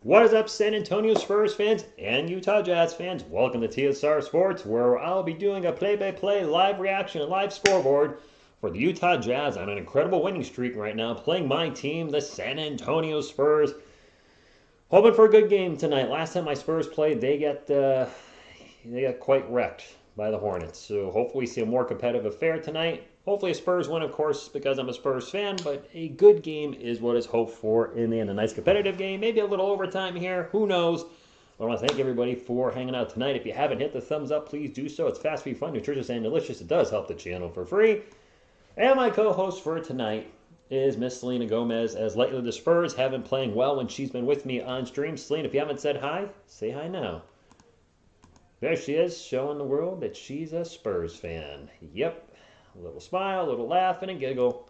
What is up, San Antonio Spurs fans and Utah Jazz fans? Welcome to TSR Sports, where I'll be doing a play-by-play live reaction and live scoreboard for the Utah Jazz on an incredible winning streak right now, playing my team, the San Antonio Spurs. Hoping for a good game tonight. Last time my Spurs played, they got quite wrecked by the Hornets. So hopefully we see a more competitive affair tonight. Hopefully a Spurs win, of course, because I'm a Spurs fan, but a good game is what is hoped for in the end. A nice competitive game, maybe a little overtime here, who knows. I want to thank everybody for hanging out tonight. If you haven't hit the thumbs up, please do so. It's fast, fun, nutritious, and delicious. It does help the channel for free. And my co-host for tonight is Miss Selena Gomez, as lately the Spurs have been playing well when she's been with me on stream. Selena, if you haven't said hi, say hi now. There she is, showing the world that she's a Spurs fan. Yep. A little smile, a little laugh, and a giggle.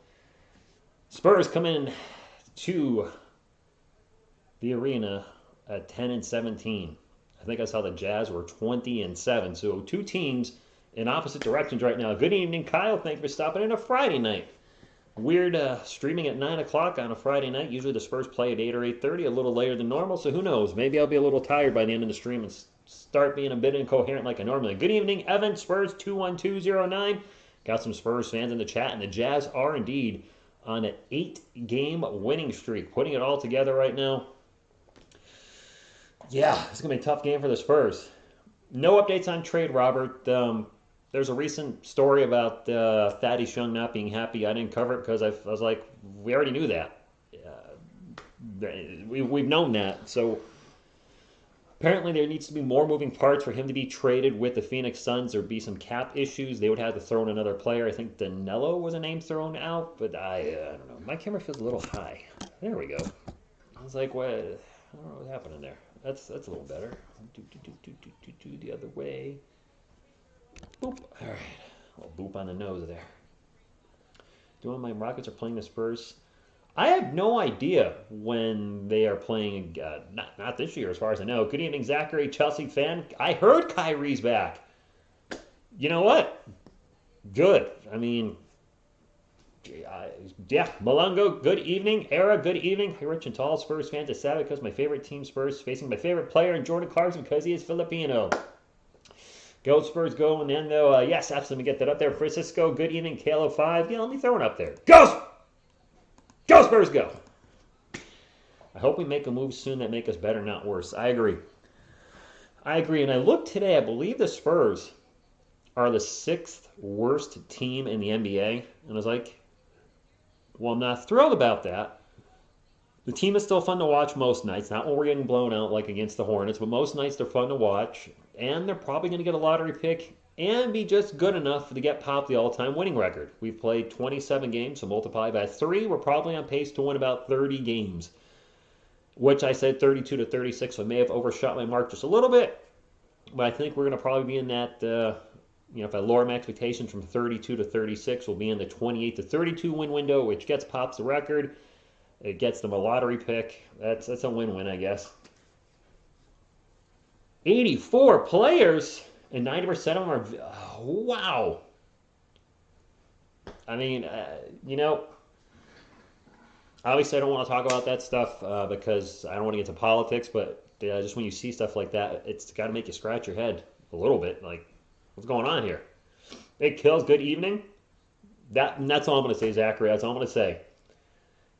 Spurs come in to the arena at 10-17. I think I saw the Jazz were 20-7. So two teams in opposite directions right now. Good evening, Kyle. Thank you for stopping in a Friday night. Weird streaming at 9 o'clock on a Friday night. Usually the Spurs play at 8 or 8:30, a little later than normal. So who knows? Maybe I'll be a little tired by the end of the stream and start being a bit incoherent like I normally. Good evening, Evan. Spurs 21209. Got some Spurs fans in the chat, and the Jazz are indeed on an 8-game winning streak. Putting it all together right now. Yeah, it's going to be a tough game for the Spurs. No updates on trade, Robert. There's a recent story about Thaddeus Young not being happy. I didn't cover it because I was like, we already knew that. We've known that. So apparently there needs to be more moving parts for him to be traded with the Phoenix Suns. There'd be some cap issues. They would have to throw in another player. I think Danilo was a name thrown out, but I don't know. My camera feels a little high. There we go. I was like, what? I don't know what's happening there. That's a little better. Do the other way. Boop. All right. A little boop on the nose there. Doing my Rockets are playing the Spurs. I have no idea when they are playing. Not this year, as far as I know. Good evening, Zachary, Chelsea fan. I heard Kyrie's back. You know what? Good. I mean, yeah. Malungo, good evening. Era, good evening. Hey, Rich and Tall Spurs fans. It's sad because my favorite team, Spurs, facing my favorite player, and Jordan Clarkson, because he is Filipino. Go Spurs, go. And then, though, yes, absolutely get that up there. Francisco, good evening. Kalo 5. Yeah, let me throw it up there. Go! Go Spurs, go! I hope we make a move soon that make us better, not worse. I agree. And I looked today, I believe the Spurs are the 6th worst team in the NBA. And I was like, well, I'm not thrilled about that. The team is still fun to watch most nights. Not when we're getting blown out like against the Hornets, but most nights they're fun to watch. And they're probably going to get a lottery pick and be just good enough to get popped the all-time winning record. We've played 27 games, so multiply by 3. We're probably on pace to win about 30 games, which I said 32-36, so I may have overshot my mark just a little bit. But I think we're going to probably be in that, if I lower my expectations from 32-36, we'll be in the 28-32 win window, which gets pops the record. It gets them a lottery pick. That's a win-win, I guess. 84 players, and 90% of them are... Oh, wow. I mean, obviously I don't want to talk about that stuff because I don't want to get to politics, but just when you see stuff like that, it's got to make you scratch your head a little bit. Like, what's going on here? Big Kills, good evening. That's all I'm going to say, Zachary. That's all I'm going to say.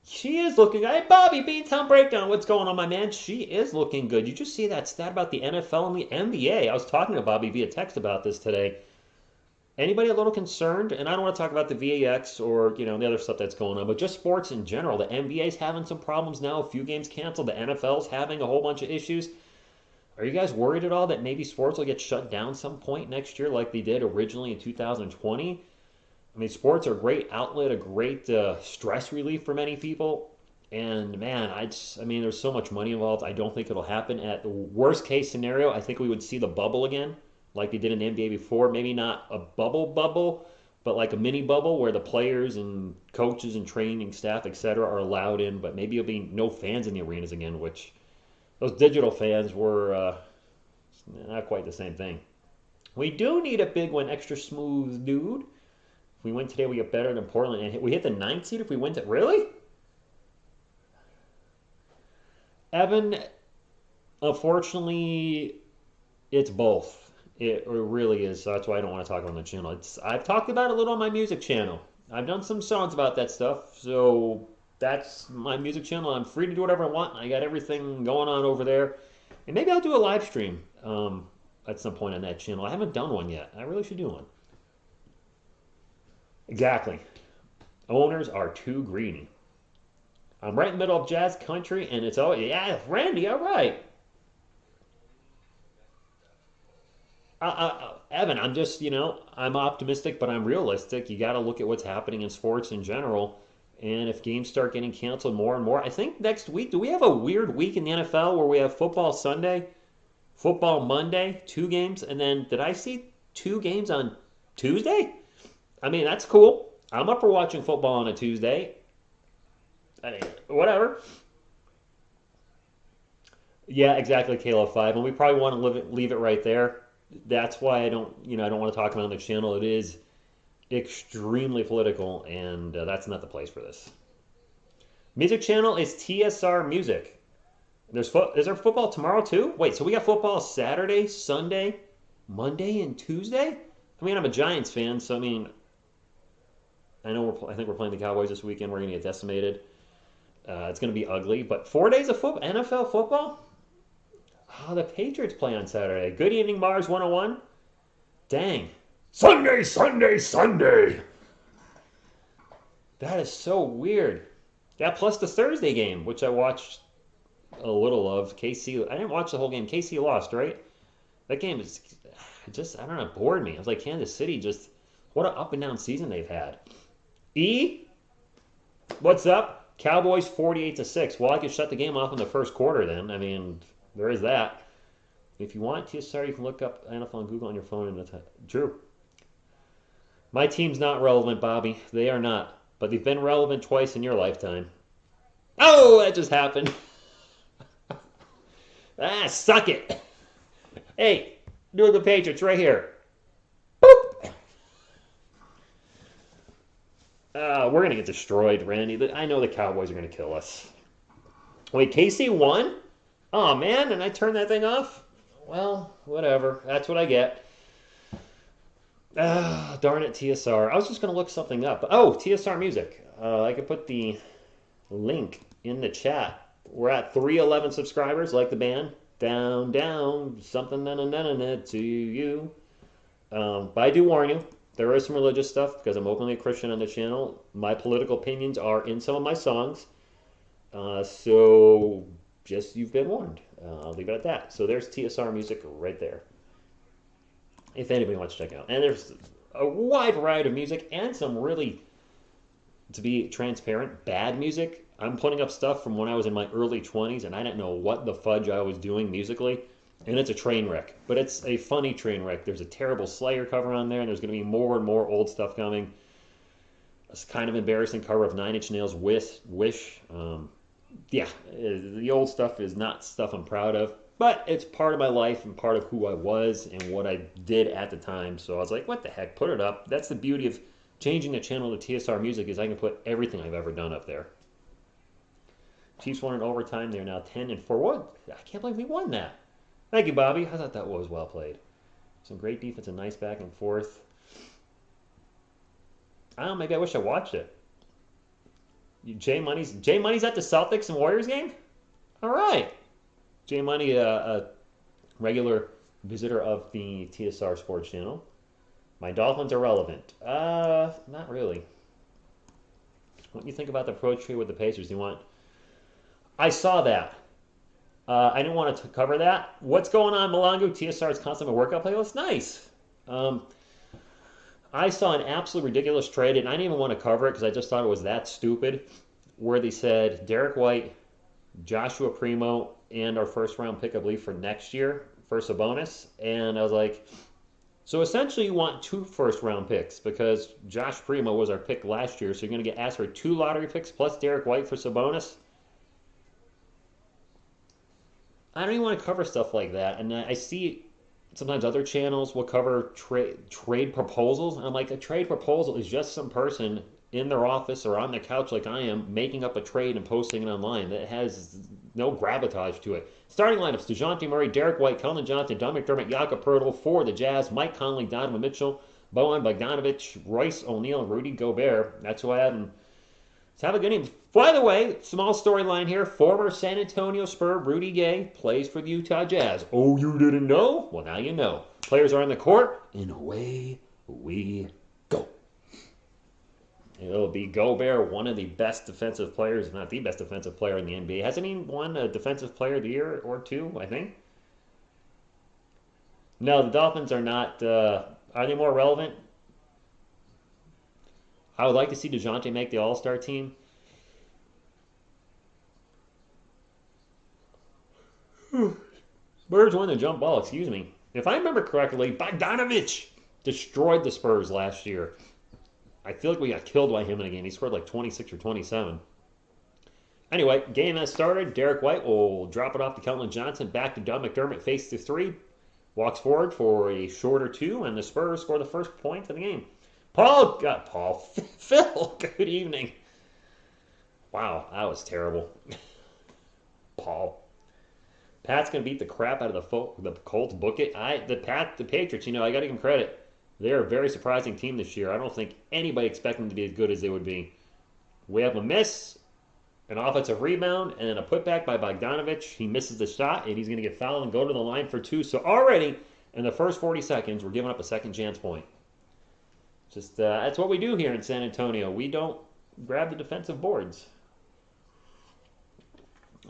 She is looking good. Hey, Bobby, Beantown Breakdown. What's going on, my man? She is looking good. You just see that stat about the NFL and the NBA. I was talking to Bobby via text about this today. Anybody a little concerned? And I don't want to talk about the VAX or, the other stuff that's going on, but just sports in general. The NBA's having some problems now. A few games canceled. The NFL's having a whole bunch of issues. Are you guys worried at all that maybe sports will get shut down some point next year like they did originally in 2020? I mean, sports are a great outlet, a great stress relief for many people. And, man, there's so much money involved. I don't think it'll happen. At the worst case scenario, I think we would see the bubble again, like they did in the NBA before. Maybe not a bubble, but like a mini bubble where the players and coaches and training staff, etc., are allowed in. But maybe it'll be no fans in the arenas again, which those digital fans were not quite the same thing. We do need a big one, extra smooth dude. If we win today, we get better than Portland. And we hit the 9th seed if we win today. Really? Evan, Unfortunately, it's both. It really is. So that's why I don't want to talk about it on the channel. I've talked about it a little on my music channel. I've done some songs about that stuff. So that's my music channel. I'm free to do whatever I want. I got everything going on over there. And maybe I'll do a live stream at some point on that channel. I haven't done one yet. I really should do one. Exactly. Owners are too greedy. I'm right in the middle of jazz country, and it's all, yeah, Randy, all right. Evan, I'm just, I'm optimistic, but I'm realistic. You got to look at what's happening in sports in general. And if games start getting canceled more and more, I think next week, do we have a weird week in the NFL where we have football Sunday, football Monday, two games, and then did I see two games on Tuesday? I mean, that's cool. I'm up for watching football on a Tuesday. I mean, whatever. Yeah, exactly, Kayla 5. And we probably want to leave it right there. That's why I don't want to talk about it on the channel. It is extremely political, and that's not the place for this. Music channel is TSR Music. Is there football tomorrow too? Wait, so we got football Saturday, Sunday, Monday, and Tuesday? I mean, I'm a Giants fan, so I mean, I think we're playing the Cowboys this weekend. We're gonna get decimated. It's gonna be ugly, but 4 days of football, NFL football. Oh, the Patriots play on Saturday. Good evening, Mars 101. Dang. Sunday, Sunday, Sunday. That is so weird. Yeah, plus the Thursday game, which I watched a little of. KC, I didn't watch the whole game. KC lost, right? That game is just, I don't know, bored me. I was like, Kansas City, just, what an up and down season they've had. E, what's up? Cowboys 48-6. Well, I could shut the game off in the first quarter then. I mean, there is that. If you want TSR, you can look up NFL on Google on your phone. Drew. My team's not relevant, Bobby. They are not. But they've been relevant twice in your lifetime. Oh, that just happened. Suck it. Hey, do the Patriots right here. Boop. We're going to get destroyed, Randy. I know the Cowboys are going to kill us. Wait, KC won? Oh, man, and I turned that thing off? Well, whatever. That's what I get. Darn it, TSR. I was just going to look something up. Oh, TSR Music. I could put the link in the chat. We're at 311 subscribers, like the band. Down, down, something to you. But I do warn you, there is some religious stuff because I'm openly a Christian on the channel. My political opinions are in some of my songs. So just you've been warned. I'll leave it at that. So there's TSR Music right there. If anybody wants to check out. And there's a wide variety of music and some really, to be transparent, bad music. I'm putting up stuff from when I was in my early 20s and I didn't know what the fudge I was doing musically. And it's a train wreck. But it's a funny train wreck. There's a terrible Slayer cover on there and there's going to be more and more old stuff coming. It's kind of embarrassing cover of Nine Inch Nails' Wish. Yeah, the old stuff is not stuff I'm proud of. But it's part of my life and part of who I was and what I did at the time. So I was like, what the heck, put it up. That's the beauty of changing the channel to TSR Music is I can put everything I've ever done up there. Chiefs won in overtime. They're now 10-4. What? I can't believe we won that. Thank you, Bobby. I thought that was well played. Some great defense and nice back and forth. I don't know, maybe I wish I watched it. Jay Money's at the Celtics and Warriors game? All right. Jay Money, a regular visitor of the TSR Sports channel. My Dolphins are relevant. Not really. What do you think about the approach trade with the Pacers? Do you want? I saw that. I didn't want to cover that. What's going on, Malongo? TSR's constant workout playlist. Nice. I saw an absolutely ridiculous trade, and I didn't even want to cover it because I just thought it was that stupid. Where they said Derek White, Joshua Primo, and our first-round pick, I believe, for next year for Sabonis. And I was like, so essentially you want 2 first-round picks because Josh Primo was our pick last year, so you're going to get asked for 2 lottery picks plus Derek White for Sabonis? I don't even want to cover stuff like that. And I see sometimes other channels will cover trade proposals. And I'm like, a trade proposal is just some person in their office or on their couch like I am making up a trade and posting it online. That has no gravitas to it. Starting lineups: DeJounte Murray, Derek White, Keldon Johnson, Don McDermott, Jakob Poeltl for the Jazz, Mike Conley, Donovan Mitchell, Bojan Bogdanovic, Royce O'Neal, and Rudy Gobert. That's who I have. Let's have a good game. By the way, small storyline here. Former San Antonio Spur Rudy Gay plays for the Utah Jazz. Oh, you didn't know? Well, now you know. Players are on the court, and away we go. It'll be Gobert, one of the best defensive players, if not the best defensive player in the NBA. Hasn't he won a Defensive Player of the Year or two, I think? No, the Dolphins are not. Are they more relevant? I would like to see DeJounte make the All-Star team. Spurs won the jump ball, excuse me. If I remember correctly, Bogdanovic destroyed the Spurs last year. I feel like we got killed by him in a game. He scored like 26 or 27. Anyway, game has started. Derek White will drop it off to Keldon Johnson. Back to Doug McDermott. Face to three. Walks forward for a shorter two, and the Spurs score the first point of the game. Phil, good evening. Wow, that was terrible. Paul. Pat's going to beat the crap out of the Colts. Book it. The Patriots, I got to give them credit. They're a very surprising team this year. I don't think anybody expected them to be as good as they would be. We have a miss, an offensive rebound, and then a putback by Bogdanovic. He misses the shot, and he's going to get fouled and go to the line for two. So already, in the first 40 seconds, we're giving up a second chance point. Just that's what we do here in San Antonio. We don't grab the defensive boards.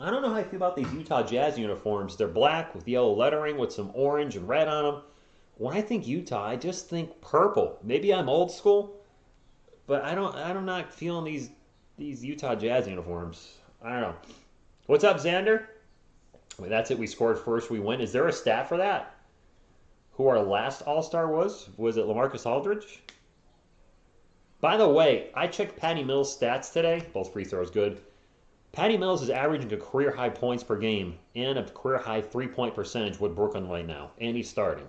I don't know how I feel about these Utah Jazz uniforms. They're black with yellow lettering with some orange and red on them. When I think Utah, I just think purple. Maybe I'm old school, but I'm not feeling these Utah Jazz uniforms. I don't know. What's up, Xander? Wait, that's it. We scored first. We win. Is there a stat for that? Who our last All-Star was? Was it LaMarcus Aldridge? By the way, I checked Patty Mills' stats today. Both free throws good. Patty Mills is averaging a career-high points per game and a career-high three-point percentage with Brooklyn right now. And he's starting.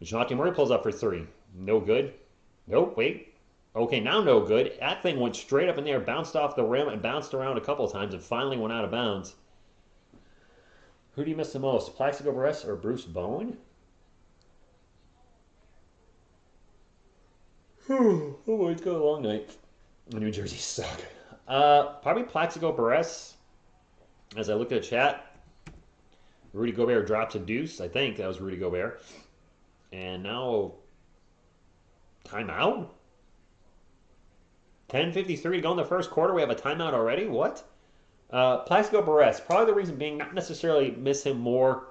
DeJounte Murray pulls up for three. No good. Nope, wait. Okay, now no good. That thing went straight up in there, bounced off the rim, and bounced around a couple of times and finally went out of bounds. Who do you miss the most, Plaxico Burress or Bruce Bowen? Oh boy, it's got a long night. The New Jersey suck. Probably Plaxico Burress. As I look at the chat, Rudy Gobert drops a deuce. I think that was Rudy Gobert. And now, timeout? 10:53 to go in the first quarter. We have a timeout already? What? Plaxico Burress. Probably the reason being not necessarily miss him more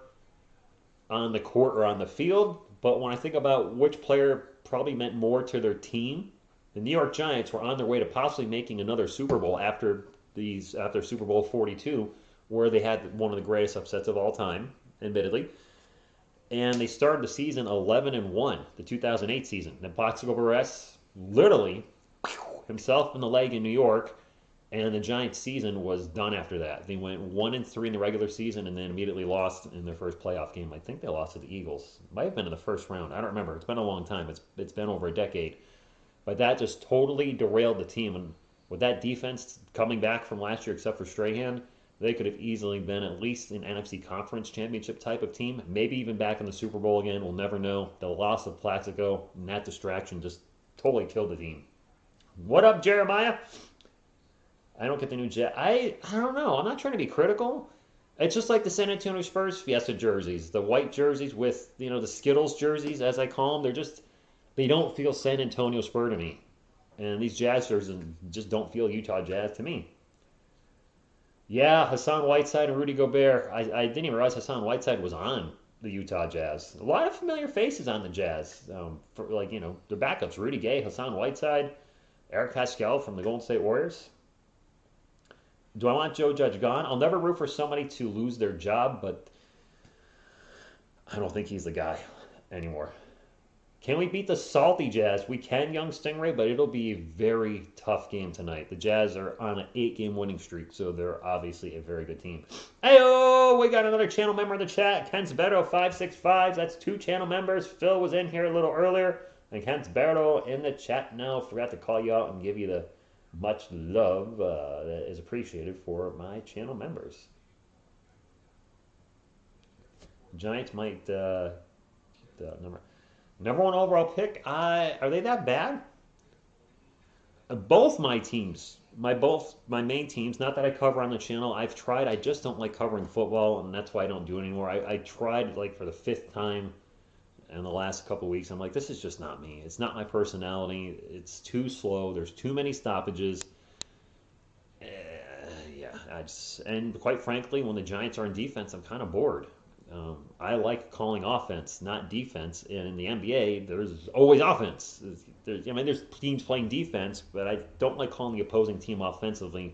on the court or on the field, but when I think about which player probably meant more to their team, the New York Giants were on their way to possibly making another Super Bowl after Super Bowl 42, where they had one of the greatest upsets of all time, admittedly. And they started the season 11-1, the 2008 season. And Plaxico Burress literally himself in the leg in New York, and the Giants' season was done after that. They went 1-3 in the regular season and then immediately lost in their first playoff game. I think they lost to the Eagles. Might have been in the first round. I don't remember. It's been a long time. It's been over a decade. But that just totally derailed the team. And with that defense coming back from last year, except for Strahan, they could have easily been at least an NFC Conference Championship type of team. Maybe even back in the Super Bowl again. We'll never know. The loss of Plaxico and that distraction just totally killed the team. What up, Jeremiah? I don't get the new jet. I don't know. I'm not trying to be critical. It's just like the San Antonio Spurs Fiesta jerseys. The white jerseys with, the Skittles jerseys, as I call them. They don't feel San Antonio Spur to me. And these Jazz jerseys just don't feel Utah Jazz to me. Yeah, Hassan Whiteside and Rudy Gobert. I didn't even realize Hassan Whiteside was on the Utah Jazz. A lot of familiar faces on the Jazz. The backups, Rudy Gay, Hassan Whiteside, Eric Pascal from the Golden State Warriors. Do I want Joe Judge gone? I'll never root for somebody to lose their job, but I don't think he's the guy anymore. Can we beat the salty Jazz? We can, young Stingray, but it'll be a very tough game tonight. The Jazz are on an 8-game winning streak, so they're obviously a very good team. Hey-oh, we got another channel member in the chat. Kent's Beto 565. That's 2 channel members. Phil was in here a little earlier, and Kent's Beto in the chat now. Forgot to call you out and give you the much love that is appreciated for my channel members. Giants might the number one overall pick. Are they that bad? Both my teams, my main teams, not that I cover on the channel. I've tried. I just don't like covering football, and that's why I don't do it anymore. I tried like for the fifth time in the last couple of weeks. I'm like, this is just not me. It's not my personality. It's too slow. There's too many stoppages. Uh, yeah, and quite frankly, when the Giants are in defense, I'm kind of bored. I like calling offense, not defense. And in the NBA, there's always offense. There's teams playing defense, but I don't like calling the opposing team offensively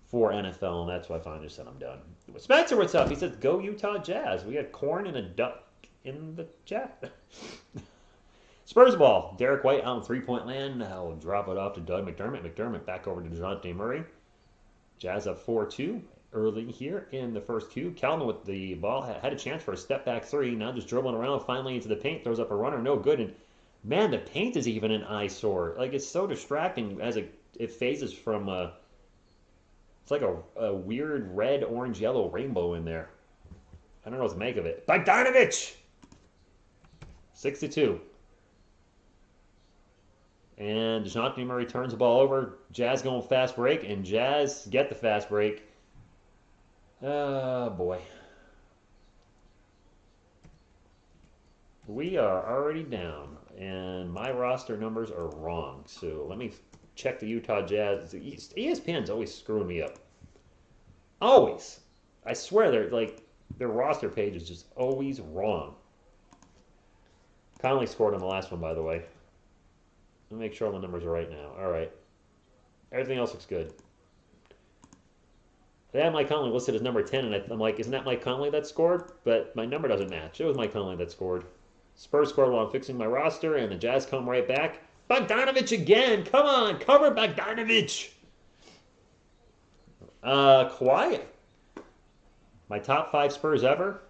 for NFL, and that's why I finally said I'm done. Spencer, what's up? He says, go Utah Jazz. We got corn and a duck in the chat. Spurs ball. Derek White on three-point land. I'll drop it off to Doug McDermott. McDermott back over to DeJounte Murray. Jazz up 4-2 early here in the first cue. Calvin with the ball had a chance for a step-back three. Now just dribbling around finally into the paint. Throws up a runner. No good. And, man, the paint is even an eyesore. Like, it's so distracting as it phases from it's like a weird red, orange, yellow rainbow in there. I don't know what to make of it. Bogdanovich! 6-2. And DeJounte Murray turns the ball over. Jazz going fast break, and Jazz get the fast break. Oh, boy. We are already down, and my roster numbers are wrong. So let me check the Utah Jazz. ESPN's always screwing me up. Always. I swear their roster page is just always wrong. Conley scored on the last one, by the way. Let me make sure all the numbers are right now. All right. Everything else looks good. They had Mike Conley listed as number 10, and I'm like, isn't that Mike Conley that scored? But my number doesn't match. It was Mike Conley that scored. Spurs scored while I'm fixing my roster, and the Jazz come right back. Bogdanovich again. Come on, cover Bogdanovich. Kawhi. My top 5 Spurs ever.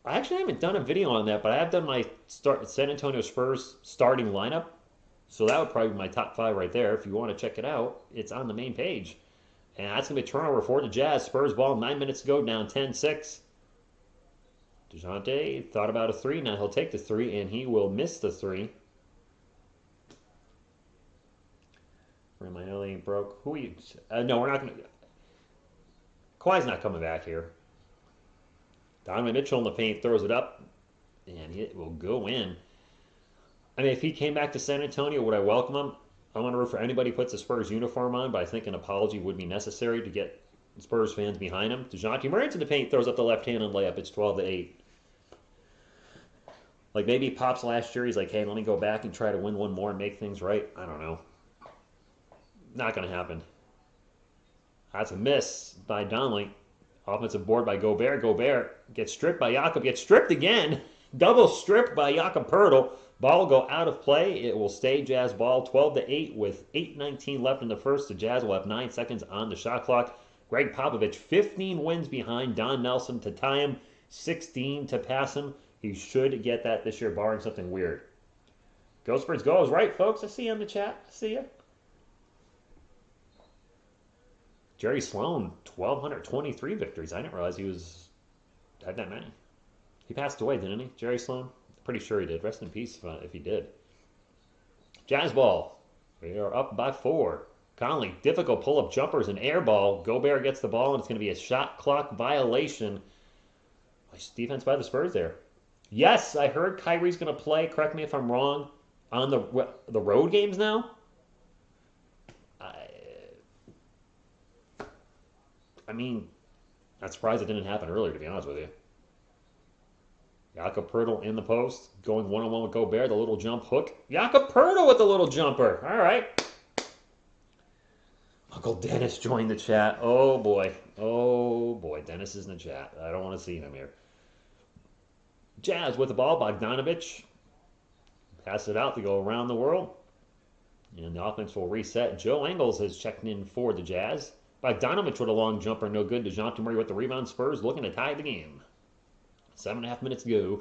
I actually haven't done a video on that, but I have done my San Antonio Spurs starting lineup. So that would probably be my top 5 right there. If you want to check it out, it's on the main page. And that's going to be a turnover for the Jazz. Spurs ball, 9 minutes to go, down 10-6. DeJounte thought about a 3. Now he'll take the 3, and he will miss the 3. Raymond ain't broke. Who are you? No, we're not going to. Kawhi's not coming back here. Donovan Mitchell in the paint throws it up, and it will go in. I mean, if he came back to San Antonio, would I welcome him? I want to root for anybody who puts a Spurs uniform on, but I think an apology would be necessary to get Spurs fans behind him. DeJounte Murray into the paint, throws up the left hand and layup. It's 12-8. Like, maybe Pops last year, he's like, hey, let me go back and try to win one more and make things right. I don't know. Not going to happen. That's a miss by Donnelly. Offensive board by Gobert. Gobert gets stripped by Jakob. Gets stripped again. Double stripped by Jakob Poeltl. Ball will go out of play. It will stay Jazz ball 12-8 with 8:19 left in the first. The Jazz will have 9 seconds on the shot clock. Greg Popovich, 15 wins behind Don Nelson to tie him, 16 to pass him. He should get that this year, barring something weird. Go Spurs, go. I was right, folks. I see you in the chat. I see you. Jerry Sloan, 1,223 victories. I didn't realize he had that many. He passed away, didn't he, Jerry Sloan? Pretty sure he did. Rest in peace if he did. Jazz ball. We are up by 4. Conley, difficult pull-up jumpers and air ball. Gobert gets the ball, and it's going to be a shot clock violation. Nice defense by the Spurs there. Yes, I heard Kyrie's going to play. Correct me if I'm wrong. On the road games now? I mean, not surprised it didn't happen earlier, to be honest with you. Jakob Poeltl in the post, going one-on-one with Gobert, the little jump hook. Jakob Poeltl with the little jumper. All right. Uncle Dennis joined the chat. Oh, boy. Oh, boy. Dennis is in the chat. I don't want to see him here. Jazz with the ball. Bogdanovich. Pass it out to go around the world. And the offense will reset. Joe Ingles has checked in for the Jazz. Bogdanovich with a long jumper. No good. DeJounte Murray with the rebound. Spurs looking to tie the game. 7.5 minutes to go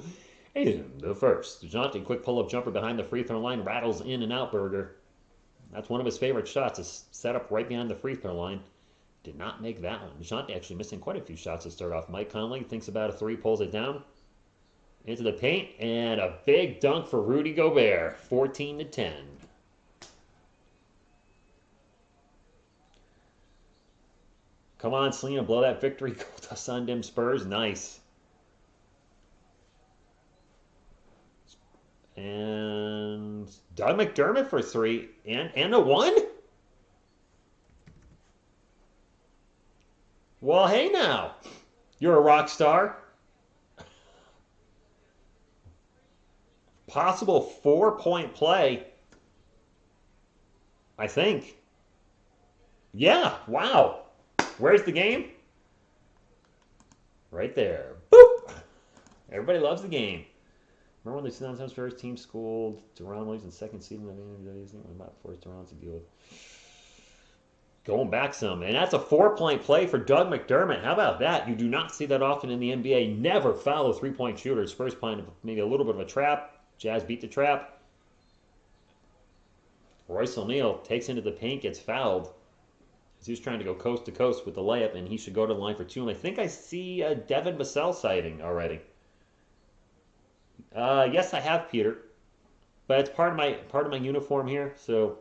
in the first. DeJounte, quick pull-up jumper behind the free throw line. Rattles in and out, Berger. That's one of his favorite shots, is set up right behind the free throw line. Did not make that one. DeJounte actually missing quite a few shots to start off. Mike Conley thinks about a three, pulls it down into the paint, and a big dunk for Rudy Gobert, 14-10. Come on, Selena, blow that victory goal to Sundom Spurs. Nice. And Doug McDermott for three, and a one? Well, hey now. You're a rock star. Possible 4-point play. I think. Yeah, wow. Where's the game? Right there. Boop! Everybody loves the game. Remember when the 2010 Spurs team schooled Deron Williams in second season of the NBA? We're not forced Deron to deal with. Going back some. And that's a 4-point play for Doug McDermott. How about that? You do not see that often in the NBA. Never foul a three-point shooter. Spurs playing maybe a little bit of a trap. Jazz beat the trap. Royce O'Neal takes into the paint, gets fouled. He was trying to go coast to coast with the layup, and he should go to the line for two. And I think I see a Devin Vassell sighting already. Yes, I have, Peter, but it's part of my uniform here. So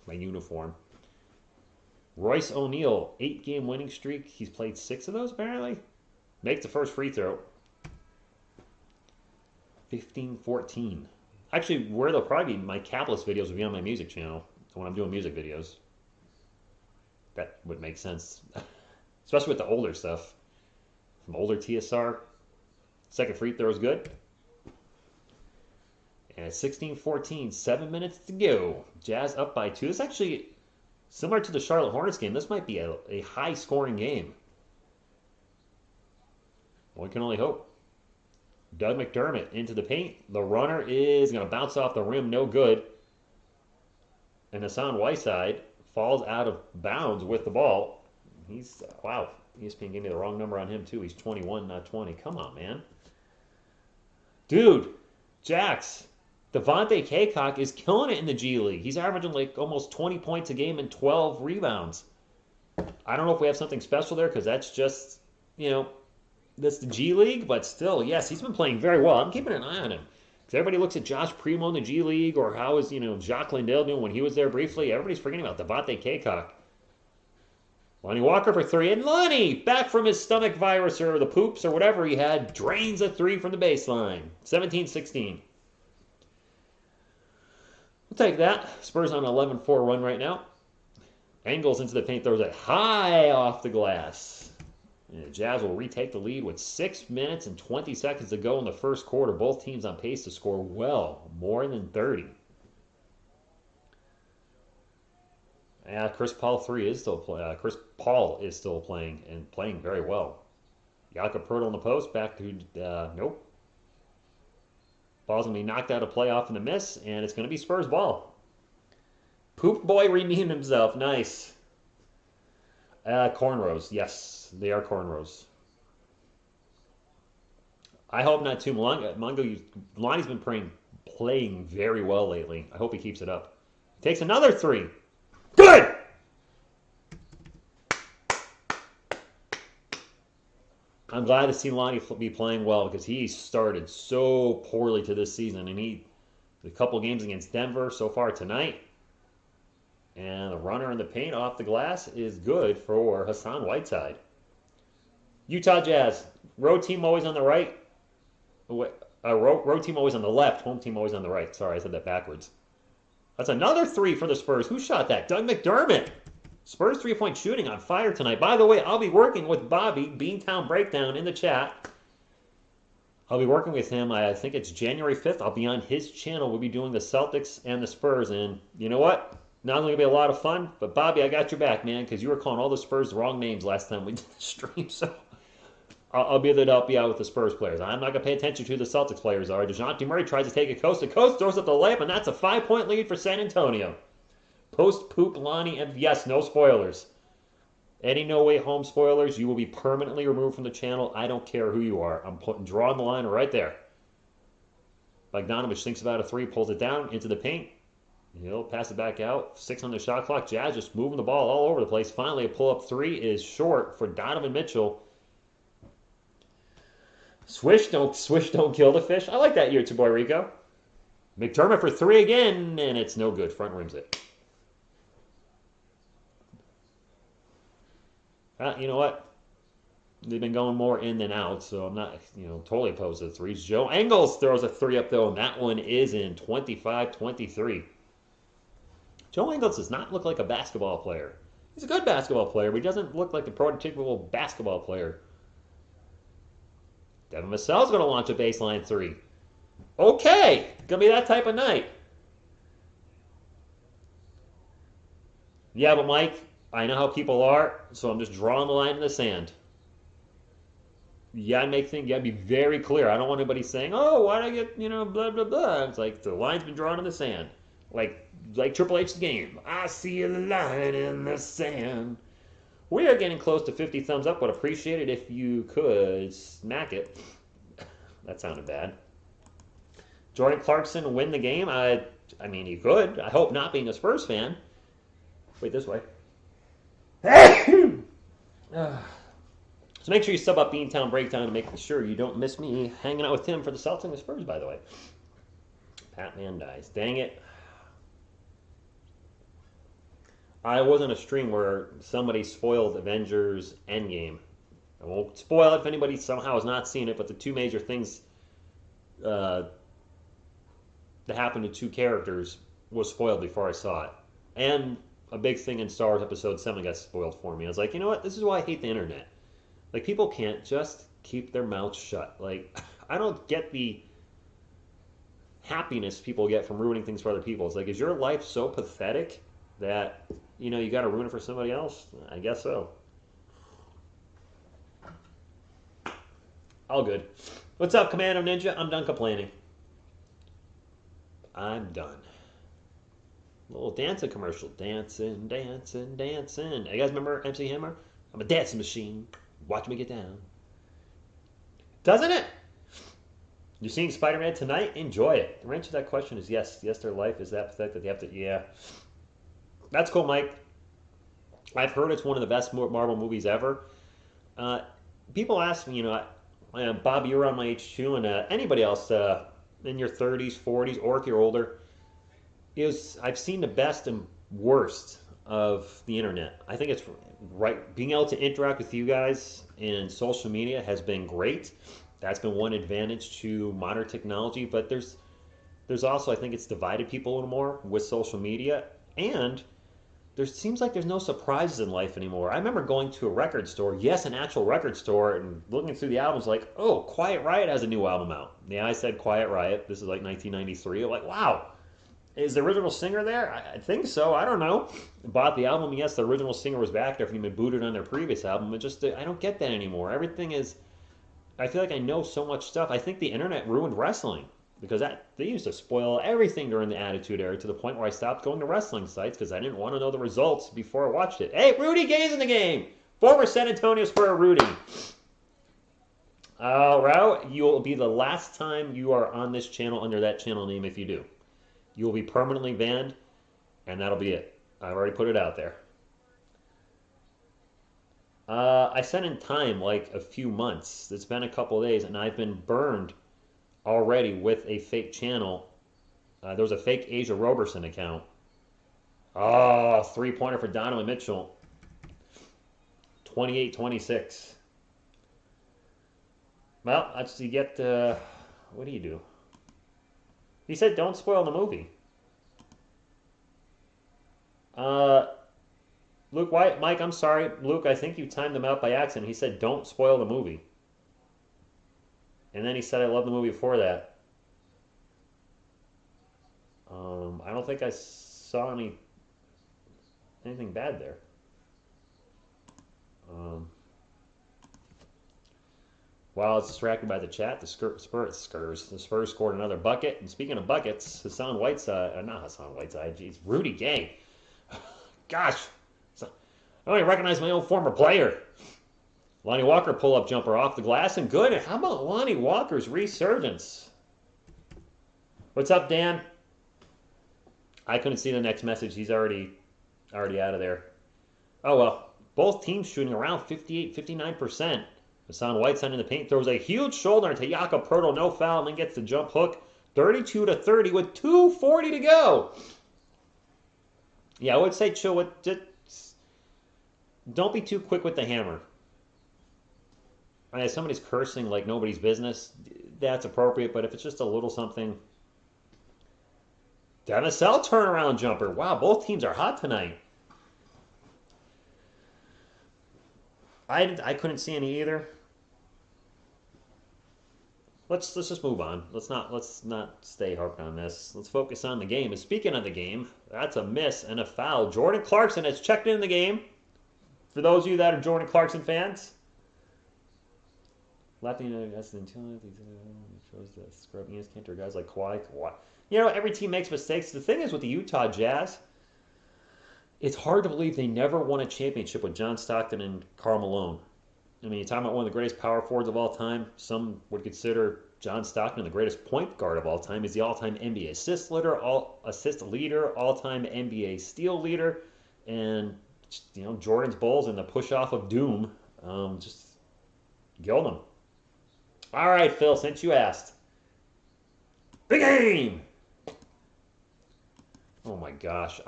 my uniform. Royce O'Neal, 8-game winning streak. He's played 6 of those apparently. Makes the first free throw. 15-14. Actually, where they'll probably be, my capless videos will be on my music channel when I'm doing music videos. That would make sense. Especially with the older stuff. Some older TSR. Second free throw is good. And it's 16-14, 7 minutes to go. Jazz up by 2. This is actually similar to the Charlotte Hornets game. This might be a high-scoring game. One can only hope. Doug McDermott into the paint. The runner is going to bounce off the rim. No good. And Hassan Whiteside falls out of bounds with the ball. He's, wow, ESPN gave me the wrong number on him too. He's 21, not 20. Come on, man. Dude, Jax, Devontae Kaycock is killing it in the G League. He's averaging like almost 20 points a game and 12 rebounds. I don't know if we have something special there because that's just, that's the G League, but still, yes, he's been playing very well. I'm keeping an eye on him. Because everybody looks at Josh Primo in the G League, or how is, Jacques Lindale doing when he was there briefly. Everybody's forgetting about Devontae Kaycock. Lonnie Walker for 3, and Lonnie, back from his stomach virus or the poops or whatever he had, drains a 3 from the baseline. 17-16. We'll take that. Spurs on an 11-4 run right now. Angles into the paint, throws it high off the glass. And the Jazz will retake the lead with 6 minutes and 20 seconds to go in the first quarter. Both teams on pace to score well, more than 30. Yeah, Chris Paul is still playing and playing very well. Jakob Poeltl on the post, back to nope. Ball's gonna be knocked out of play off in the miss, and it's gonna be Spurs ball. Poop boy redeemed himself. Nice. Cornrows, yes, they are cornrows. I hope not too long. Lonnie's been playing very well lately. I hope he keeps it up. Takes another 3. Good! I'm glad to see Lonnie be playing well because he started so poorly to this season. And a couple games against Denver so far tonight. And the runner in the paint off the glass is good for Hassan Whiteside. Utah Jazz, road team always on the right. Road team always on the left, home team always on the right. Sorry, I said that backwards. That's another 3 for the Spurs. Who shot that? Doug McDermott. Spurs 3-point shooting on fire tonight. By the way, I'll be working with Bobby, Beantown Breakdown, in the chat. I'll be working with him. I think it's January 5th. I'll be on his channel. We'll be doing the Celtics and the Spurs. And you know what? Not only going to be a lot of fun, but Bobby, I got your back, man, because you were calling all the Spurs the wrong names last time we did the stream. So I'll be there to help you out with the Spurs players. I'm not going to pay attention to who the Celtics players are. DeJounte Murray tries to take it coast to coast, throws up the layup, and that's a 5-point lead for San Antonio. Post-poop Lonnie, and yes, no spoilers. Any No Way Home spoilers, you will be permanently removed from the channel. I don't care who you are. I'm drawing the line right there. Bogdanovich thinks about a 3, pulls it down into the paint. He'll pass it back out. 6 on the shot clock. Jazz just moving the ball all over the place. Finally, a pull-up three is short for Donovan Mitchell. Swish, don't kill the fish. I like that year, to boy Rico. McDermott for three again, and it's no good. Front rims it. You know what? They've been going more in than out, so I'm not, totally opposed to the threes. Joe Ingles throws a three up, though, and that one is in 25-23. Joe Ingles does not look like a basketball player. He's a good basketball player, but he doesn't look like the prototypical basketball player. Devin Vassell's going to launch a baseline three. Okay, going to be that type of night. Yeah, but Mike, I know how people are, so I'm just drawing the line in the sand. Yeah, be very clear. I don't want anybody saying, "Oh, why'd I get, blah blah blah." It's like the line's been drawn in the sand, like Triple H's game. I see a line in the sand. We are getting close to 50 thumbs up. Would appreciate it if you could smack it. That sounded bad. Jordan Clarkson win the game. I mean, he could. I hope not, being a Spurs fan. Wait, this way. So make sure you sub up Beantown Breakdown to make sure you don't miss me hanging out with Tim for the Celtics and the Spurs, by the way. Batman dies. Dang it. I was on a stream where somebody spoiled Avengers Endgame. I won't spoil it if anybody somehow has not seen it, but the two major things that happened to two characters was spoiled before I saw it. And a big thing in Star Wars Episode 7 got spoiled for me. I was like, you know what? This is why I hate the internet. Like, people can't just keep their mouths shut. Like, I don't get the happiness people get from ruining things for other people. It's like, is your life so pathetic that, you got to ruin it for somebody else? I guess so. All good. What's up, Commando Ninja? I'm done complaining. I'm done. Little dancing commercial. Dancing, dancing, dancing. You guys remember MC Hammer? I'm a dancing machine. Watch me get down. Doesn't it? You're seeing Spider-Man tonight? Enjoy it. The answer to that question is yes. Yes, their life is that pathetic that they have to... Yeah. That's cool, Mike. I've heard it's one of the best Marvel movies ever. People ask me, Bob, you're on my age too, and anybody else in your 30s, 40s, or if you're older, I've seen the best and worst of the internet. I think it's right. Being able to interact with you guys in social media has been great. That's been one advantage to modern technology, but there's also, I think it's divided people a little more with social media, and there seems like there's no surprises in life anymore. I remember going to a record store, yes, an actual record store, and looking through the albums like, oh, Quiet Riot has a new album out. Yeah, I said Quiet Riot. This is like 1993. I'm like, wow. Is the original singer there? I think so. I don't know. Bought the album. Yes, the original singer was back there after he'd been booted on their previous album. It just, I don't get that anymore. Everything is, I feel like I know so much stuff. I think the internet ruined wrestling because they used to spoil everything during the Attitude Era to the point where I stopped going to wrestling sites because I didn't want to know the results before I watched it. Hey, Rudy Gay's in the game. Former San Antonio Spurs Rudy. Rao, you will be the last time you are on this channel under that channel name if you do. You will be permanently banned, and that'll be it. I've already put it out there. I sent in time like a few months. It's been a couple of days, and I've been burned already with a fake channel. There was a fake Asia Roberson account. Oh, three-pointer for Donovan Mitchell. 28-26. Well, that's you get. What do you do? He said, "Don't spoil the movie." Luke White, Mike, I'm sorry, Luke. I think you timed them out by accident. He said, "Don't spoil the movie," and then he said, "I love the movie before that." I don't think I saw anything bad there. While it's distracted by the chat, the Spurs scored another bucket. And speaking of buckets, not Hassan Whiteside, geez, Rudy Gay. Gosh, I don't even recognize my own former player. Lonnie Walker pull-up jumper off the glass and good. And how about Lonnie Walker's resurgence? What's up, Dan? I couldn't see the next message. He's already out of there. Oh well. Both teams shooting around 58, 59%. Hassan Whiteside in the paint throws a huge shoulder into Jakob Pertl, no foul, and then gets the jump hook. 32-30 with 2:40 to go. Yeah, I would say chill with. Just don't be too quick with the hammer. I mean, if somebody's cursing like nobody's business, that's appropriate. But if it's just a little something, Devin Sell turnaround jumper. Wow, both teams are hot tonight. I couldn't see any either. Let's just move on. Let's not stay harping on this. Let's focus on the game. And speaking of the game, that's a miss and a foul. Jordan Clarkson has checked in the game. For those of you that are Jordan Clarkson fans, Latin that's the shows the scrubbing his canter guys like Kawhi. You know, every team makes mistakes. The thing is with the Utah Jazz, it's hard to believe they never won a championship with John Stockton and Karl Malone. I mean, you're talking about one of the greatest power forwards of all time. Some would consider John Stockton the greatest point guard of all time. He's the all-time NBA assist leader, all-time NBA steal leader, and you know Jordan's Bulls and the push-off of doom just killed them. All right, Phil, since you asked, the game. Oh my gosh,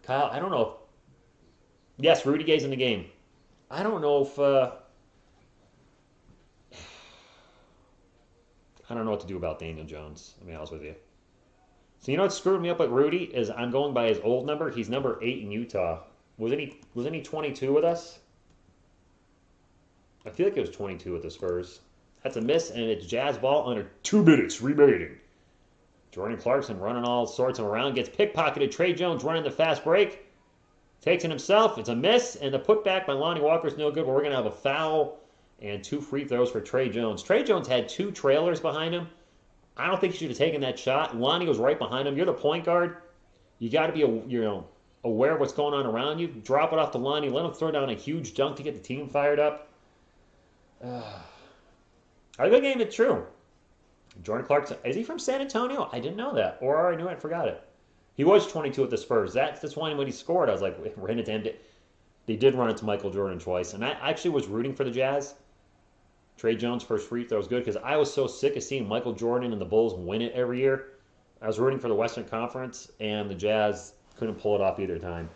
Kyle, I don't know. Yes, Rudy Gay's in the game. I don't know if I don't know what to do about Daniel Jones. I'll be honest with you. So you know what screwed me up with Rudy is I'm going by his old number. He's number 8 in Utah. Wasn't he 22 with us? I feel like it was 22 with the Spurs. That's a miss, and it's Jazz ball under 2 minutes remaining. Jordan Clarkson running all sorts of around, gets pickpocketed. Trey Jones running the fast break. Takes it himself. It's a miss, and the putback by Lonnie Walker is no good, but we're going to have a foul and 2 free throws for Trey Jones. Trey Jones had 2 trailers behind him. I don't think he should have taken that shot. Lonnie was right behind him. You're the point guard. You got to be aware of what's going on around you. Drop it off to Lonnie. Let him throw down a huge dunk to get the team fired up. Are they getting it true? Jordan Clarkson, is he from San Antonio? I didn't know that. Or I knew it and forgot it. He was 22 at the Spurs. That's why when he scored, I was like, we're in it to him. They did run into Michael Jordan twice. And I actually was rooting for the Jazz. Trey Jones' first free throw was good because I was so sick of seeing Michael Jordan and the Bulls win it every year. I was rooting for the Western Conference, and the Jazz couldn't pull it off either time.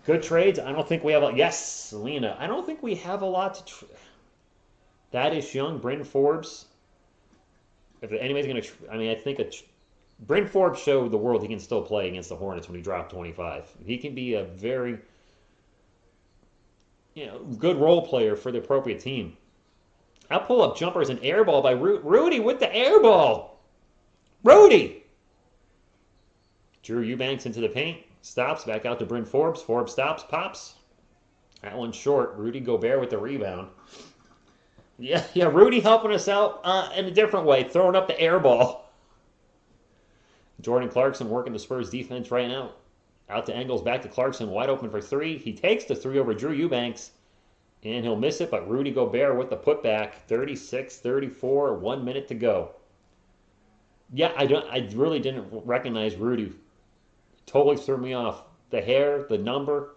Good trades. I don't think we have yes, Selena. I don't think we have a lot to Thaddeus Young, Bryn Forbes. If anybody's going to, I think Bryn Forbes showed the world he can still play against the Hornets when he dropped 25. He can be a very good role player for the appropriate team. I'll pull up jumpers and air ball by Rudy with the air ball. Rudy! Drew Eubanks into the paint. Stops, back out to Bryn Forbes. Forbes stops, pops. That one's short. Rudy Gobert with the rebound. Yeah, Rudy helping us out in a different way, throwing up the air ball. Jordan Clarkson working the Spurs defense right now. Out to Engels, back to Clarkson, wide open for 3. He takes the 3 over Drew Eubanks, and he'll miss it, but Rudy Gobert with the putback, 36-34, 1 minute to go. Yeah, I really didn't recognize Rudy. Totally threw me off. The hair, the number.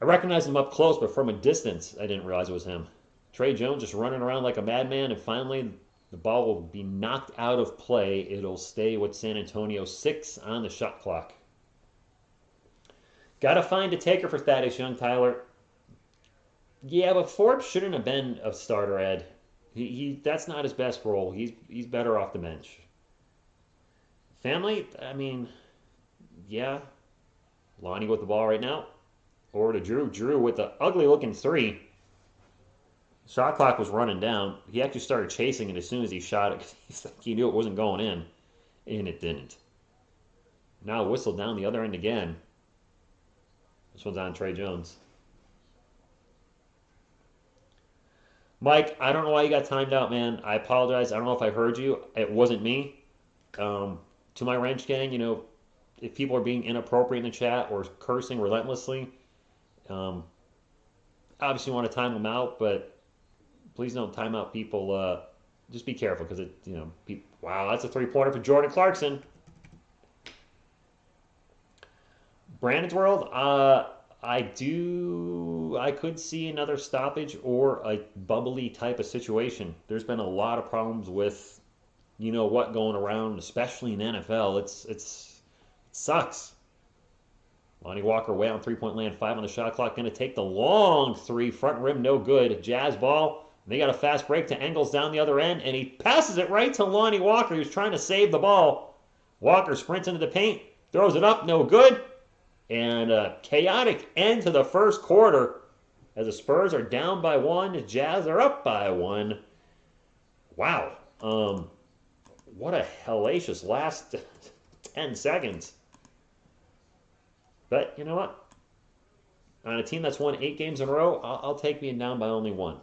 I recognized him up close, but from a distance, I didn't realize it was him. Trey Jones just running around like a madman, and finally the ball will be knocked out of play. It'll stay with San Antonio. 6 on the shot clock. Got to find a taker for Thaddeus Young, Tyler. Yeah, but Forbes shouldn't have been a starter, Ed. That's not his best role. He's better off the bench. Family, yeah. Lonnie with the ball right now. Over to Drew. Drew with the ugly-looking 3. Shot clock was running down. He actually started chasing it as soon as he shot it. He knew it wasn't going in, and it didn't. Now whistle down the other end again. This one's on Trey Jones. Mike, I don't know why you got timed out, man. I apologize. I don't know if I heard you. It wasn't me. To my wrench gang, if people are being inappropriate in the chat or cursing relentlessly, obviously want to time them out, but please don't time out people just be careful because wow, that's a three-pointer for Jordan Clarkson. Brandon's World, I could see another stoppage or a bubbly type of situation. There's been a lot of problems with, what going around, especially in the NFL. It sucks. Lonnie Walker way on three-point land, 5 on the shot clock. Going to take the long three, front rim, no good. Jazz ball. They got a fast break to Engels down the other end, and he passes it right to Lonnie Walker, who's trying to save the ball. Walker sprints into the paint, throws it up, no good. And a chaotic end to the first quarter as the Spurs are down by 1. The Jazz are up by 1. Wow. What a hellacious last 10 seconds. But you know what? On a team that's won 8 games in a row, I'll take being down by only 1.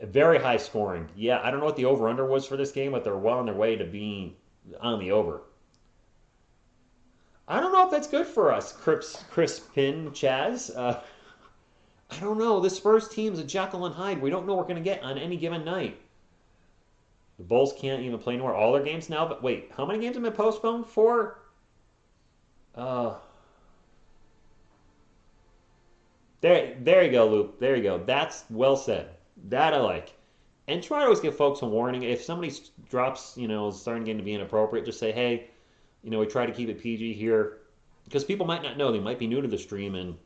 Very high scoring. Yeah, I don't know what the over-under was for this game, but they're well on their way to being on the over. I don't know if that's good for us, Crispin, Chaz. I don't know. This Spurs team's a Jekyll and Hyde. We don't know what we're going to get on any given night. The Bulls can't even play anymore. All their games now, but wait, how many games have been postponed for? There you go, Luke. There you go. That's well said. That I like. And try to always give folks a warning. If somebody drops, is starting getting to be inappropriate, just say, hey, we try to keep it PG here. Because people might not know. They might be new to the stream and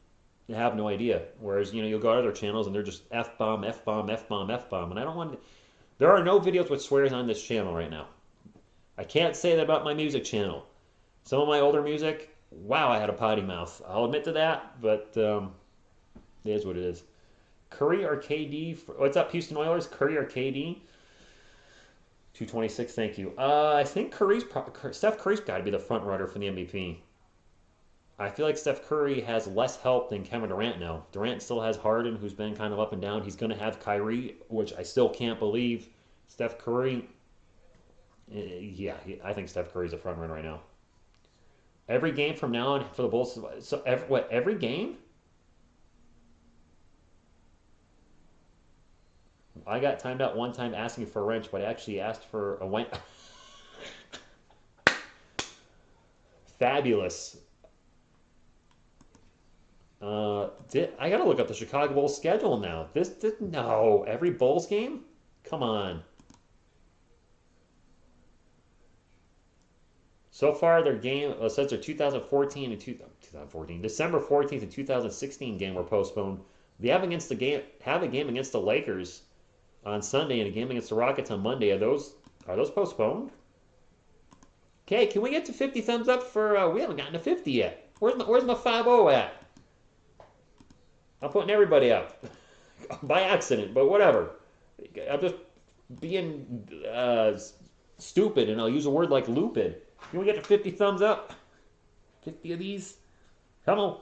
have no idea. Whereas, you'll go to other channels and they're just F-bomb, F-bomb, F-bomb, F-bomb. And I don't want to... There are no videos with swears on this channel right now. I can't say that about my music channel. Some of my older music, wow, I had a potty mouth. I'll admit to that, but it is what it is. Curry or KD? What's up, Houston Oilers? Curry or KD? 226, thank you. I think Steph Curry's got to be the front runner for the MVP. I feel like Steph Curry has less help than Kevin Durant now. Durant still has Harden, who's been kind of up and down. He's going to have Kyrie, which I still can't believe. Steph Curry, yeah, I think Steph Curry's a front runner right now. Every game from now on for the Bulls. So every game? I got timed out one time asking for a wrench, but I actually asked for a wrench. Fabulous. I gotta look up the Chicago Bulls schedule now. No, every Bulls game? Come on. So far, their game since their 2014 and 2014 December 14th and 2016 game were postponed. They have a game against the Lakers on Sunday and a game against the Rockets on Monday. Are those postponed? Okay, can we get to 50 thumbs up for? We haven't gotten to 50 yet. Where's my 5-0 at? I'm putting everybody up by accident, but whatever. I'm just being stupid, and I'll use a word like lupid. Can we get to 50 thumbs up? 50 of these? Come on.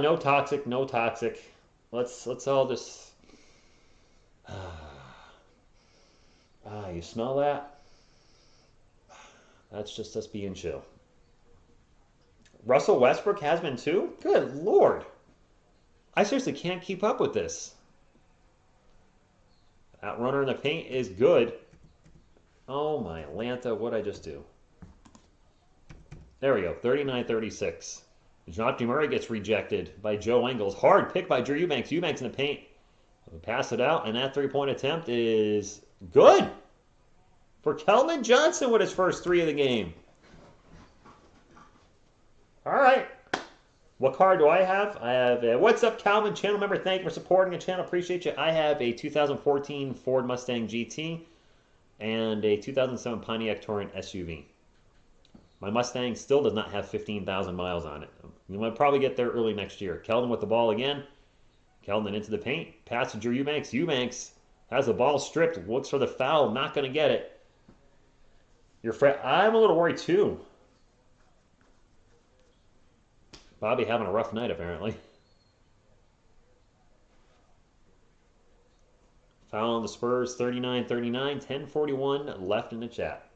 No toxic, no toxic. Let's all just. You smell that? That's just us being chill. Russell Westbrook has been too? Good Lord. I seriously can't keep up with this. That runner in the paint is good. Oh my Atlanta, what'd I just do? There we go, 39-36. DeJounte Murray gets rejected by Joe Ingles. Hard pick by Drew Eubanks. Eubanks in the paint. We'll pass it out, and that three-point attempt is good for Keldon Johnson with his first 3 of the game. All right. What card do I have? I have what's up, Calvin, channel member. Thank you for supporting the channel. Appreciate you. I have a 2014 Ford Mustang GT and a 2007 Pontiac Touring SUV. My Mustang still does not have 15,000 miles on it. You might probably get there early next year. Keldon with the ball again. Keldon into the paint. Pass to Drew Eubanks. Eubanks has the ball stripped. Looks for the foul. Not going to get it. I'm a little worried too. Bobby having a rough night apparently. Foul on the Spurs, 39-39, 10:41 left in the chat.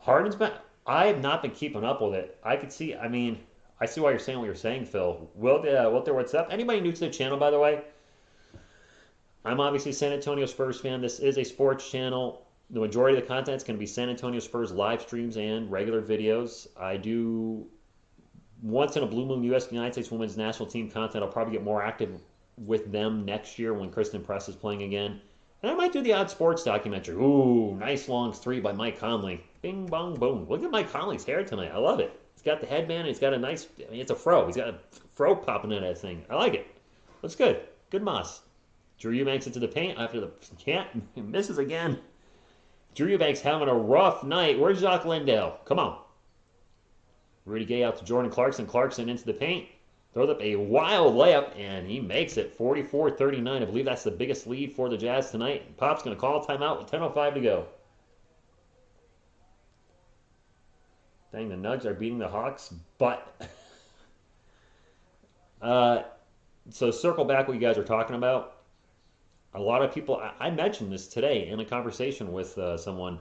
Harden's been. I have not been keeping up with it. I could see. I mean, I see why you're saying what you're saying, Phil. What's up? Anybody new to the channel, by the way? I'm obviously a San Antonio Spurs fan. This is a sports channel. The majority of the content is going to be San Antonio Spurs live streams and regular videos. I do once in a blue moon U.S. United States Women's National Team content. I'll probably get more active with them next year when Kristen Press is playing again. And I might do the odd sports documentary. Ooh, nice long three by Mike Conley. Bing, bong, boom. Look at Mike Conley's hair tonight. I love it. He's got the headband. And he's got a nice, I mean, it's a fro. He's got a fro popping in that thing. I like it. Looks good. Good moss. Drew Eubanks into the paint after the can't. He misses again. Drew Eubanks having a rough night. Where's Jacques Lindell? Come on. Rudy Gay out to Jordan Clarkson. Clarkson into the paint. Throws up a wild layup, and he makes it 44-39. I believe that's the biggest lead for the Jazz tonight. Pop's going to call a timeout with 10:05 to go. Dang, the Nugs are beating the Hawks, but... so circle back what you guys are talking about. A lot of people, I mentioned this today in a conversation with someone.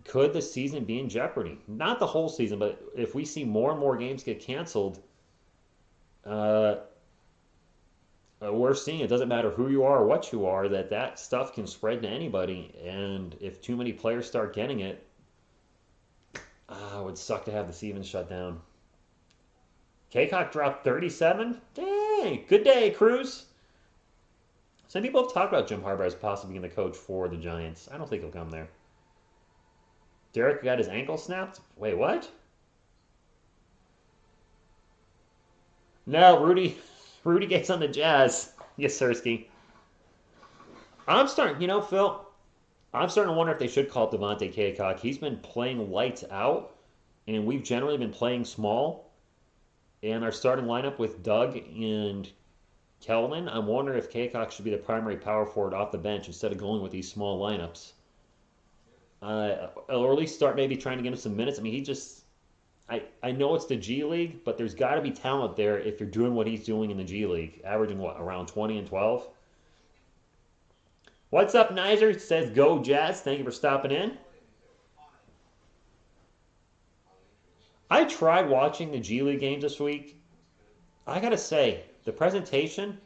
Could the season be in jeopardy? Not the whole season, but if we see more and more games get canceled, we're seeing it doesn't matter who you are or what you are, that stuff can spread to anybody. And if too many players start getting it, it would suck to have the season shut down. Kaycock dropped 37. Dang, good day, Cruz. Some people have talked about Jim Harbaugh as possibly being the coach for the Giants. I don't think he'll come there. Derek got his ankle snapped? Wait, what? No, Rudy gets on the Jazz. Yes, Sirski. I'm starting, Phil, I'm starting to wonder if they should call up Devontae Kaycock. He's been playing lights out, and we've generally been playing small. And our starting lineup with Doug and Keldon, I'm wondering if Kaycock should be the primary power forward off the bench instead of going with these small lineups. Or at least start maybe trying to get him some minutes. I mean, I know it's the G League, but there's got to be talent there if you're doing what he's doing in the G League, averaging, around 20 and 12? What's up, Nizer? Says, go Jazz. Thank you for stopping in. I tried watching the G League games this week. I got to say, the presentation,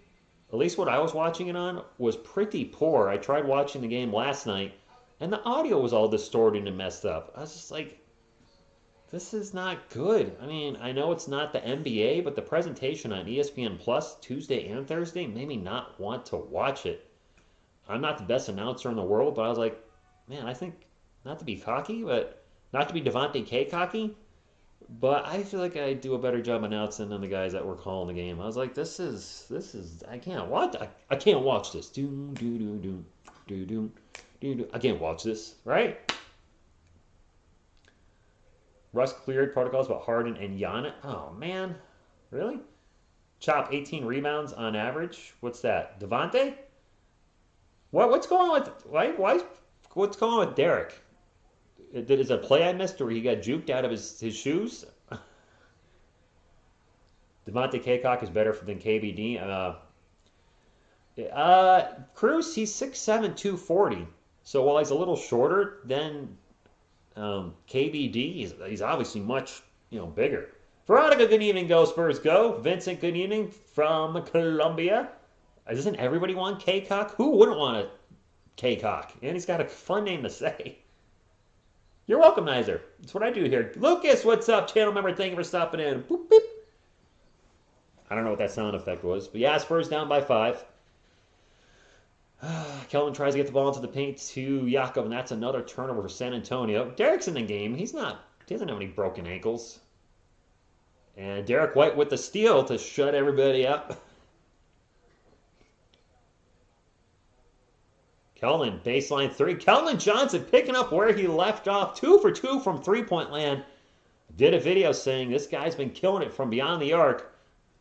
at least what I was watching it on, was pretty poor. I tried watching the game last night, and the audio was all distorted and messed up. I was just like, this is not good. I mean, I know it's not the NBA, but the presentation on ESPN Plus Tuesday and Thursday made me not want to watch it. I'm not the best announcer in the world, but I was like, man, I think, not to be cocky, but not to be Devontae K cocky, but I feel like I do a better job announcing than the guys that were calling the game. I was like, this is, I can't watch this. I can't watch this, right? Russ cleared protocols about Harden and Giannis. Oh, man. Really? Chop 18 rebounds on average. What's that? Devontae? What's going on with... What's going on with Derek? Is it a play I missed or he got juked out of his shoes? Devontae Kaycock is better than KBD. Cruz, he's 6'7", 240. So while he's a little shorter than KBD, he's obviously much bigger. Veronica, good evening, go Spurs, go. Vincent, good evening from Colombia. Doesn't everybody want Kaycock? Who wouldn't want a Kaycock? And he's got a fun name to say. You're welcome, Nizer. That's what I do here. Lucas, what's up? Channel member, thank you for stopping in. Boop, beep. I don't know what that sound effect was. But yeah, Spurs down by 5. Kelvin tries to get the ball into the paint to Jakob, and that's another turnover for San Antonio. Derek's in the game. He doesn't have any broken ankles. And Derek White with the steal to shut everybody up. Kelvin, baseline 3. Kelvin Johnson picking up where he left off. 2 for 2 from three-point land. Did a video saying this guy's been killing it from beyond the arc.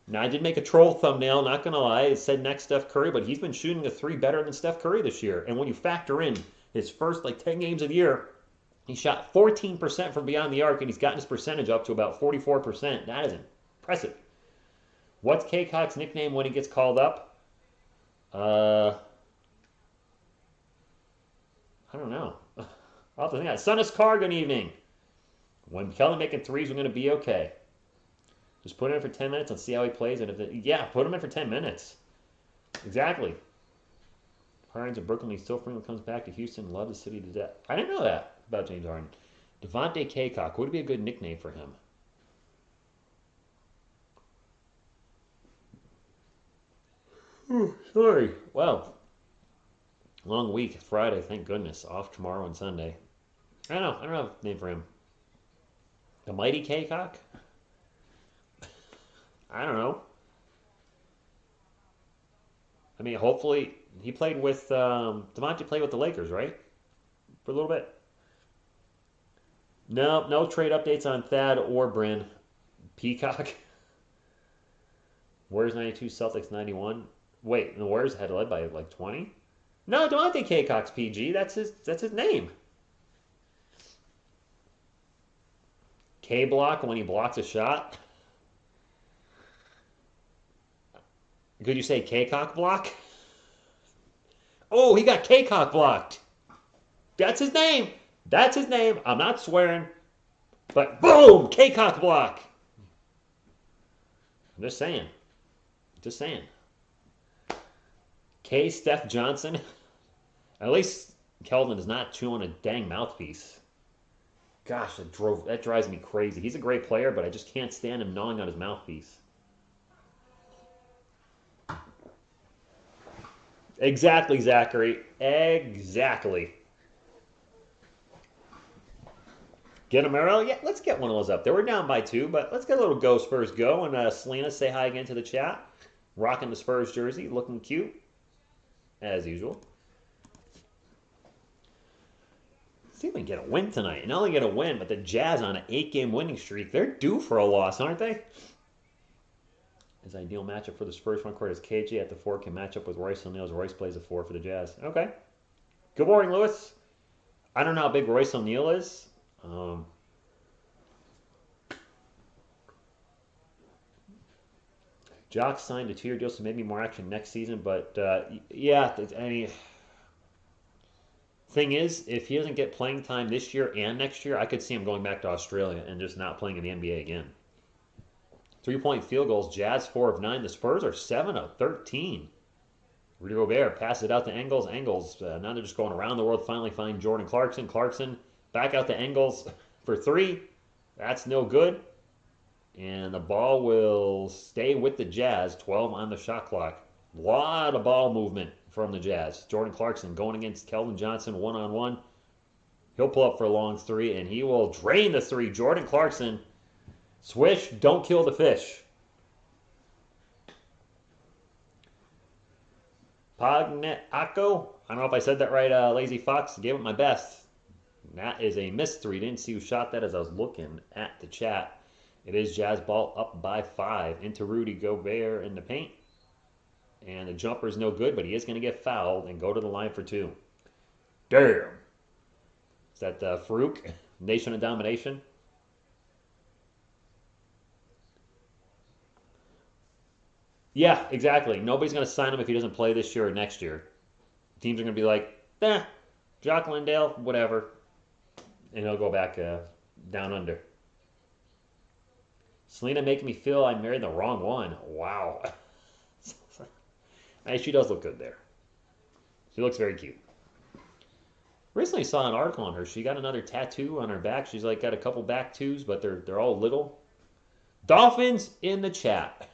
Now, I did make a troll thumbnail, not going to lie. It said next Steph Curry, but he's been shooting a 3 better than Steph Curry this year. And when you factor in his first, 10 games of the year, he shot 14% from beyond the arc, and he's gotten his percentage up to about 44%. That is impressive. What's Kaycock's nickname when he gets called up? I don't know. I'll have to think. Sunnis Car, good evening. When Kelly making threes, we're going to be okay. Just put him in for 10 minutes and see how he plays. And yeah, put him in for 10 minutes. Exactly. Harden's in Brooklyn. He's still Freeman comes back to Houston. Love the city to death. I didn't know that about James Harden. Devontae Kaycock. Would be a good nickname for him? Sorry. Well, long week. Friday, thank goodness. Off tomorrow and Sunday. I don't know. I don't have a name for him. The Mighty Kaycock? I don't know. I mean, hopefully he played with Devontae played with the Lakers, right? For a little bit. No, no trade updates on Thad or Bryn. Peacock. Warriors 92, Celtics 91. Wait, the Warriors had led by like 20? No, Devontae Kaycock's PG. That's his name. K block when he blocks a shot. Could you say Kaycock block? Oh, he got Kaycock blocked. That's his name. That's his name. I'm not swearing. But boom, Kaycock block. I'm just saying. Just saying. K. Steph Johnson. At least Keldon is not chewing a dang mouthpiece. Gosh, that drives me crazy. He's a great player, but I just can't stand him gnawing on his mouthpiece. Exactly, Zachary. Exactly. Get a Merrill? Yeah, let's get one of those up there. We're down by 2, but let's get a little Go Spurs Go. And Selena, say hi again to the chat. Rocking the Spurs jersey, looking cute, as usual. See if we can get a win tonight. And not only get a win, but the Jazz on an 8-game winning streak. They're due for a loss, aren't they? His ideal matchup for the Spurs front court is KJ at the 4 can match up with Royce O'Neal as Royce plays a 4 for the Jazz. Okay. Good morning, Lewis. I don't know how big Royce O'Neal is. Jock signed a 2-year deal, so maybe more action next season. But yeah, I mean, thing is, if he doesn't get playing time this year and next year, I could see him going back to Australia and just not playing in the NBA again. 3-point field goals, Jazz 4 of 9. The Spurs are 7 of 13. Rudy Gobert passes it out to Engels. Engels, now they're just going around the world, finally find Jordan Clarkson. Clarkson back out to Engels for 3. That's no good. And the ball will stay with the Jazz, 12 on the shot clock. A lot of ball movement from the Jazz. Jordan Clarkson going against Keldon Johnson one-on-one. He'll pull up for a long 3, and he will drain the 3. Jordan Clarkson, swish, don't kill the fish. Pagnet Akko, I don't know if I said that right, Lazy Fox, gave it my best. That is a missed 3. Didn't see who shot that as I was looking at the chat. It is Jazz ball up by 5 into Rudy Gobert in the paint. And the jumper is no good, but he is going to get fouled and go to the line for 2. Damn. Is that Farouk? Nation of Domination? Yeah, exactly. Nobody's going to sign him if he doesn't play this year or next year. Teams are going to be like, Jock Landale, whatever. And he'll go back down under. Selena making me feel I married the wrong one. Wow. She does look good there. She looks very cute. Recently saw an article on her. She got another tattoo on her back. She's like got a couple back twos, but they're all little. Dolphins in the chat.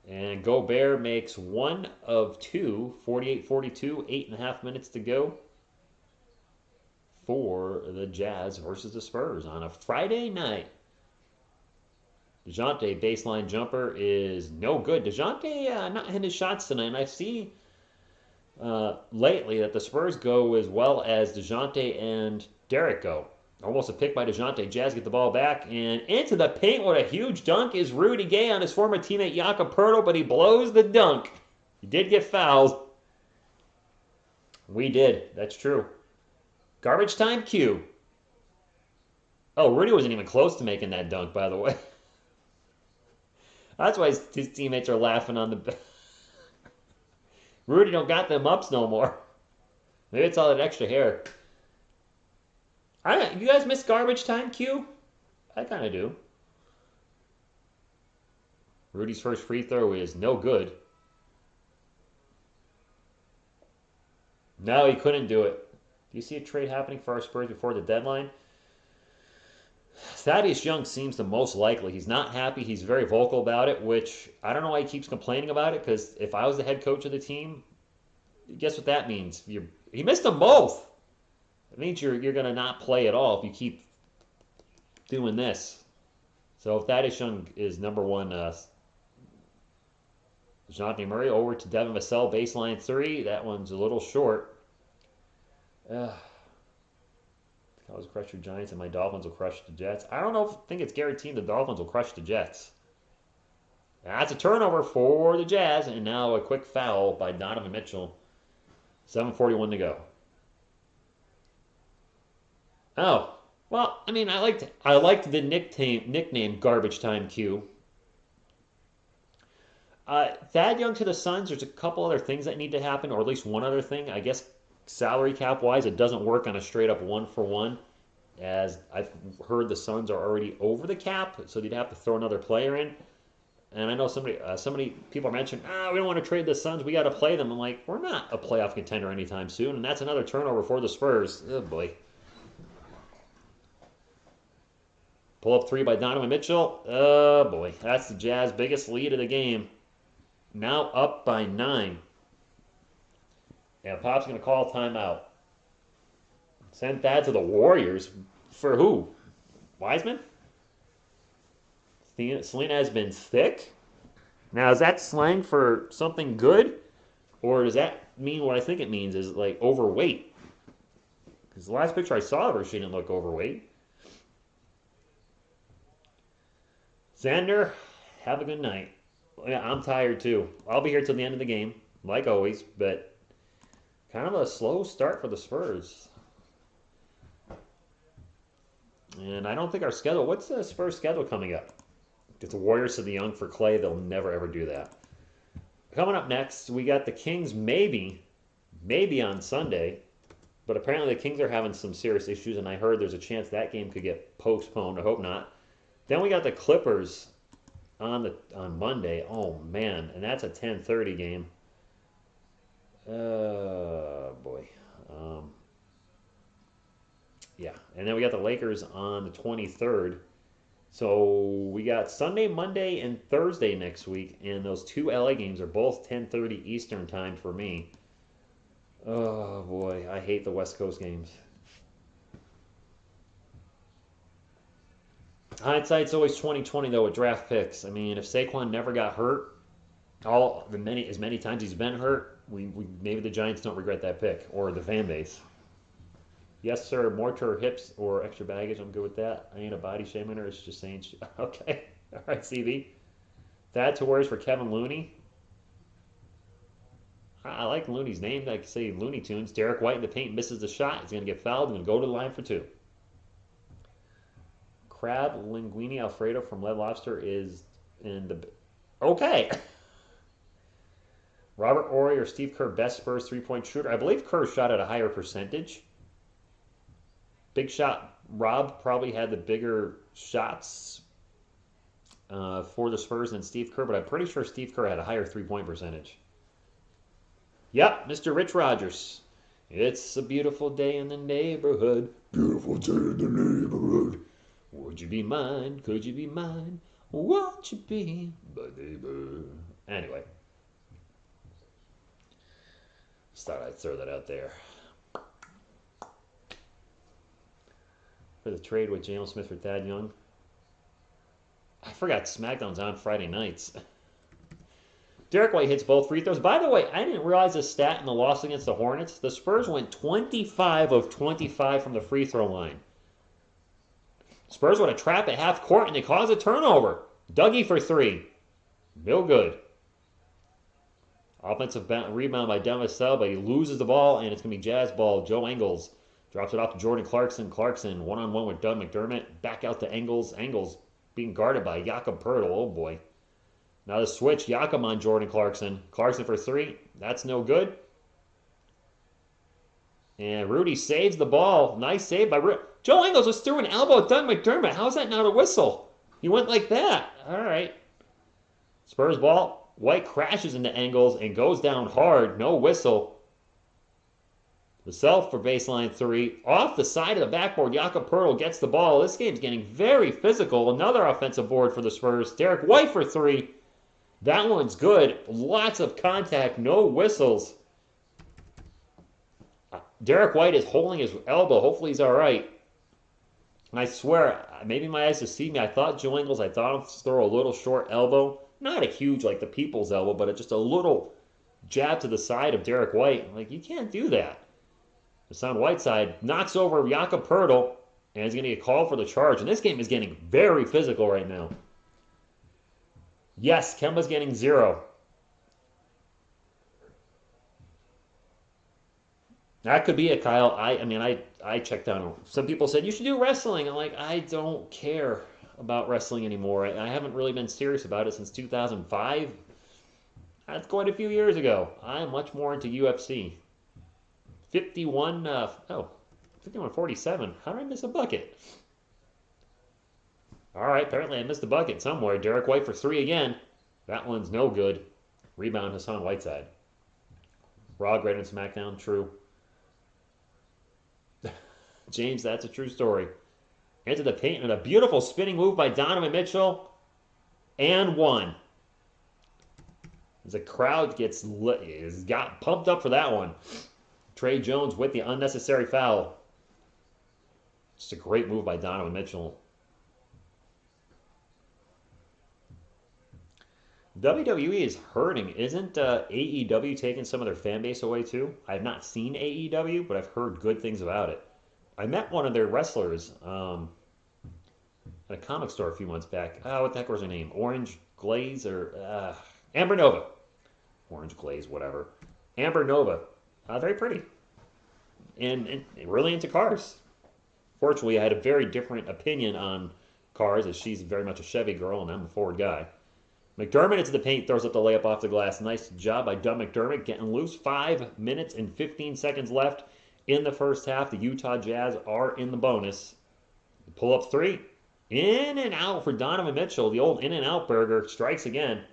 And Gobert makes 1 of 2, 48-42, 8.5 minutes to go for the Jazz versus the Spurs on a Friday night. DeJounte baseline jumper is no good. DeJounte not hitting his shots tonight. And I see lately that the Spurs go as well as DeJounte and Derek go. Almost a pick by DeJounte. Jazz get the ball back and into the paint. What a huge dunk is Rudy Gay on his former teammate Jakob Poeltl, but he blows the dunk. He did get fouled. We did. That's true. Garbage time Q. Oh, Rudy wasn't even close to making that dunk, by the way. That's why his teammates are laughing on the. Rudy don't got them ups no more. Maybe it's all that extra hair. You guys miss garbage time, Q? I kind of do. Rudy's first free throw is no good. No, he couldn't do it. Do you see a trade happening for our Spurs before the deadline? Thaddeus Young seems the most likely. He's not happy. He's very vocal about it, which I don't know why he keeps complaining about it, because if I was the head coach of the team, guess what that means? He missed them both. It means you're going to not play at all if you keep doing this. So if Thaddeus Young is number one, Jonathan Murray over to Devin Vassell, baseline three. That one's a little short. Cowboys will crush your Giants, and my Dolphins will crush the Jets. I don't know if I think it's guaranteed the Dolphins will crush the Jets. That's a turnover for the Jazz, and now a quick foul by Donovan Mitchell. 7:41 to go. Oh, well, I mean, I liked the nickname Garbage Time Q. Thad Young to the Suns, there's a couple other things that need to happen, or at least one other thing. I guess salary cap wise, it doesn't work on a straight up 1-for-1, as I've heard the Suns are already over the cap, so they'd have to throw another player in. And I know somebody people are mentioning, we don't want to trade the Suns, we got to play them. I'm like, we're not a playoff contender anytime soon, and that's another turnover for the Spurs. Oh boy. Pull up three by Donovan Mitchell. Oh boy, that's the Jazz' biggest lead of the game. Now up by 9. And Pop's going to call timeout. Send Thad to the Warriors. For who? Wiseman? Selena has been thick? Now, is that slang for something good? Or does that mean what I think it means is like overweight? Because the last picture I saw of her, she didn't look overweight. Xander, have a good night. Yeah, I'm tired too. I'll be here till the end of the game, like always, but kind of a slow start for the Spurs. And I don't think our schedule, what's the Spurs schedule coming up? If the Warriors to the Young for Clay, they'll never ever do that. Coming up next, we got the Kings maybe on Sunday, but apparently the Kings are having some serious issues, and I heard there's a chance that game could get postponed. I hope not. Then we got the Clippers on Monday. Oh man, and that's a 10:30 game. Boy. Yeah, and then we got the Lakers on the 23rd. So we got Sunday, Monday, and Thursday next week, and those two LA games are both 10:30 Eastern time for me. Oh boy, I hate the West Coast games. Hindsight's always 20/20 though with draft picks. I mean, if Saquon never got hurt, as many times he's been hurt, we maybe the Giants don't regret that pick, or the fan base. Yes, sir. More to her hips or extra baggage. I'm good with that. I ain't a body shaming her. It's just saying. Okay. All right, CB. Thad to Warriors for Kevin Looney. I like Looney's name. Like say Looney Tunes. Derek White in the paint misses the shot. He's going to get fouled and go to the line for 2. Crab linguine Alfredo from Red Lobster is in the... Okay. Robert Horry or Steve Kerr, best Spurs three-point shooter. I believe Kerr shot at a higher percentage. Big shot. Rob probably had the bigger shots for the Spurs than Steve Kerr, but I'm pretty sure Steve Kerr had a higher three-point percentage. Yep, Mr. Rich Rogers. It's a beautiful day in the neighborhood. Beautiful day in the neighborhood. Would you be mine? Could you be mine? Won't you be my neighbor? Anyway. Just thought I'd throw that out there. For the trade with Jalen Smith for Thad Young. I forgot SmackDown's on Friday nights. Derek White hits both free throws. By the way, I didn't realize this stat in the loss against the Hornets. The Spurs went 25 of 25 from the free throw line. Spurs with a trap at half court, and they cause a turnover. Dougie for 3. No good. Offensive rebound by Devin Vassell, but he loses the ball, and it's going to be Jazz ball. Joe Ingles drops it off to Jordan Clarkson. Clarkson one-on-one with Doug McDermott. Back out to Ingles. Ingles being guarded by Jakob Poeltl. Oh, boy. Now the switch, Jakob on Jordan Clarkson. Clarkson for three. That's no good. And Rudy saves the ball. Nice save by Rudy. Joe Ingles was through an elbow at Doug McDermott. How's that not a whistle? He went like that. All right. Spurs ball. White crashes into Engels and goes down hard. No whistle. The self for baseline three. Off the side of the backboard, Jakob Poeltl gets the ball. This game's getting very physical. Another offensive board for the Spurs. Derek White for three. That one's good. Lots of contact. No whistles. Derek White is holding his elbow. Hopefully he's all right. And I swear, maybe my eyes deceived me. I thought Joe Ingles, I thought him throw a little short elbow. Not a huge, like the people's elbow, but just a little jab to the side of Derek White. I'm like, you can't do that. Hassan Whiteside knocks over Jakob Poeltl, and he's going to get called for the charge. And this game is getting very physical right now. Yes, Kemba's getting 0. That could be it, Kyle. I checked out. Some people said, you should do wrestling. I'm like, I don't care about wrestling anymore. I haven't really been serious about it since 2005. That's quite a few years ago. I'm much more into UFC. 51-47. How did I miss a bucket? All right, apparently I missed a bucket somewhere. Derek White for three again. That one's no good. Rebound Hassan Whiteside. Raw, greater than SmackDown, true. James, that's a true story. Into the paint and a beautiful spinning move by Donovan Mitchell. And one. As the crowd got pumped up for that one. Trey Jones with the unnecessary foul. Just a great move by Donovan Mitchell. WWE is hurting. Isn't AEW taking some of their fan base away too? I have not seen AEW, but I've heard good things about it. I met one of their wrestlers at a comic store a few months back. What the heck was her name? Orange Glaze or Amber Nova. Orange Glaze, whatever. Amber Nova. Very pretty. And really into cars. Fortunately, I had a very different opinion on cars, as she's very much a Chevy girl and I'm a Ford guy. McDermott into the paint, throws up the layup off the glass. Nice job by Doug McDermott getting loose. 5 minutes and 15 seconds left in the first half. The Utah Jazz are in the bonus. Pull up three. In and out for Donovan Mitchell. The old in and out burger strikes again.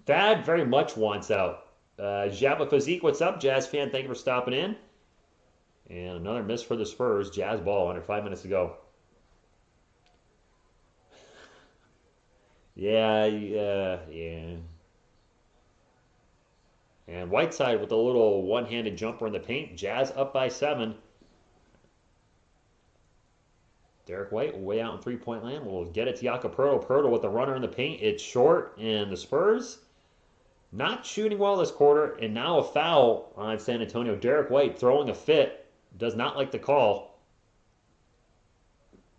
Thad very much wants out. Jabba Physique, what's up, Jazz fan? Thank you for stopping in. And another miss for the Spurs. Jazz ball under 5 minutes to go. Yeah. And Whiteside with a little one-handed jumper in the paint. Jazz up by 7. Derek White way out in three-point land. We'll get it to Jakob Poeltl. Poeltl with the runner in the paint. It's short, and the Spurs not shooting well this quarter. And now a foul on San Antonio. Derek White throwing a fit. Does not like the call.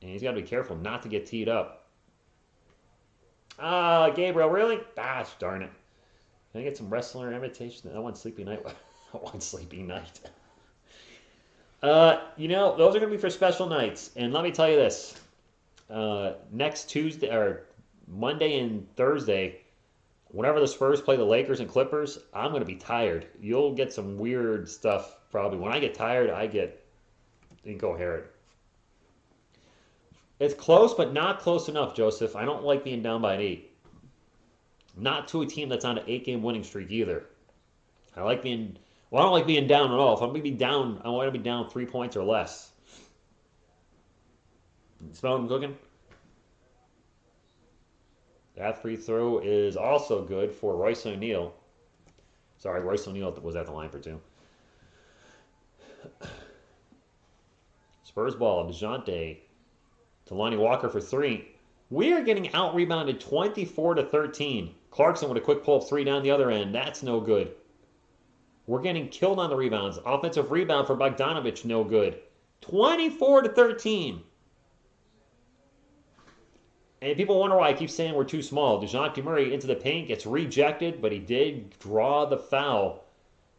And he's got to be careful not to get teed up. Gabriel, really? Gosh, darn it. Can I get some wrestler invitation? I want Sleepy Night. I want Sleepy Night. Those are going to be for special nights. And let me tell you this. Next Tuesday, or Monday and Thursday, whenever the Spurs play the Lakers and Clippers, I'm going to be tired. You'll get some weird stuff probably. When I get tired, I get incoherent. It's close, but not close enough, Joseph. I don't like being down by an 8. Not to a team that's on an 8-game winning streak either. I don't like being down at all. If I'm going to be down, I want to be down 3 points or less. Smell what I'm cooking? That free throw is also good for Royce O'Neal. Sorry, Royce O'Neal was at the line for 2. Spurs ball, DeJounte to Lonnie Walker for 3. We are getting out-rebounded 24-13. Clarkson with a quick pull-up 3 down the other end. That's no good. We're getting killed on the rebounds. Offensive rebound for Bogdanovich, no good. 24-13. And people wonder why I keep saying we're too small. DeJounte Murray into the paint, gets rejected, but he did draw the foul.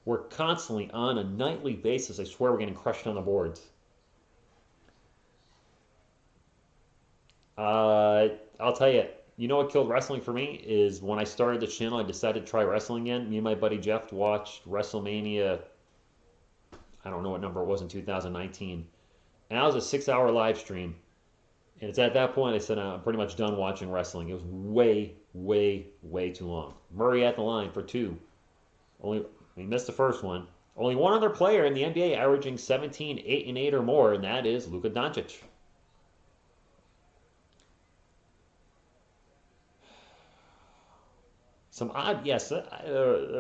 We're constantly on a nightly basis. I swear we're getting crushed on the boards. I'll tell you, You know what killed wrestling for me is when I started the channel, I decided to try wrestling again. Me and my buddy Jeff watched WrestleMania, I don't know what number it was in 2019. And that was a 6-hour live stream. And it's at that point I said I'm pretty much done watching wrestling. It was way, way, way too long. Murray at the line for 2. Only he missed the first one. Only one other player in the NBA averaging 17, 8, and 8 or more, and that is Luka Doncic. Some odd, yes, the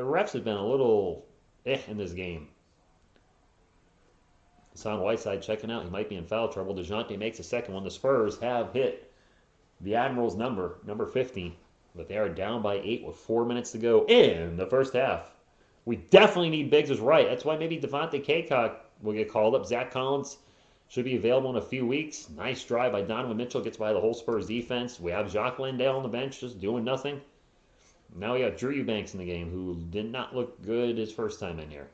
refs have been a little in this game. Hassan Whiteside checking out. He might be in foul trouble. DeJounte makes a second one. The Spurs have hit the Admirals' number 50, but they are down by 8 with 4 minutes to go in the first half. We definitely need Biggs is right. That's why maybe Devontae Kaycock will get called up. Zach Collins should be available in a few weeks. Nice drive by Donovan Mitchell. Gets by the whole Spurs defense. We have Jacques Landale on the bench just doing nothing. Now we got Drew Eubanks in the game, who did not look good his first time in here.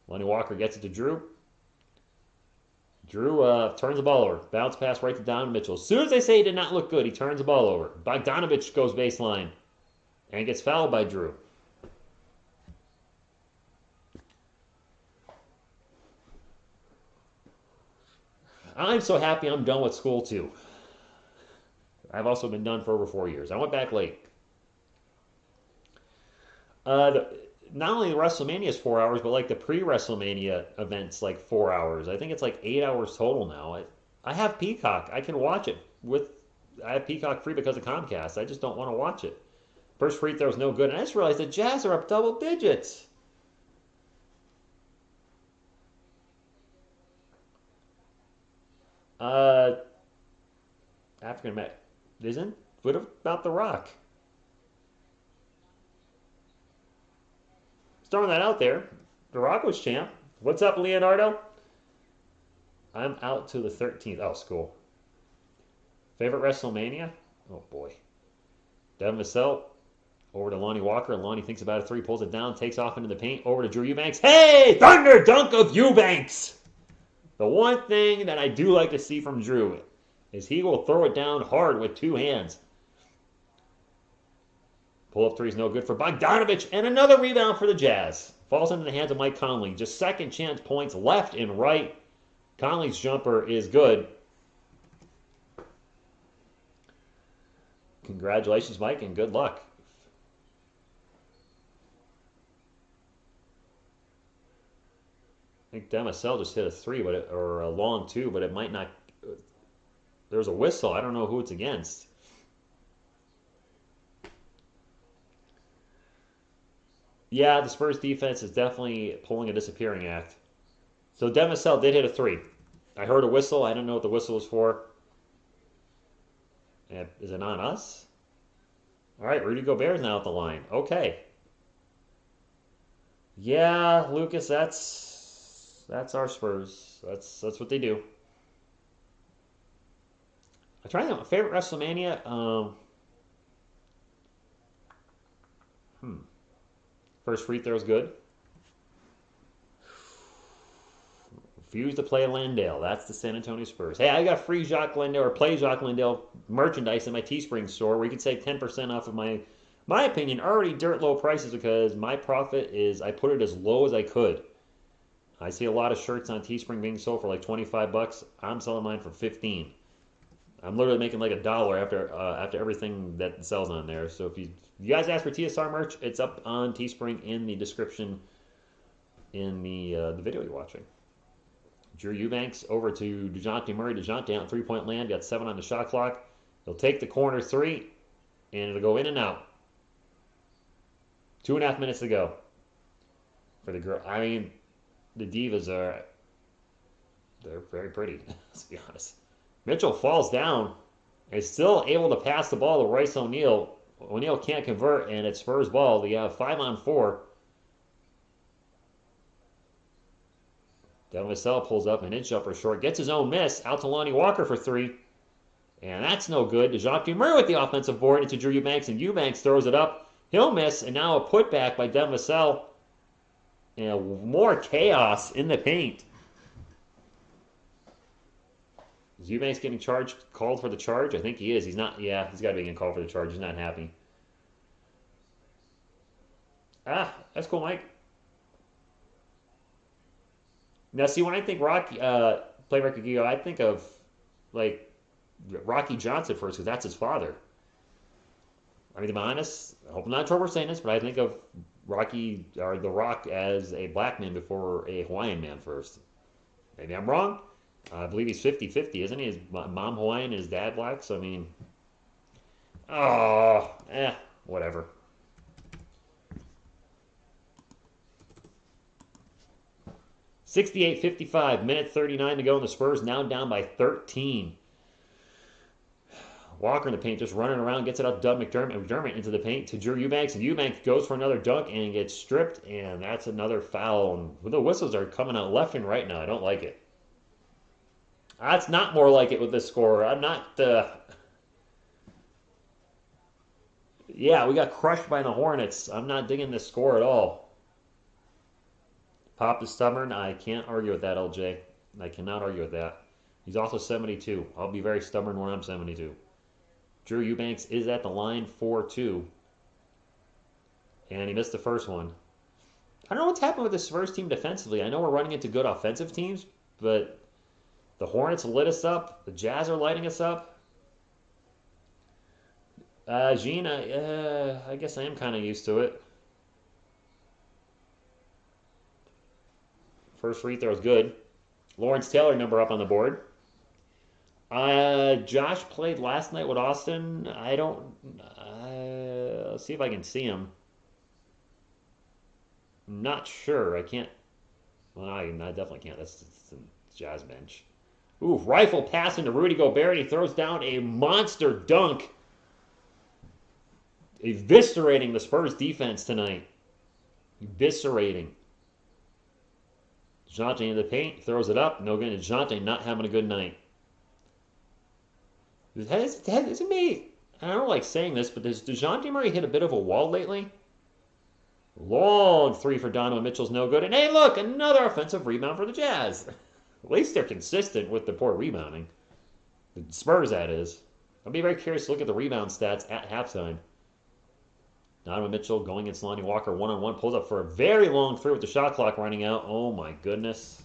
Lonnie Walker gets it to Drew. Drew turns the ball over. Bounce pass right to Donovan Mitchell. As soon as they say he did not look good, he turns the ball over. Bogdanovich goes baseline and gets fouled by Drew. I'm so happy I'm done with school, too. I've also been done for over 4 years. I went back late. Not only the WrestleMania is 4 hours, but like the pre-WrestleMania events, like 4 hours. I think it's like 8 hours total now. I have Peacock. I can watch it I have Peacock free because of Comcast. I just don't want to watch it. First free throw is no good. And I just realized the Jazz are up double digits. African American isn't. What about The Rock? Just throwing that out there. The Rock was champ. What's up, Leonardo? I'm out to the 13th. Oh, school. Favorite WrestleMania? Oh, boy. Devin Vassell over to Lonnie Walker. Lonnie thinks about a 3, pulls it down, takes off into the paint. Over to Drew Eubanks. Hey! Thunder dunk of Eubanks! The one thing that I do like to see from Drew is he will throw it down hard with 2 hands. Pull-up 3 is no good for Bogdanovich, and another rebound for the Jazz. Falls into the hands of Mike Conley. Just second chance points left and right. Conley's jumper is good. Congratulations, Mike, and good luck. I think Demisell just hit a 3, or a long 2, but it might not. There's a whistle. I don't know who it's against. Yeah, the Spurs defense is definitely pulling a disappearing act. So Demisell did hit a 3. I heard a whistle. I don't know what the whistle was for. Is it on us? All right, Rudy Gobert's now at the line. Okay. Yeah, Lucas, that's our Spurs. That's what they do. I'm trying to think. My favorite WrestleMania. First free throw is good. Refuse to play Landale. That's the San Antonio Spurs. Hey, I got free Jacques Landale or play Jacques Landale merchandise in my Teespring store where you can save 10% off of my opinion, already dirt low prices because my profit is I put it as low as I could. I see a lot of shirts on Teespring being sold for like 25 bucks. I'm selling mine for 15. I'm literally making like $1 after everything that sells on there. So if you guys ask for TSR merch, it's up on Teespring in the description in the video you're watching. Drew Eubanks over to DeJounte Murray. DeJounte on 3-point land, got 7 on the shot clock. He'll take the corner 3, and it'll go in and out. 2.5 minutes to go for the girl. I mean, the Divas they're very pretty, let's be honest. Mitchell falls down and is still able to pass the ball to Royce O'Neal. O'Neal can't convert, and it's Spurs ball. They have 5-on-4. Devin Vassell pulls up an inch jumper short, gets his own miss, out to Lonnie Walker for 3. And that's no good. DeJounte Murray with the offensive board into Drew Eubanks, and Eubanks throws it up. He'll miss, and now a putback by Devin Vassell. And more chaos in the paint. Is Eubanks getting charged, called for the charge? I think he is. He's not. Yeah, he's got to be getting called for the charge. He's not happy. Ah, that's cool, Mike. Now, see, when I think Rocky, Playmaker Gigo, I think of like Rocky Johnson first because that's his father. I mean, to be honest, I hope I'm not in trouble for saying this, but I think of Rocky or The Rock as a black man before a Hawaiian man first. Maybe I'm wrong. I believe he's 50-50, isn't he? His mom Hawaiian, his dad black. So, I mean, oh, whatever. 68-55, minute 39 to go, and the Spurs now down by 13. Walker in the paint, just running around, gets it up Doug McDermott into the paint to Drew Eubanks, and Eubanks goes for another dunk and gets stripped, and that's another foul. And the whistles are coming out left and right now. I don't like it. That's not more like it with this score. I'm not. Yeah, we got crushed by the Hornets. I'm not digging this score at all. Pop is stubborn. I can't argue with that, LJ. I cannot argue with that. He's also 72. I'll be very stubborn when I'm 72. Drew Eubanks is at the line for 2. And he missed the first one. I don't know what's happened with this Spurs team defensively. I know we're running into good offensive teams, but the Hornets lit us up. The Jazz are lighting us up. Gina, I guess I am kind of used to it. First free throw is good. Lawrence Taylor number up on the board. Josh played last night with Austin. I don't. Let's see if I can see him. I'm not sure. I can't. Well, I definitely can't. That's the Jazz bench. Ooh, rifle pass into Rudy Gobert. He throws down a monster dunk. Eviscerating the Spurs defense tonight. Eviscerating. DeJounte in the paint, throws it up. No good. DeJounte not having a good night. Isn't me? I don't like saying this, but does DeJounte Murray hit a bit of a wall lately? Long three for Donovan Mitchell's no good. And hey, look, another offensive rebound for the Jazz. At least they're consistent with the poor rebounding. The Spurs, that is. I'll be very curious to look at the rebound stats at halftime. Donovan Mitchell going against Lonnie Walker one-on-one. Pulls up for a very long three with the shot clock running out. Oh, my goodness.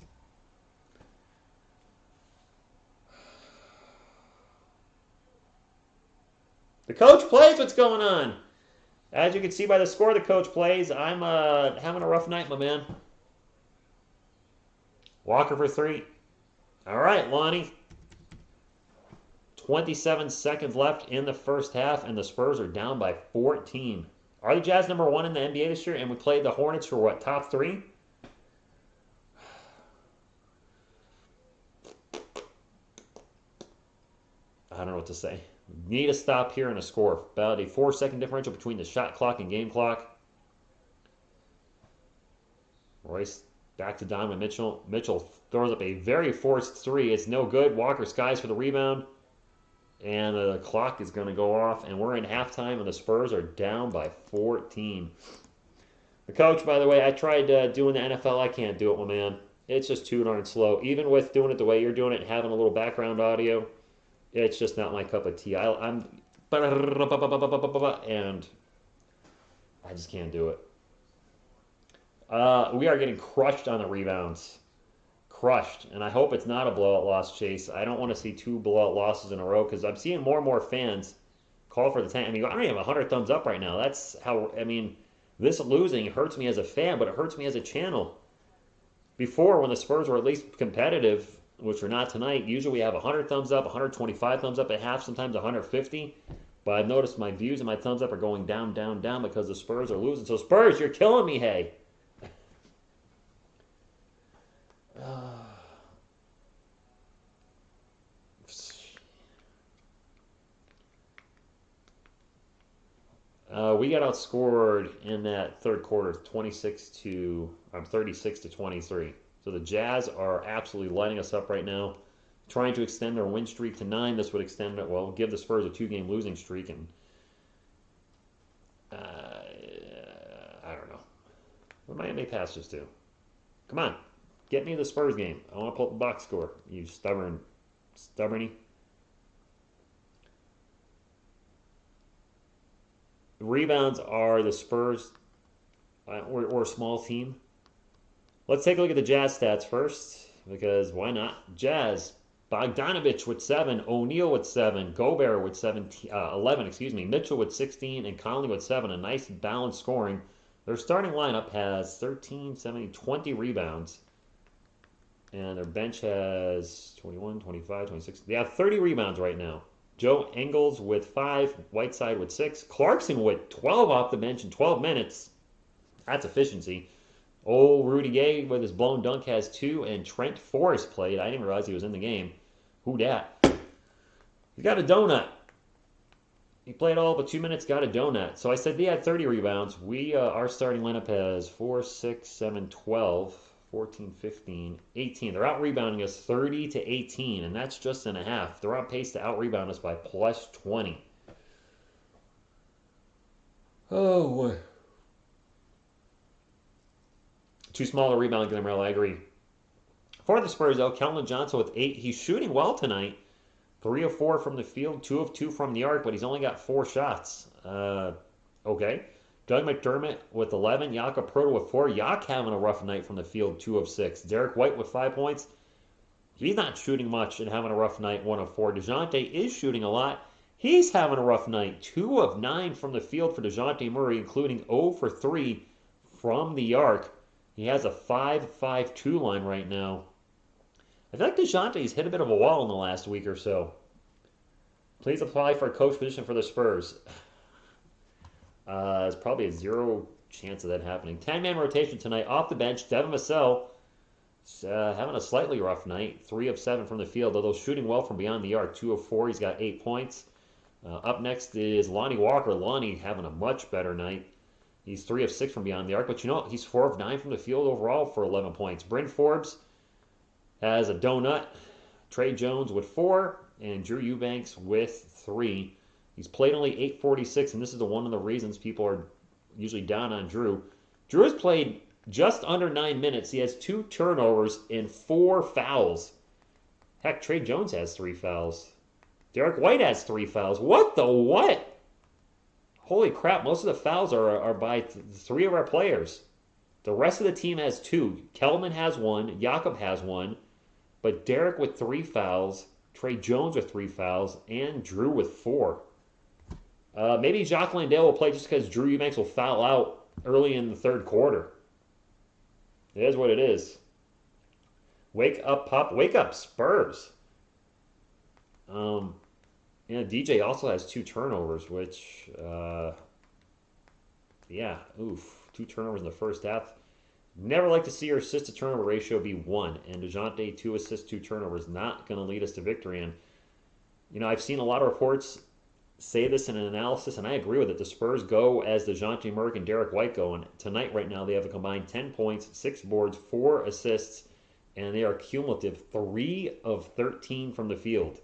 The coach plays. What's going on? As you can see by the score, the coach plays. I'm having a rough night, my man. Walker for 3. All right, Lonnie. 27 seconds left in the first half, and the Spurs are down by 14. Are the Jazz number 1 in the NBA this year? And we played the Hornets for what, top 3? I don't know what to say. Need a stop here and a score. About a 4-second differential between the shot clock and game clock. Royce back to Donovan Mitchell. Mitchell throws up a very forced 3. It's no good. Walker skies for the rebound. And the clock is going to go off. And we're in halftime, and the Spurs are down by 14. The coach, by the way, I tried doing the NFL. I can't do it, my man. It's just too darn slow. Even with doing it the way you're doing it and having a little background audio, it's just not my cup of tea. And I just can't do it. We are getting crushed on the rebounds. Crushed. And I hope it's not a blowout loss, Chase. I don't want to see 2 blowout losses in a row because I'm seeing more and more fans call for the tank. I mean, I don't even have 100 thumbs up right now. That's how, I mean, this losing hurts me as a fan, but it hurts me as a channel. Before, when the Spurs were at least competitive, which we're not tonight, usually we have 100 thumbs up, 125 thumbs up at half, sometimes 150. But I've noticed my views and my thumbs up are going down, down, down because the Spurs are losing. So Spurs, you're killing me, hey. We got outscored in that third quarter, 36 to 23. So the Jazz are absolutely lighting us up right now, trying to extend their win streak to 9. This would extend it. Well, give the Spurs a 2-game losing streak, and I don't know. What Miami pass just do? Come on, get me the Spurs game. I want to pull up the box score. You stubborn Stubborny. Rebounds are the Spurs. We're a small team. Let's take a look at the Jazz stats first, because why not? Jazz, Bogdanovich with 7, O'Neal with 7, Gobert with 11, Mitchell with 16, and Conley with 7. A nice balanced scoring. Their starting lineup has 13, 17, 20 rebounds. And their bench has 21, 25, 26. They have 30 rebounds right now. Joe Ingles with 5, Whiteside with 6, Clarkson with 12 off the bench in 12 minutes. That's efficiency. Old Rudy Gay with his blown dunk has 2, and Trent Forrest played. I didn't realize he was in the game. Who dat? He got a donut. He played all but 2 minutes, got a donut. So I said he had 30 rebounds. Our starting lineup has 4, 6, 7, 12, 14, 15, 18. They're out rebounding us 30 to 18, and that's just in a half. They're on pace to out rebound us by plus 20. Oh boy. Too small to rebound, Glimmerell, I agree. For the Spurs, though, Keldon Johnson with 8. He's shooting well tonight. 3 of 4 from the field, 2 of 2 from the arc, but he's only got 4 shots. Okay. Doug McDermott with 11. Jakob Poeltl with 4. Yak having a rough night from the field, 2 of 6. Derek White with 5 points. He's not shooting much and having a rough night, 1 of 4. DeJounte is shooting a lot. He's having a rough night, 2 of 9 from the field for DeJounte Murray, including 0 for 3 from the arc. He has a 5-5-2 line right now. I feel like DeJounte's hit a bit of a wall in the last week or so. Please apply for a coach position for the Spurs. There's probably a 0 chance of that happening. 10-man rotation tonight. Off the bench, Devin Vassell having a slightly rough night. 3 of 7 from the field, although shooting well from beyond the arc. 2 of 4. He's got 8 points. Up next is Lonnie Walker. Lonnie having a much better night. He's 3 of 6 from beyond the arc, but you know, he's 4 of 9 from the field overall for 11 points. Bryn Forbes has a donut. Trey Jones with 4, and Drew Eubanks with 3. He's played only 8:46, and this is one of the reasons people are usually down on Drew. Drew has played just under 9 minutes. He has 2 turnovers and 4 fouls. Heck, Trey Jones has 3 fouls. Derek White has 3 fouls. What the what? Holy crap, most of the fouls are by 3 of our players. The rest of the team has 2. Keldon has 1. Jakob has 1. But Derek with 3 fouls. Trey Jones with 3 fouls. And Drew with 4. Maybe Jacques Landale will play just because Drew Eubanks will foul out early in the third quarter. It is what it is. Wake up, Pop. Wake up, Spurs. Yeah, DJ also has 2 turnovers, which, yeah, oof, 2 turnovers in the first half. Never like to see your assist-to-turnover ratio be 1, and DeJounte, 2 assists, 2 turnovers, not going to lead us to victory. And, you know, I've seen a lot of reports say this in an analysis, and I agree with it. The Spurs go as DeJounte Murray and Derek White go, and tonight, right now, they have a combined 10 points, 6 boards, 4 assists, and they are cumulative 3 of 13 from the field.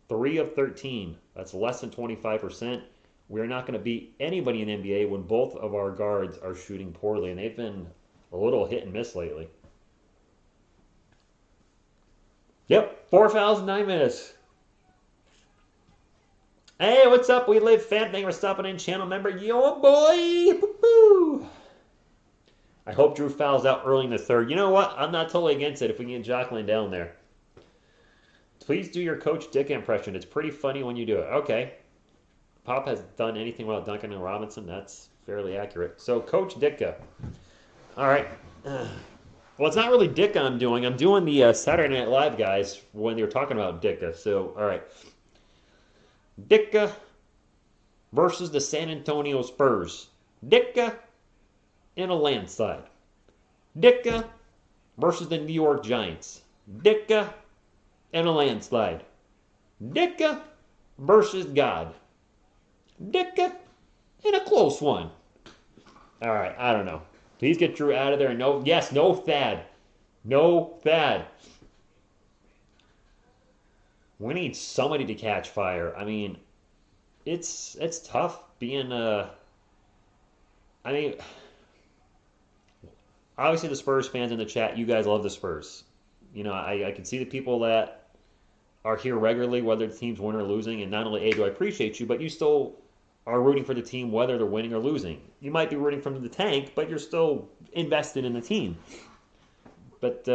3 of 13. That's less than 25%. We're not going to beat anybody in the NBA when both of our guards are shooting poorly, and they've been a little hit and miss lately. Yep, 4 fouls in 9 minutes. Hey, what's up? We live fan thing. We're stopping in, channel member. Yo, boy. Woo-hoo. I hope Drew fouls out early in the third. You know what? I'm not totally against it if we can get Jacqueline down there. Please do your Coach Dick impression. It's pretty funny when you do it. Okay. Pop has done anything without Duncan and Robinson. That's fairly accurate. So, Coach Ditka. All right. Well, it's not really Ditka I'm doing. I'm doing the Saturday Night Live guys when they were talking about Ditka. So, all right. Ditka versus the San Antonio Spurs. Ditka in a landslide. Ditka versus the New York Giants. Ditka in a landslide. Ditka versus God. Ditka in a close one. All right, I don't know. Please get Drew out of there. No, yes, no Thad. No Thad. We need somebody to catch fire. I mean, it's tough being I mean, obviously the Spurs fans in the chat, you guys love the Spurs. You know, I can see the people that are here regularly, whether the team's winning or losing, and not only do I appreciate you, but you still are rooting for the team whether they're winning or losing. You might be rooting from the tank, but you're still invested in the team. But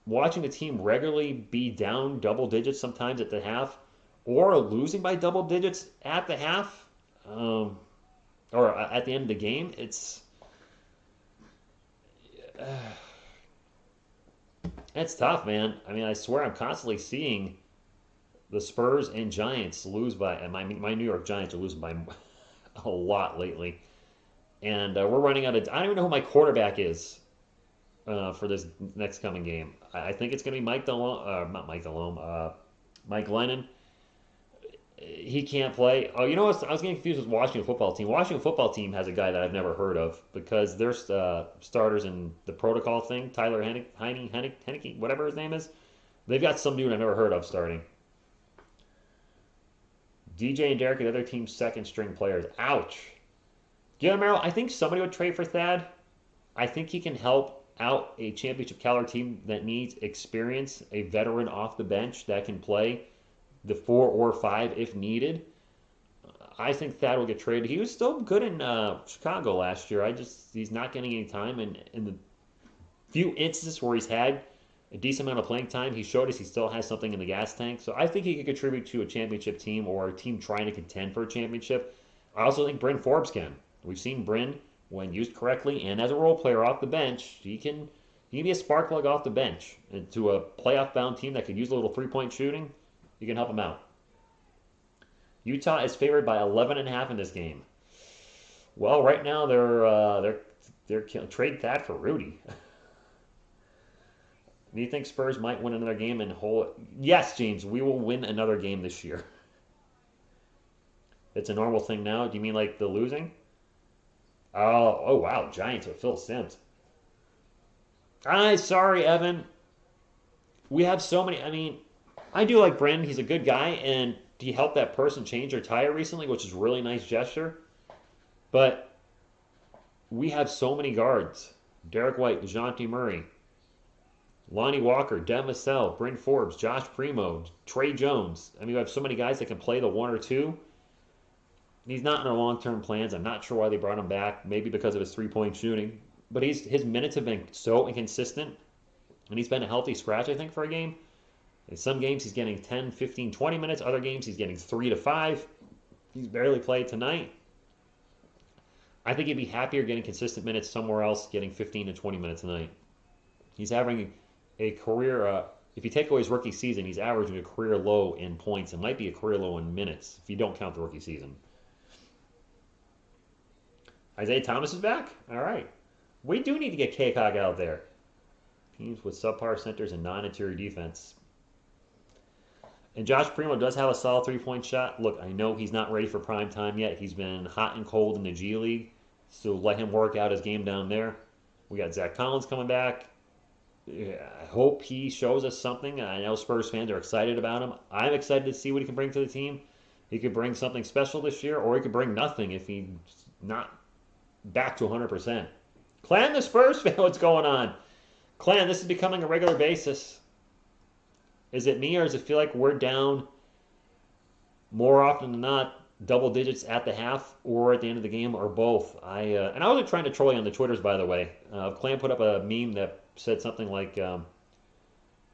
watching the team regularly be down double digits sometimes at the half, or losing by double digits at the half, or at the end of the game, it's tough, man. I mean, I swear I'm constantly seeing the Spurs and Giants lose by, and my New York Giants are losing by a lot lately. And we're running out of. I don't even know who my quarterback is for this next coming game. I think it's going to be Mike Delhomme, not Mike Delhomme, Mike Lennon. He can't play. Oh, you know what? I was getting confused with Washington football team. Washington football team has a guy that I've never heard of because their starters in the protocol thing, Tyler Henneke, whatever his name is. They've got some dude I've never heard of starting. DJ and Derek are the other team's second string players. Ouch. Guillermo, I think somebody would trade for Thad. I think he can help out a championship caliber team that needs experience, a veteran off the bench that can play the 4 or 5 if needed. I think Thad will get traded. He was still good in Chicago last year. He's not getting any time, and in the few instances where he's had a decent amount of playing time, he showed us he still has something in the gas tank. So I think he could contribute to a championship team or a team trying to contend for a championship. I also think Bryn Forbes can. We've seen Bryn, when used correctly and as a role player off the bench, he can be a spark plug off the bench. And to a playoff bound team that could use a little 3-point shooting, you can help him out. Utah is favored by 11.5 in this game. Well, right now they're trade that for Rudy. Do you think Spurs might win another game and hold? Yes, James, we will win another game this year. It's a normal thing now. Do you mean like the losing? Oh wow, Giants with Phil Simms. Sorry, Evan. We have so many. I mean, I do like Brandon. He's a good guy, and he helped that person change their tire recently, which is a really nice gesture. But we have so many guards. Derek White, DeJounte Murray, Lonnie Walker, Devin Vassell, Bryn Forbes, Josh Primo, Trey Jones. I mean, we have so many guys that can play the 1 or 2. He's not in our long-term plans. I'm not sure why they brought him back. Maybe because of his 3-point shooting. But his minutes have been so inconsistent. And he's been a healthy scratch, I think, for a game. In some games, he's getting 10, 15, 20 minutes. Other games, he's getting 3 to 5. He's barely played tonight. I think he'd be happier getting consistent minutes somewhere else, getting 15 to 20 minutes a night. He's having a career, if you take away his rookie season, he's averaging a career low in points. It might be a career low in minutes, if you don't count the rookie season. Isaiah Thomas is back? All right. We do need to get K-Cog out there. Teams with subpar centers and non-interior defense. And Josh Primo does have a solid 3-point shot. Look, I know he's not ready for prime time yet. He's been hot and cold in the G League. So let him work out his game down there. We got Zach Collins coming back. Yeah, I hope he shows us something. I know Spurs fans are excited about him. I'm excited to see what he can bring to the team. He could bring something special this year, or he could bring nothing if he's not back to 100%. Clan, the Spurs fan, what's going on? Clan, this is becoming a regular basis. Is it me, or does it feel like we're down more often than not, double digits at the half or at the end of the game, or both? And I wasn't trying to troll you on the Twitters, by the way. Clan put up a meme that said something like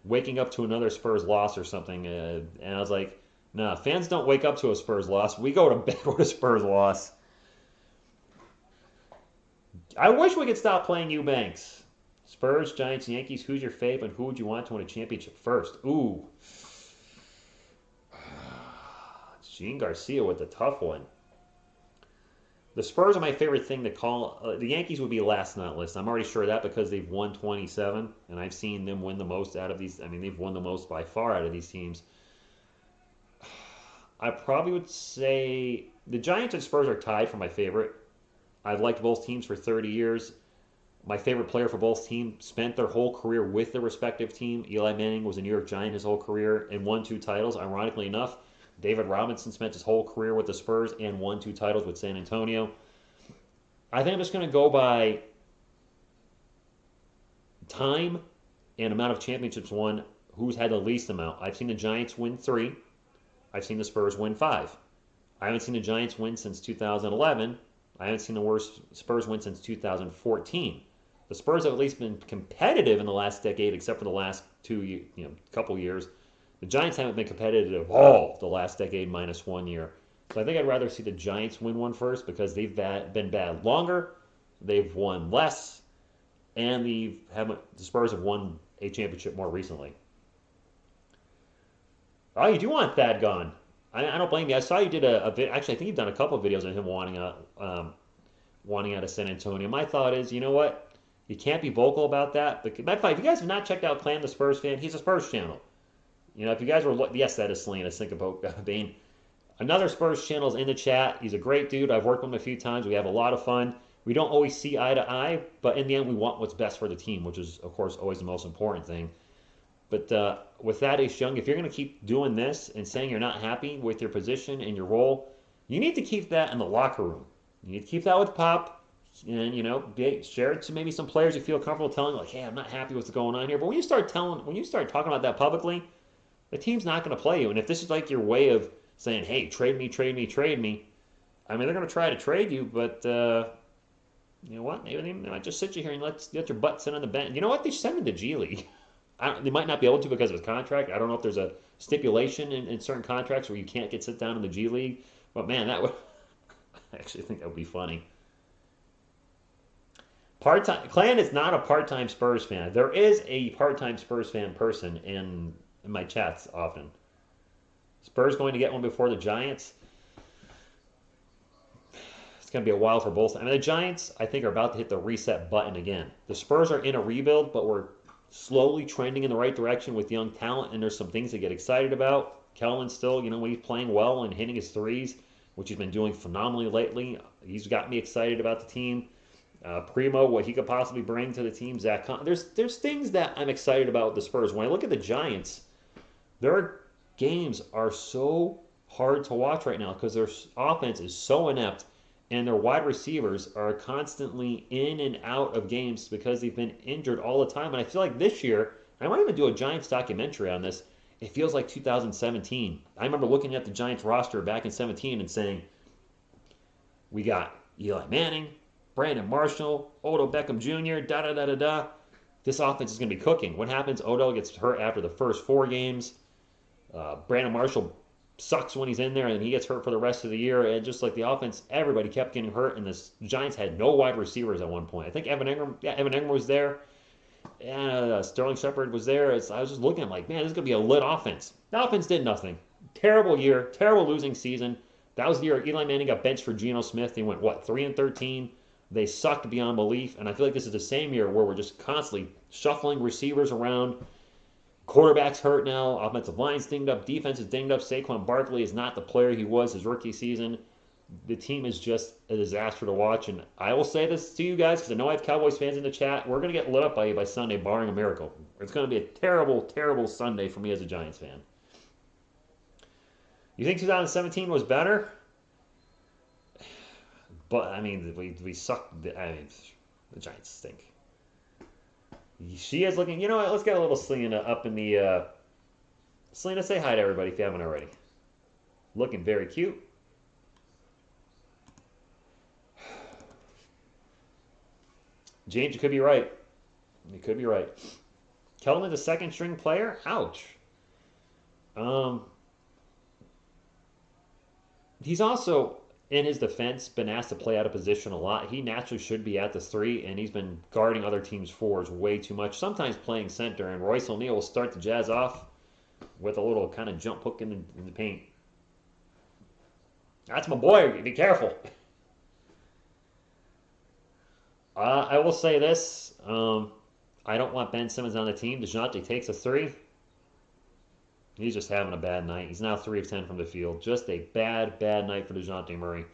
waking up to another Spurs loss or something, and I was like, nah, fans don't wake up to a Spurs loss. We go to bed with a Spurs loss. I wish we could stop playing Eubanks. Spurs, Giants, Yankees, who's your fave, and who would you want to win a championship first? Ooh. Gene Garcia with the tough one. The Spurs are my favorite thing to call. The Yankees would be last on that list. I'm already sure of that because they've won 27, and I've seen them win the most out of these. I mean, they've won the most by far out of these teams. I probably would say the Giants and Spurs are tied for my favorite. I've liked both teams for 30 years. My favorite player for both teams spent their whole career with their respective team. Eli Manning was a New York Giant his whole career and won 2 titles. Ironically enough, David Robinson spent his whole career with the Spurs and won 2 titles with San Antonio. I think I'm just going to go by time and amount of championships won who's had the least amount. I've seen the Giants win 3. I've seen the Spurs win 5. I haven't seen the Giants win since 2011. I haven't seen the worst Spurs win since 2014. The Spurs have at least been competitive in the last decade, except for the last couple years. The Giants haven't been competitive at all the last decade, minus 1 year. So I think I'd rather see the Giants win one first because they've been bad longer, they've won less, and the Spurs have won a championship more recently. Oh, you do want Thad gone. I don't blame you. I saw you did a vid. Actually, I think you've done a couple of videos of him wanting out of San Antonio. My thought is, you know what? You can't be vocal about that. But if you guys have not checked out Clan the Spurs fan, he's a Spurs channel. You know, if you guys were, yes, that is Salinas. Think about Bane. Another Spurs channel is in the chat. He's a great dude. I've worked with him a few times. We have a lot of fun. We don't always see eye to eye, but in the end, we want what's best for the team, which is, of course, always the most important thing. But with Thaddeus Young, if you're going to keep doing this and saying you're not happy with your position and your role, you need to keep that in the locker room. You need to keep that with Pop, and share it to maybe some players you feel comfortable telling, like, "Hey, I'm not happy with what's going on here." But when you start talking about that publicly, the team's not going to play you. And if this is like your way of saying, "Hey, trade me, trade me, trade me," I mean, they're going to try to trade you, but you know what? Maybe they might just sit you here and let your butt sit on the bench. You know what? They send him to G League. They might not be able to because of his contract. I don't know if there's a stipulation in certain contracts where you can't sit down in the G League. But man, that would I actually think that would be funny. Part-time Clan is not a part-time Spurs fan. There is a part-time Spurs fan person in my chats often. Spurs going to get one before the Giants. It's going to be a while for both. I mean, the Giants, I think, are about to hit the reset button again. The Spurs are in a rebuild, but we're slowly trending in the right direction with young talent, and there's some things to get excited about. Kellen's still, when he's playing well and hitting his threes, which he's been doing phenomenally lately, he's got me excited about the team. Primo, what he could possibly bring to the team. Zach, there's things that I'm excited about with the Spurs. When I look at the Giants, their games are so hard to watch right now because their offense is so inept, and their wide receivers are constantly in and out of games because they've been injured all the time. And I feel like this year, I might even do a Giants documentary on this. It feels like 2017. I remember looking at the Giants roster back in 17 and saying, we got Eli Manning, Brandon Marshall, Odell Beckham Jr., da-da-da-da-da. This offense is going to be cooking. What happens? Odell gets hurt after the first 4 games. Brandon Marshall sucks when he's in there, and he gets hurt for the rest of the year. And just like the offense, everybody kept getting hurt, and the Giants had no wide receivers at one point. I think Evan Engram was there, and Sterling Shepard was there. I was just looking, I'm like, man, this is going to be a lit offense. The offense did nothing. Terrible year, terrible losing season. That was the year Eli Manning got benched for Geno Smith. They went, 3-13. They sucked beyond belief, and I feel like this is the same year where we're just constantly shuffling receivers around. Quarterback's hurt now. Offensive line's dinged up. Defense is dinged up. Saquon Barkley is not the player he was his rookie season. The team is just a disaster to watch, and I will say this to you guys because I know I have Cowboys fans in the chat. We're going to get lit up by you by Sunday, barring a miracle. It's going to be a terrible, terrible Sunday for me as a Giants fan. You think 2017 was better? But, I mean, we sucked. I mean, the Giants stink. She is looking, you know what, let's get a little Selena up in the, Selena, say hi to everybody if you haven't already. Looking very cute. James, you could be right. You could be right. Kellen is a second string player? Ouch. He's also, in his defense, been asked to play out of position a lot. He naturally should be at the 3, and he's been guarding other teams' 4s way too much, sometimes playing center, and Royce O'Neal will start the Jazz off with a little kind of jump hook in the paint. That's my boy. Be careful. I will say this. I don't want Ben Simmons on the team. DeJounte takes a 3. He's just having a bad night. He's now 3 of 10 from the field. Just a bad, bad night for DeJounte Murray.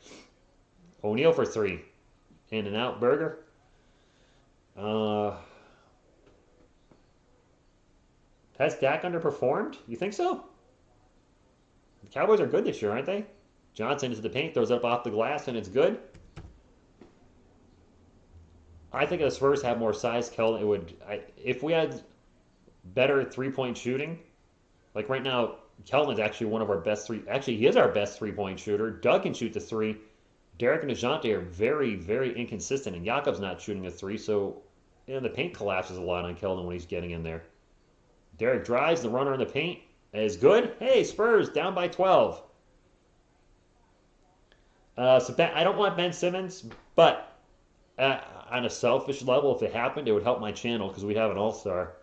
O'Neal for 3. In and out burger. Has Dak underperformed? You think so? The Cowboys are good this year, aren't they? Johnson into the paint, throws it up off the glass, and it's good. I think if the Spurs have more size, Kel, if we had better three-point shooting. Like right now, Kelton's actually one of our best three. Actually, he is our best three-point shooter. Doug can shoot the three. Derek and DeJounte are very, very inconsistent, and Jakob's not shooting a three, so the paint collapses a lot on Keldon when he's getting in there. Derek drives, the runner in the paint is good. Hey, Spurs down by 12. I don't want Ben Simmons, but on a selfish level, if it happened, it would help my channel because we'd have an all-star.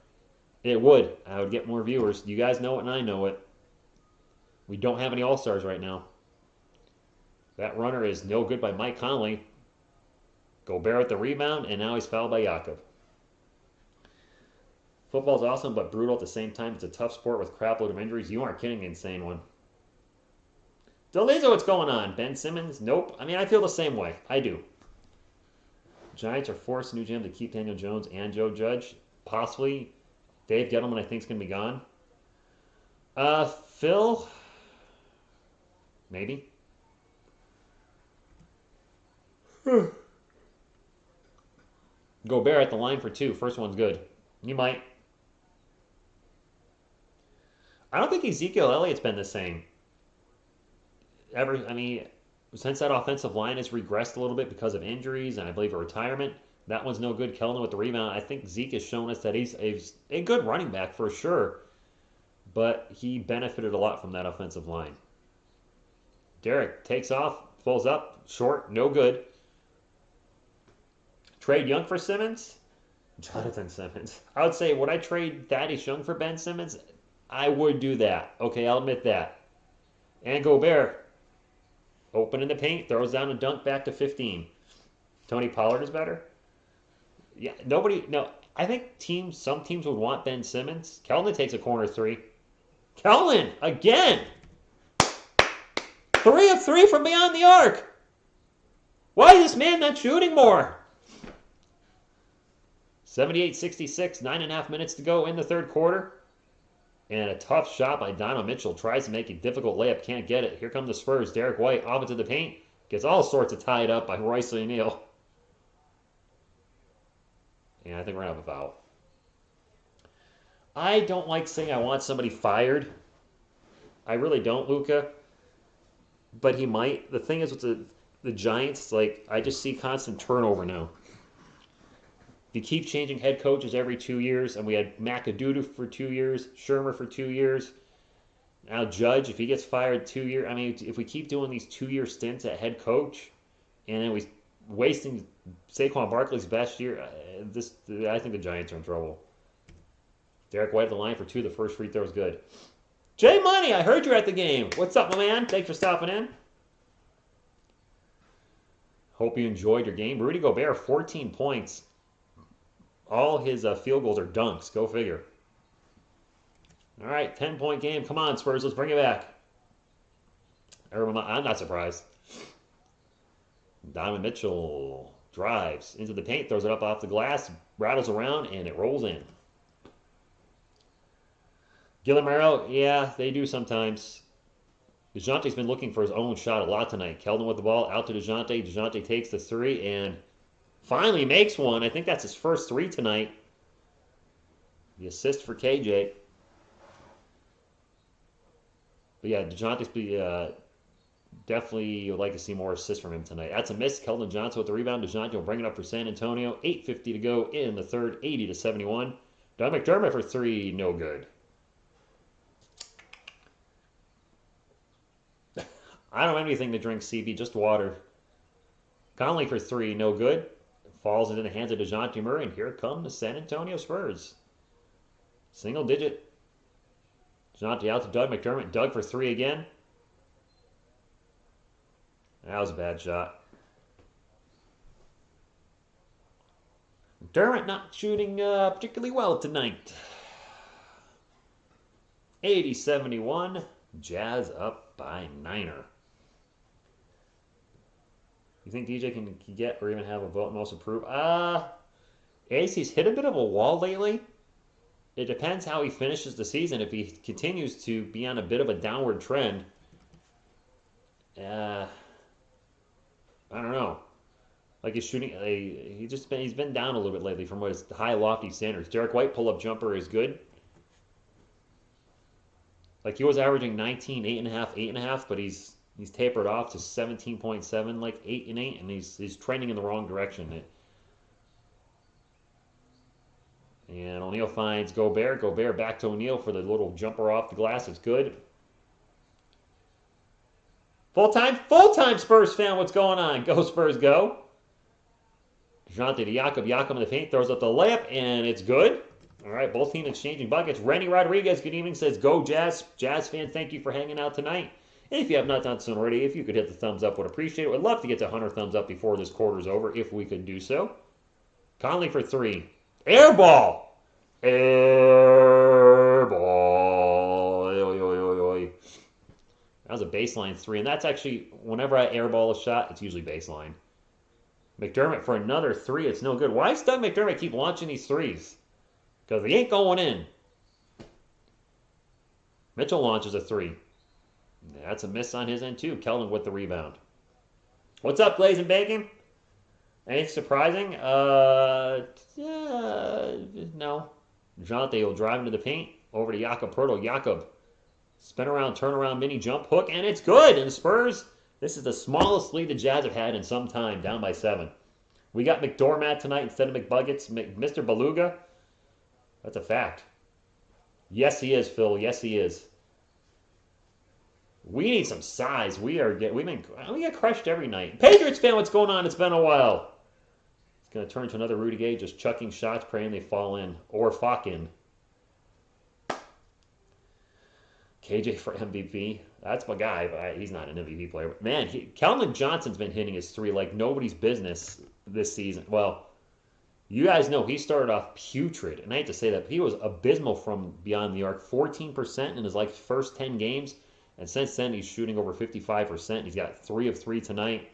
It would. I would get more viewers. You guys know it and I know it. We don't have any all-stars right now. That runner is no good by Mike Conley. Gobert with the rebound, and now he's fouled by Jakob. Football's awesome, but brutal at the same time. It's a tough sport with crap load of injuries. You aren't kidding, insane one. Delizo, what's going on? Ben Simmons? Nope. I mean, I feel the same way. I do. Giants are forced New Gym to keep Daniel Jones and Joe Judge. Possibly. Dave Gettleman, I think, is going to be gone. Phil? Maybe. Gobert at the line for 2. First one's good. You might. I don't think Ezekiel Elliott's been the same. Since that offensive line has regressed a little bit because of injuries and I believe a retirement, that one's no good. Keldon with the rebound. I think Zeke has shown us that he's a good running back for sure, but he benefited a lot from that offensive line. Derek takes off, pulls up, short, no good. Trade Young for Simmons? Jonathan Simmons. I would say, would I trade Thaddeus Young for Ben Simmons? I would do that. Okay, I'll admit that. And Gobert. Open in the paint, throws down a dunk back to 15. Tony Pollard is better? Yeah, I think some teams would want Ben Simmons. Keldon takes a corner 3. Keldon, again! 3 of 3 from beyond the arc! Why is this man not shooting more? 78-66, 9.5 minutes to go in the third quarter. And a tough shot by Donovan Mitchell. Tries to make a difficult layup. Can't get it. Here come the Spurs. Derek White off into the paint. Gets all sorts of tied up by Royce O'Neal. And I think we're going to have a foul. I don't like saying I want somebody fired. I really don't, Luka. But he might. The thing is with the Giants, I just see constant turnover now. You keep changing head coaches every 2 years, and we had McAdoo for 2 years, Shermer for 2 years. Now Judge, if he gets fired 2 years, if we keep doing these 2-year stints at head coach, and then we wasting Saquon Barkley's best year, I think the Giants are in trouble. Derek White at the line for 2. The first free throw is good. Jay Money, I heard you're at the game. What's up, my man? Thanks for stopping in. Hope you enjoyed your game. Rudy Gobert, 14 points. All his field goals are dunks. Go figure. All right, 10-point game. Come on, Spurs. Let's bring it back. I'm not surprised. Donovan Mitchell drives into the paint, throws it up off the glass, rattles around, and it rolls in. Guillermo, yeah, they do sometimes. DeJounte's been looking for his own shot a lot tonight. Keldon with the ball, out to DeJounte. DeJounte takes the 3, and finally makes one. I think that's his first 3 tonight. The assist for KJ. But yeah, DeJounte's definitely would like to see more assists from him tonight. That's a miss. Keldon Johnson with the rebound. DeJounte will bring it up for San Antonio. 8:50 to go in the third, 80-71. Doug McDermott for 3, no good. I don't have anything to drink, CB, just water. Conley for 3, no good. Falls into the hands of DeJounte Murray, and here come the San Antonio Spurs. Single digit. DeJounte out to Doug McDermott. Doug for 3 again. That was a bad shot. McDermott not shooting particularly well tonight. 80-71. Jazz up by 9er. You think DJ can get or even have a vote most improved? He's hit a bit of a wall lately. It depends how he finishes the season. If he continues to be on a bit of a downward trend, I don't know. He's shooting. He's been down a little bit lately from what his high lofty standards. Derek White pull-up jumper is good. Like he was averaging 19, 8.5, 8.5, but he's tapered off to 17.7, like 8 and 8, and he's trending in the wrong direction. And O'Neal finds Gobert. Gobert back to O'Neal for the little jumper off the glass. It's good. Full-time Spurs fan, what's going on? Go Spurs, go. DeJounte to Jakob. Jakob in the paint, throws up the layup, and it's good. All right, both teams exchanging buckets. Rennie Rodriguez, good evening, says, go Jazz. Jazz fan, thank you for hanging out tonight. And if you have not done so already, if you could hit the thumbs up, would appreciate it. Would love to get to 100 thumbs up before this quarter's over, if we could do so. Conley for 3. Air ball! Air ball! Oy, oy, oy, oy. That was a baseline 3, and that's actually, whenever I airball a shot, it's usually baseline. McDermott for another 3. It's no good. Why does Doug McDermott keep launching these 3s? Because they ain't going in. Mitchell launches a 3. That's a miss on his end, too. Keldon with the rebound. What's up, Blaze and Bacon? Anything surprising? No. DeJounte will drive into the paint. Over to Jakob Poeltl. Jakob. Spin around, turn around, mini jump hook, and it's good. And the Spurs, this is the smallest lead the Jazz have had in some time, down by 7. We got McDormand tonight instead of McBuckets. Mr. Beluga. That's a fact. Yes, he is, Phil. Yes, he is. We need some size. We get crushed every night. Patriots fan, what's going on? It's been a while. It's going to turn into another Rudy Gay just chucking shots, praying they fall in or fuck in. KJ for MVP. That's my guy, but he's not an MVP player. But man, Keldon Johnson's been hitting his 3 like nobody's business this season. Well, you guys know he started off putrid, and I hate to say that, but he was abysmal from beyond the arc. 14% in his like first 10 games. And since then, he's shooting over 55%. He's got 3 of 3 tonight.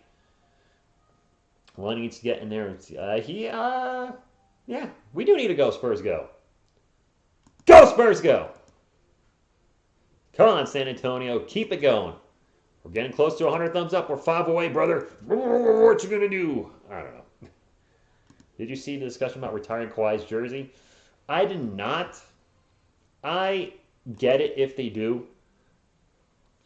One needs to get in there. Yeah, we do need to go, Spurs, go. Go, Spurs, go! Come on, San Antonio. Keep it going. We're getting close to 100 thumbs up. We're 5 away, brother. What you going to do? I don't know. Did you see the discussion about retiring Kawhi's jersey? I did not. I get it if they do.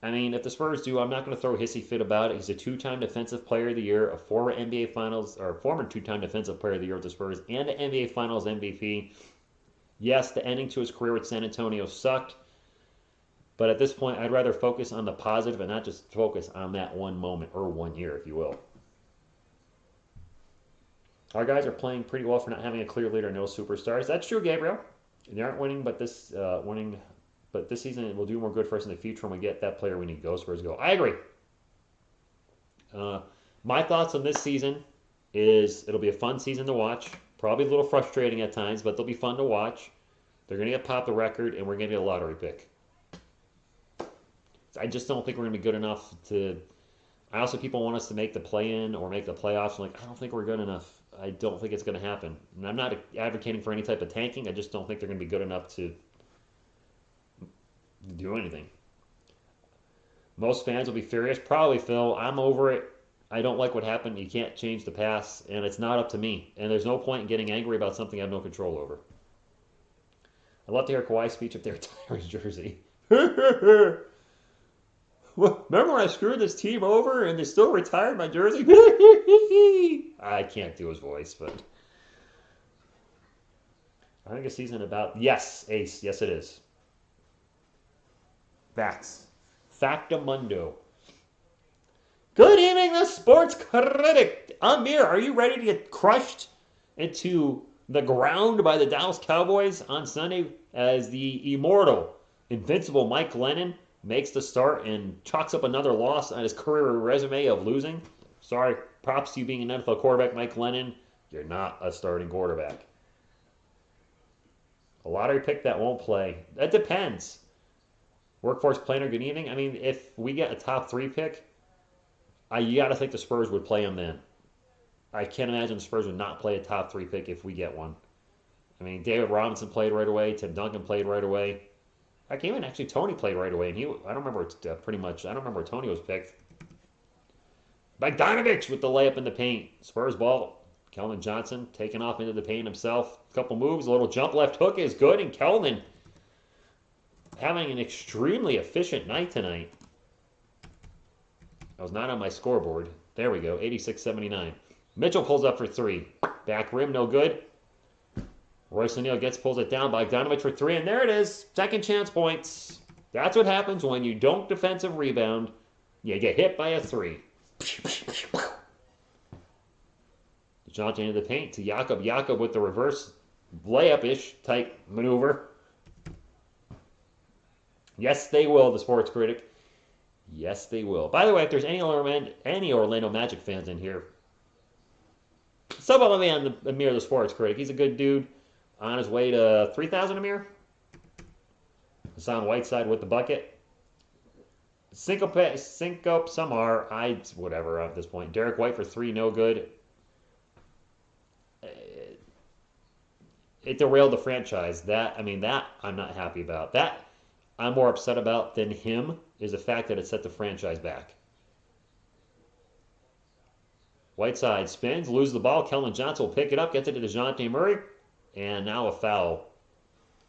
I mean, if the Spurs do, I'm not going to throw a hissy fit about it. He's a 2-time Defensive Player of the Year, a former NBA Finals, or former 2-time Defensive Player of the Year with the Spurs, and an NBA Finals MVP. Yes, the ending to his career with San Antonio sucked, but at this point, I'd rather focus on the positive and not just focus on that one moment, or 1 year, if you will. Our guys are playing pretty well for not having a clear leader, no superstars. That's true, Gabriel. They aren't winning, but this season will do more good for us in the future when we get that player we need. Go Spurs, go. I agree. My thoughts on this season is it'll be a fun season to watch. Probably a little frustrating at times, but they'll be fun to watch. They're going to get Pop the record, and we're going to get a lottery pick. I just don't think we're going to be good enough to... I also, people want us to make the play-in or make the playoffs. I'm like, I don't think we're good enough. I don't think it's going to happen. And I'm not advocating for any type of tanking. I just don't think they're going to be good enough to do anything. Most fans will be furious. Probably, Phil. I'm over it. I don't like what happened. You can't change the past, and it's not up to me. And there's no point in getting angry about something I have no control over. I'd love to hear Kawhi's speech if they retire his jersey. Remember when I screwed this team over and they still retired my jersey? I can't do his voice, but I think a season about... Yes, Ace. Yes, it is. Facts. Factamundo. Good evening, the sports critic. Amir, are you ready to get crushed into the ground by the Dallas Cowboys on Sunday as the immortal, invincible Mike Glennon makes the start and chalks up another loss on his career resume of losing? Sorry, props to you being an NFL quarterback, Mike Glennon. You're not a starting quarterback. A lottery pick that won't play. That depends. Workforce planner, good evening. I mean, if we get a top 3 pick, you got to think the Spurs would play him then. I can't imagine the Spurs would not play a top 3 pick if we get one. I mean, David Robinson played right away. Tim Duncan played right away. I came in, actually, Tony played right away. And I don't remember where Tony was picked. Bogdanovich with the layup in the paint. Spurs ball. Keldon Johnson taking off into the paint himself. A couple moves, a little jump left hook is good. And Keldon having an extremely efficient night tonight. I was not on my scoreboard. There we go, 86-79. Mitchell pulls up for three. Back rim, no good. Royce O'Neal pulls it down. Bogdanovich for three, and there it is. Second chance points. That's what happens when you don't defensive rebound. You get hit by a three. DeJounte into the paint to Jakob. Jakob with the reverse layup-ish type maneuver. Yes, they will, the sports critic. Yes, they will. By the way, if there's any Orlando Magic fans in here, sub on me on Amir, the sports critic. He's a good dude. On his way to 3,000, Amir. Hassan Whiteside with the bucket. Sync up some are. Whatever at this point. Derek White for three, no good. It derailed the franchise. That I'm not happy about. That I'm more upset about than him is the fact that it set the franchise back. Whiteside spins, loses the ball. Keldon Johnson will pick it up, gets it to DeJounte Murray, and now a foul.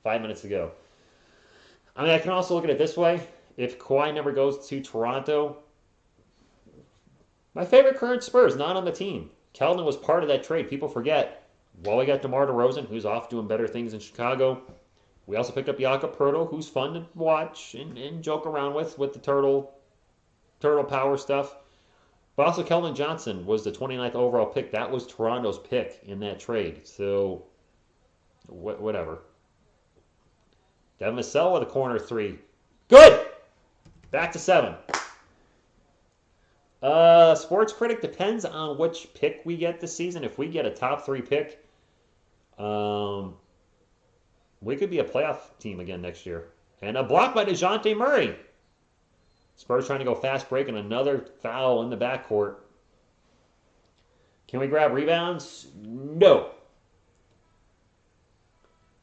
5 minutes to go. I mean, I can also look at it this way. If Kawhi never goes to Toronto, my favorite current Spurs, not on the team. Keldon was part of that trade. People forget. Well, we got DeMar DeRozan, who's off doing better things in Chicago. We also picked up Jakob Poeltl, who's fun to watch and joke around with the turtle power stuff. But also Keldon Johnson was the 29th overall pick. That was Toronto's pick in that trade. So, whatever. Devin Vassell with a corner three. Good! Back to 7. Sports critic, depends on which pick we get this season. If we get a top 3 pick, we could be a playoff team again next year. And a block by DeJounte Murray. Spurs trying to go fast break and another foul in the backcourt. Can we grab rebounds? No.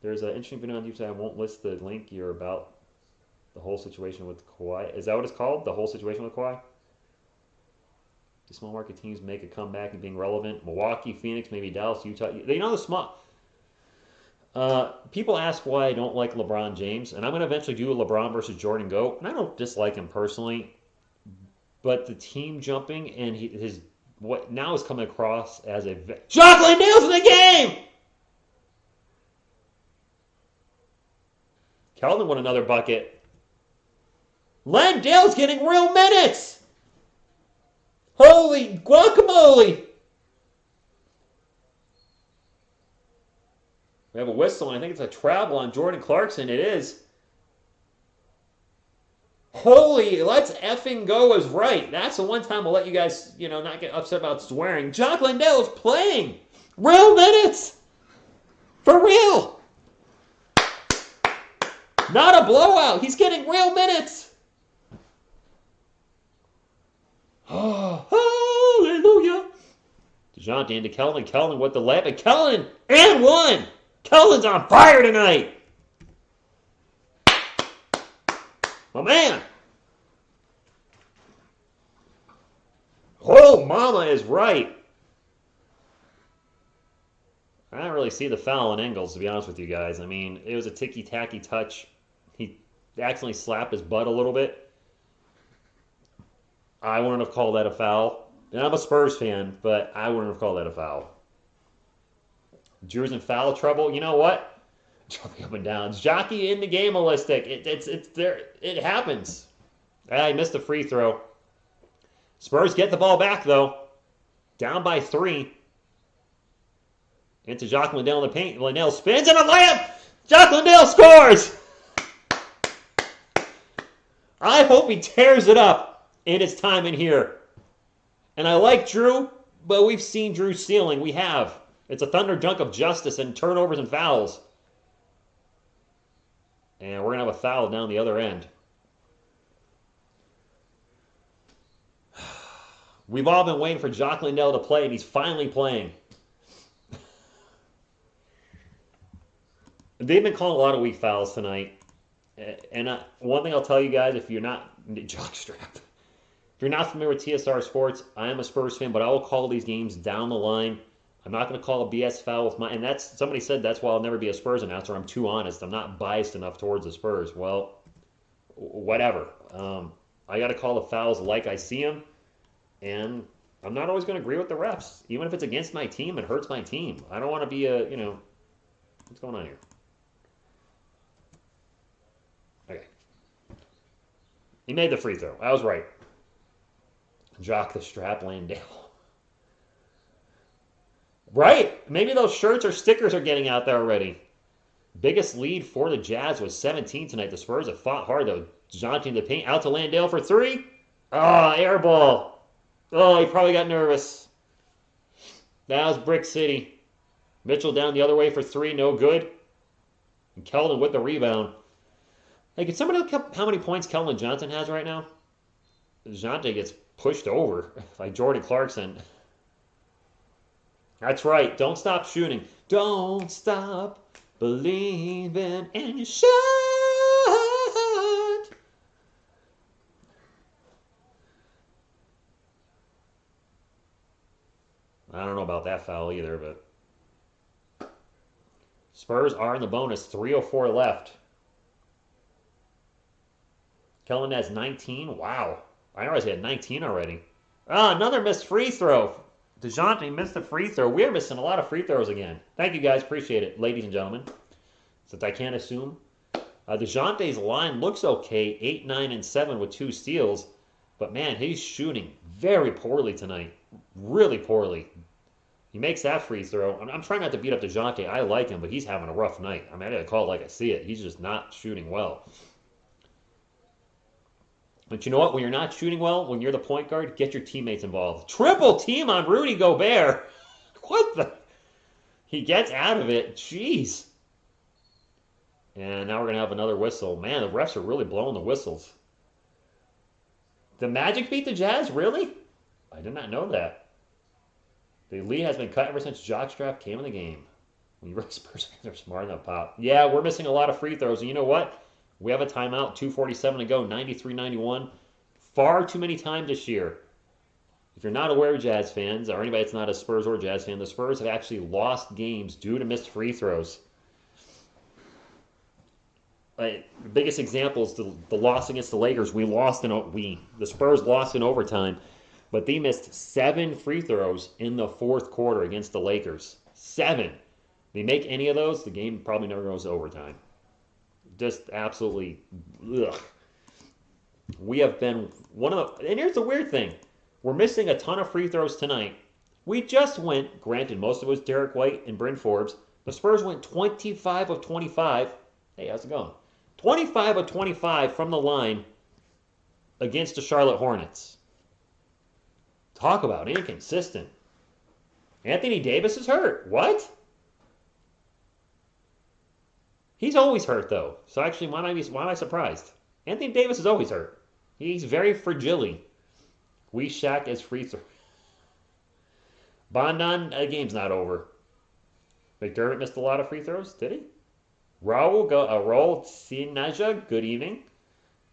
There's an interesting video on YouTube. I won't list the link here about the whole situation with Kawhi. Is that what it's called? The whole situation with Kawhi? The small market teams make a comeback and being relevant. Milwaukee, Phoenix, maybe Dallas, Utah. They know the small. People ask why I don't like LeBron James, and I'm going to eventually do a LeBron versus Jordan GOAT, and I don't dislike him personally, but the team jumping and his what now is coming across as a Jock Landale's in the game. Keldon won another bucket. Landale's getting real minutes. Holy guacamole! We have a whistle, and I think it's a travel on Jordan Clarkson. It is. Holy, let's effing go is right. That's the one time I'll let you guys, not get upset about swearing. Jock Landale is playing. Real minutes. For real. Not a blowout. He's getting real minutes. Oh, hallelujah. DeJounte into Keldon. Keldon with the layup. And Keldon and one. Keldon's on fire tonight. My man. Oh, mama is right. I don't really see the foul on Ingles, to be honest with you guys. I mean, it was a ticky-tacky touch. He accidentally slapped his butt a little bit. I wouldn't have called that a foul. And I'm a Spurs fan, but I wouldn't have called that a foul. Drew's in foul trouble. You know what? Jumping up and down. Jockey in the game, Holistic. It's there. It happens. I missed a free throw. Spurs get the ball back, though. Down by 3. Into Jock Landale in the paint. Landale spins and a layup. Jock Landale scores. I hope he tears it up in his time in here. And I like Drew, but we've seen Drew's ceiling. We have. It's a thunder dunk of justice and turnovers and fouls. And we're going to have a foul down the other end. We've all been waiting for Jock Landale to play, and he's finally playing. They've been calling a lot of weak fouls tonight. And one thing I'll tell you guys, if you're not jockstrap, if you're not familiar with TSR Sports, I am a Spurs fan, but I will call these games down the line. I'm not going to call a BS foul with and somebody said that's why I'll never be a Spurs announcer. I'm too honest. I'm not biased enough towards the Spurs. Well, whatever. I got to call the fouls like I see them, and I'm not always going to agree with the refs, even if it's against my team. It hurts my team. I don't want to be a what's going on here? Okay, he made the free throw. I was right. Jock the strap Landale. Right? Maybe those shirts or stickers are getting out there already. Biggest lead for the Jazz was 17 tonight. The Spurs have fought hard, though. DeJounte in the paint. Out to Landale for three. Oh, air ball. Oh, he probably got nervous. That was Brick City. Mitchell down the other way for three. No good. And Keldon with the rebound. Hey, can somebody look up how many points Keldon Johnson has right now? DeJounte gets pushed over by Jordan Clarkson. That's right. Don't stop shooting. Don't stop believing, and you should. I don't know about that foul either, but Spurs are in the bonus. 3:04 left. Kellen has 19. Wow. I realized he had 19 already. Ah, another missed free throw. DeJounte missed a free throw. We're missing a lot of free throws again. Thank you guys. Appreciate it, ladies and gentlemen. Since I can't assume. DeJounte's line looks okay. 8, 9, and 7 with 2 steals. But, man, he's shooting very poorly tonight. Really poorly. He makes that free throw. I'm trying not to beat up DeJounte. I like him, but he's having a rough night. I mean, I got to call it like I see it. He's just not shooting well. But you know what? When you're not shooting well, when you're the point guard, get your teammates involved. Triple team on Rudy Gobert. What the? He gets out of it. Jeez. And now we're going to have another whistle. Man, the refs are really blowing the whistles. The Magic beat the Jazz? Really? I did not know that. The lead has been cut ever since Jockstrap came in the game. When you Spurs fans are smart enough, Pop. Yeah, we're missing a lot of free throws. And you know what? We have a timeout, 2:47 to go, 93-91. Far too many times this year. If you're not aware, Jazz fans, or anybody that's not a Spurs or Jazz fan, the Spurs have actually lost games due to missed free throws. The biggest example is the loss against the Lakers. The Spurs lost in overtime, but they missed 7 free throws in the fourth quarter against the Lakers. 7. They make any of those, the game probably never goes to overtime. Just absolutely, ugh. We have been and here's the weird thing. We're missing a ton of free throws tonight. We just went, granted, most of it was Derek White and Bryn Forbes. The Spurs went 25 of 25. Hey, how's it going? 25 of 25 from the line against the Charlotte Hornets. Talk about inconsistent. Anthony Davis is hurt. What? He's always hurt, though. So actually, why am I surprised? Anthony Davis is always hurt. He's very fragile. We Shaq as free throw. Bondon, the game's not over. McDermott missed a lot of free throws, did he? Raul Sinaja, good evening.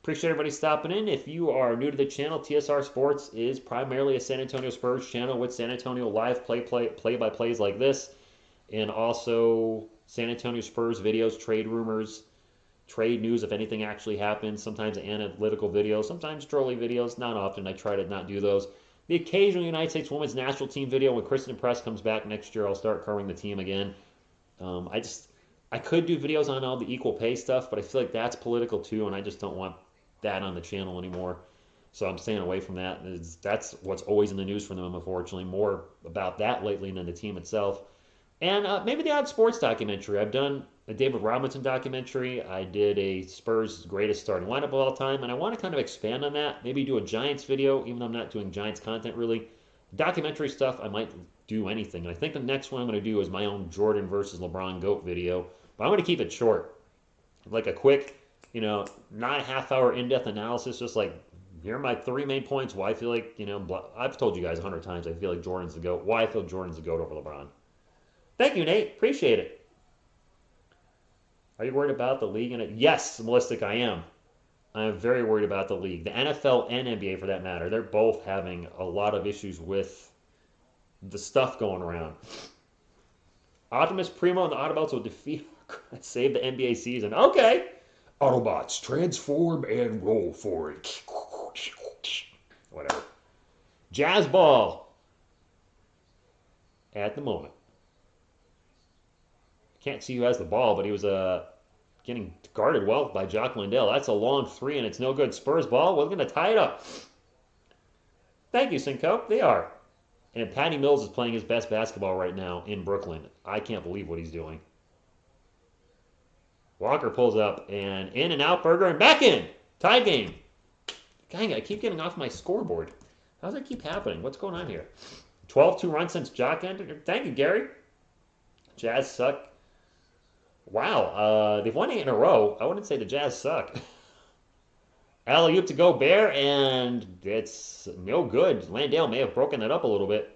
Appreciate everybody stopping in. If you are new to the channel, TSR Sports is primarily a San Antonio Spurs channel with San Antonio live play-by-plays like this, and also San Antonio Spurs videos, trade rumors, trade news if anything actually happens, sometimes analytical videos, sometimes trolling videos, not often. I try to not do those. The occasional United States Women's National Team video. When Kristen Press comes back next year, I'll start covering the team again. I could do videos on all the equal pay stuff, but I feel like that's political too, and I just don't want that on the channel anymore. So I'm staying away from that. That's what's always in the news for them, unfortunately. More about that lately than the team itself. And maybe the odd sports documentary. I've done a David Robinson documentary. I did a Spurs greatest starting lineup of all time, and I want to kind of expand on that. Maybe do a Giants video, even though I'm not doing Giants content really. Documentary stuff, I might do anything. And I think the next one I'm going to do is my own Jordan versus LeBron GOAT video. But I'm going to keep it short. Like a quick, not a half-hour in-depth analysis, just like, here are my 3 main points, why I feel like, I've told you guys 100 times I feel like Jordan's the GOAT, why I feel Jordan's the GOAT over LeBron. Thank you, Nate. Appreciate it. Are you worried about the league? Yes, Melistic, I am. I'm very worried about the league. The NFL and NBA, for that matter, they're both having a lot of issues with the stuff going around. Optimus Primo and the Autobots will save the NBA season. Okay. Autobots, transform and roll for it. Whatever. Jazz ball at the moment. Can't see who has the ball, but he was getting guarded well by Jock Landale. That's a long three, and it's no good. Spurs ball. We're going to tie it up. Thank you, Cinco. They are. And Patty Mills is playing his best basketball right now in Brooklyn. I can't believe what he's doing. Walker pulls up, and in and out, Berger, and back in. Tie game. Dang, I keep getting off my scoreboard. How does that keep happening? What's going on here? 12-2 run since Jock entered. Thank you, Gary. Jazz suck. Wow, they've won 8 in a row. I wouldn't say the Jazz suck. Alley-oop to go Bear, and it's no good. Landale may have broken that up a little bit.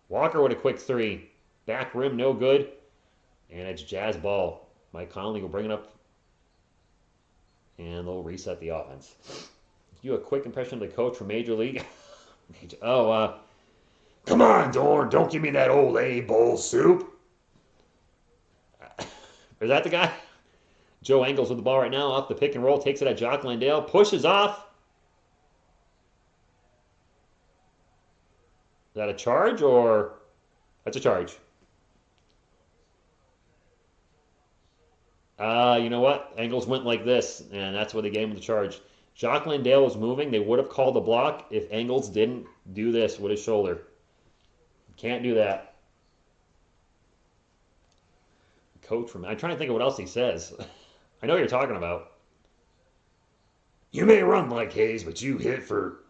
Walker with a quick three. Back rim, no good. And it's Jazz ball. Mike Conley will bring it up, and they'll reset the offense. Do a quick impression of the coach from Major League. Come on, Dorn, don't give me that old A-bowl soup. Is that the guy? Joe Engels with the ball right now, off the pick and roll, takes it at Jock Landale, pushes off. Is that a charge or? That's a charge. You know what? Engels went like this, and that's where they gave him the charge. Jock Landale was moving. They would have called the block if Engels didn't do this with his shoulder. Can't do that. Coach from. I'm trying to think of what else he says. I know what you're talking about. You may run like Hayes, but you hit for.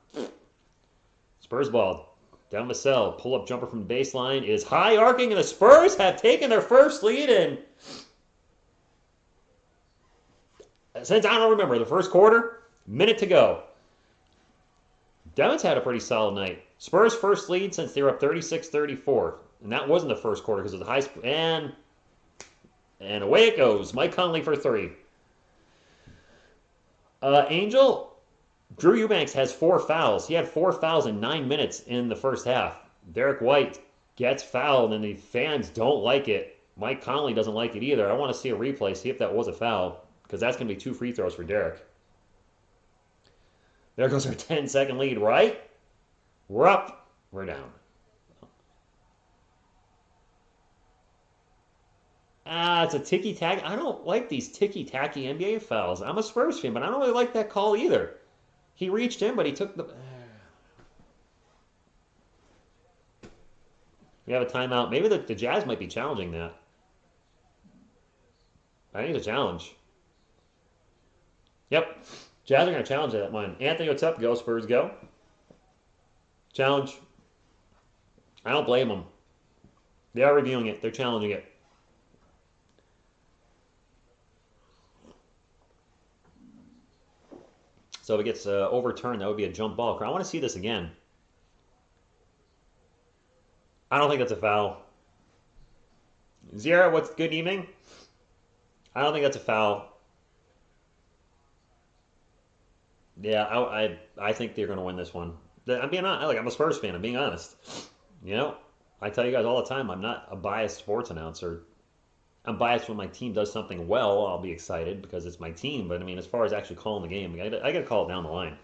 Spurs ball. Down Vassell. Pull-up jumper from the baseline is high arcing, and the Spurs have taken their first lead in. Since I don't remember, the first quarter, minute to go. Devon's had a pretty solid night. Spurs first lead since they were up 36-34. And that wasn't the first quarter because of the high... And away it goes. Mike Conley for three. Angel, Drew Eubanks has 4 fouls. He had 4 fouls in 9 minutes in the first half. Derek White gets fouled, and the fans don't like it. Mike Conley doesn't like it either. I want to see a replay, see if that was a foul, because that's going to be 2 free throws for Derek. There goes our 10-second lead, right? We're up. We're down. It's a ticky-tacky. I don't like these ticky-tacky NBA fouls. I'm a Spurs fan, but I don't really like that call either. He reached in, but he took the... We have a timeout. Maybe the Jazz might be challenging that. I think it's a challenge. Yep. Jazz are going to challenge that one. Anthony, what's up? Go, Spurs, go. Challenge. I don't blame them. They are reviewing it. They're challenging it. So if it gets overturned, that would be a jump ball. I want to see this again. I don't think that's a foul. Zira, what's good evening? I don't think that's a foul. Yeah, I think they're going to win this one. I'm being honest. Like, I'm a Spurs fan. I'm being honest. You know, I tell you guys all the time, I'm not a biased sports announcer. I'm biased when my team does something well. I'll be excited because it's my team. But I mean, as far as actually calling the game, I got to call it down the line.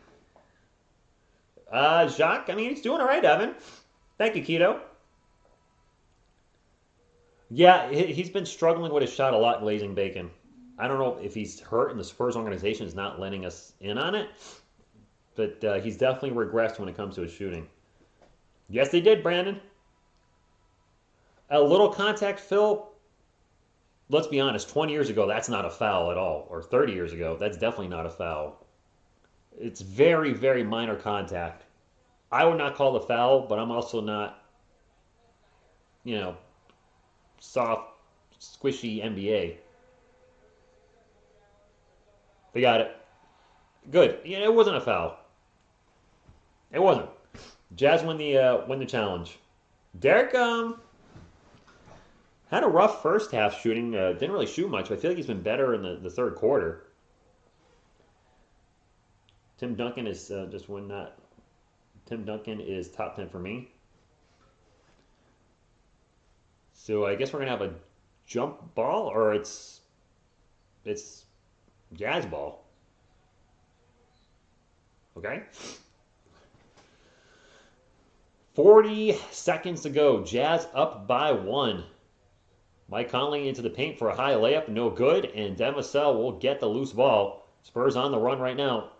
Jacques, I mean, he's doing all right, Evan. Thank you, Keto. Yeah, he's been struggling with his shot a lot, glazing bacon. I don't know if he's hurt and the Spurs organization is not letting us in on it, but he's definitely regressed when it comes to his shooting. Yes, they did, Brandon. A little contact, Phil. Let's be honest, 20 years ago, that's not a foul at all. Or 30 years ago, that's definitely not a foul. It's very, very minor contact. I would not call it a foul, but I'm also not, soft, squishy NBA. They got it. Good. Yeah, it wasn't a foul. It wasn't. Jazz win the challenge. Derek had a rough first half shooting. Didn't really shoot much, but I feel like he's been better in the third quarter. Tim Duncan is just win that. Tim Duncan is top 10 for me. So I guess we're gonna have a jump ball, or it's Jazz ball. Okay. 40 seconds to go. Jazz up by 1. Mike Conley into the paint for a high layup. No good. And Devin Vassell will get the loose ball. Spurs on the run right now.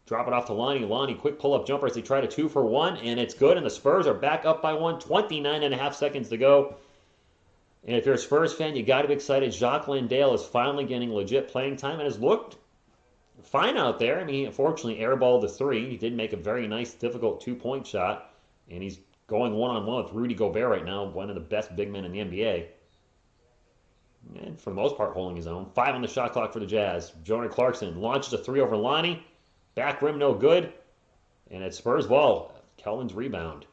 Drop it off to Lonnie. Lonnie, quick pull-up jumper as they try to 2 for 1. And it's good. And the Spurs are back up by 1. 29.5 seconds to go. And if you're a Spurs fan, you got to be excited. Jacques Landale is finally getting legit playing time and has looked fine out there. I mean, unfortunately, airballed the 3. He did make a very nice, difficult 2-point shot. And he's going one-on-one with Rudy Gobert right now, one of the best big men in the NBA. And for the most part, holding his own. 5 on the shot clock for the Jazz. Jordan Clarkson launches a 3 over Lonnie. Back rim, no good. And it's Spurs ball. Kelvin's rebound.